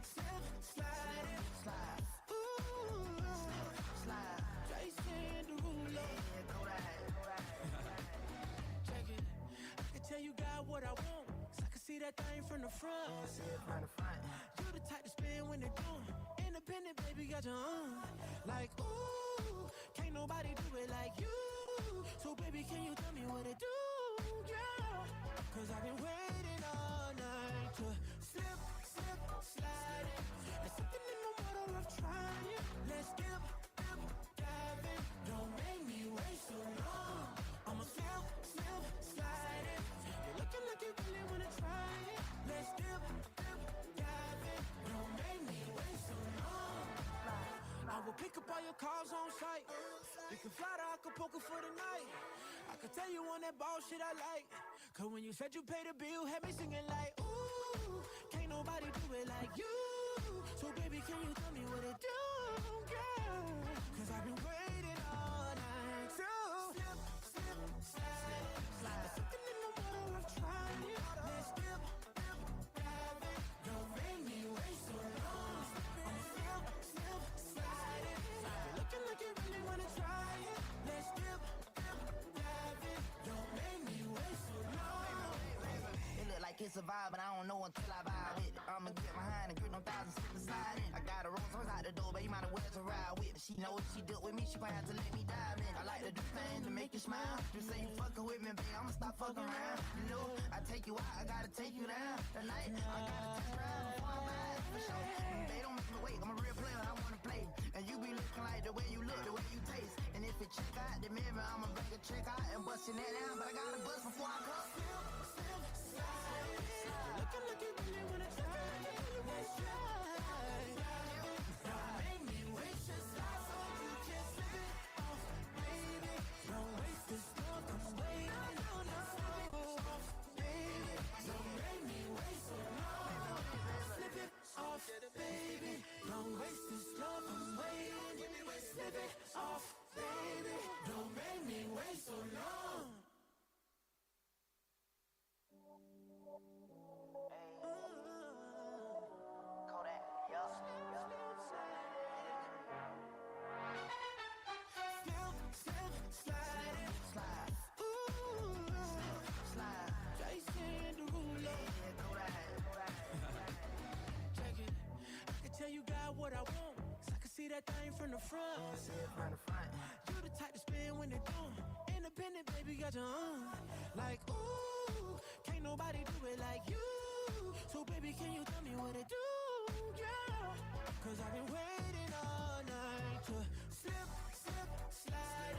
Slip, slide it. slide, Ooh, slide. Jason Derulo. Yeah, Kodak. Check it. I can tell you got what I want, 'cause I can see that thing from the front. You the type to spin when they do. Independent, baby, got your own. Like, ooh, can't nobody do it like you. So baby, can you tell me what to do, girl? 'Cause I've been waiting all night to slip, slip, slide it. There's something in the water of trying. Let's dip, dip, dive in. Don't make me wait so long. I'ma slip, slip, slide it. You're looking like you really wanna try it. Let's dip, dip, dive in. Don't make me wait so long. I will pick up all your calls on site. We can fly to Acapulco for the night. I could tell you on that ball shit I like. 'Cause when you said you paid the bill, had me singing like, ooh, can't nobody do it like you. So baby, can you tell me what to do, girl? 'Cause I've been waiting all night to slip, slip, slide. There's something in the water of trying. Let's dip, dip, dive in. Don't make me wait so long. I'ma slip, slip, slide it. You're looking like you really wanna try it. Let's dip, dip, dive in. Don't make me wait so long. It look like it's a vibe, but I don't know until I vibe with it. I'ma get behind and grip no thousand slip beside it. I got a Rolls Royce out the door, but you might as well to ride with it. She know what she do with me, she gon' have to let me dive in. I like to do things to make you smile. You say you fucking with me, babe, I'ma stop fucking around. You know, I take you out, I gotta take you down. Tonight, I gotta test drive before I buy it, for sure. They don't make me wait, I'm a real player, I wanna play. And you be looking like the way you look, the way you taste. And if it check out the mirror, I'ma bring a check out and bust your neck down. But I gotta bust before I come. You're looking like you really wanna try. Let's try. Don't make me waste your time, so you can't slip it off, baby. Don't waste this love, I'm waiting. Slip it off, baby. Don't make me wait so long. Slip it off, baby. Don't waste this love, I'm waiting. Slip it off, baby. Don't make me wait so long. from the front. You the type to spin when they do. Independent, baby, got your own. Like, ooh, can't nobody do it like you. So, baby, can you tell me what to do? Yeah. Cause I've been waiting all night to slip, slip, slide.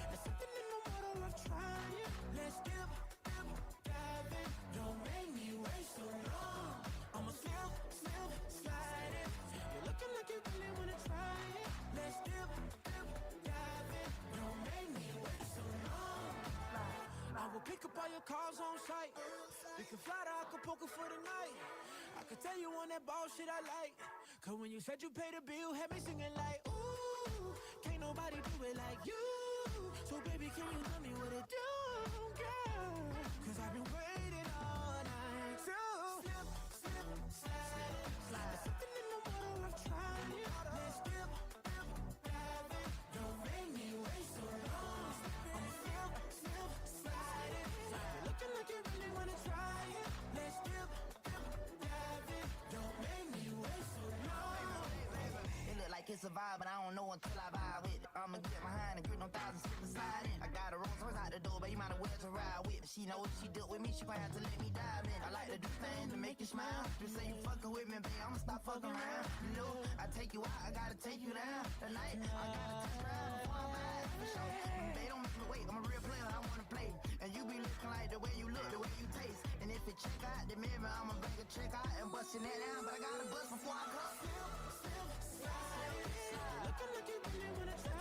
There's something in the water worth trying. Let's dip, dip, dive in. Don't make me wait so long. I'ma slip, slip, slide it. You're looking like you really wanna try it. Let's dip, dip, dive in. Don't make me wait so long. I will pick up all your calls on site. We can fly to Acapulco for the night. I could tell you on that bullshit I like. Cause when you said you paid the bill, had me singing like, ooh, can't nobody do it like you. So baby, can you tell me what to do, girl? Cause I've been waiting all night to slip, slip, slide. There's something in the water worth trying. Let's dip, dip, dive in. Don't make me wait so long. I'ma slip, slip, slide it. You're looking like you really wanna try it. Let's dip, dip, dive in. Don't make me wait so long. It look like it's a vibe, but I don't know until I vibe with it. I'ma get behind and grip them thousand slip inside it. I got a Rolls Royce out the door, but you might as well to ride with. She know what she dealt with me, she gon' have to let me dive in. I like to do things to make you smile. Just say you fucking with me, babe, I'ma stop fucking around. You know, I take you out, I gotta take you down. Tonight, I gotta test drive before I buy it, for sure. They don't make me wait, I'm a real player, I wanna play. And you be looking like the way you look, the way you taste. And if it check out the mirror, I'ma bring a check out and bustin' that down. But I gotta bust before I come. Slip, slip, slide. Looking like you really wanna try.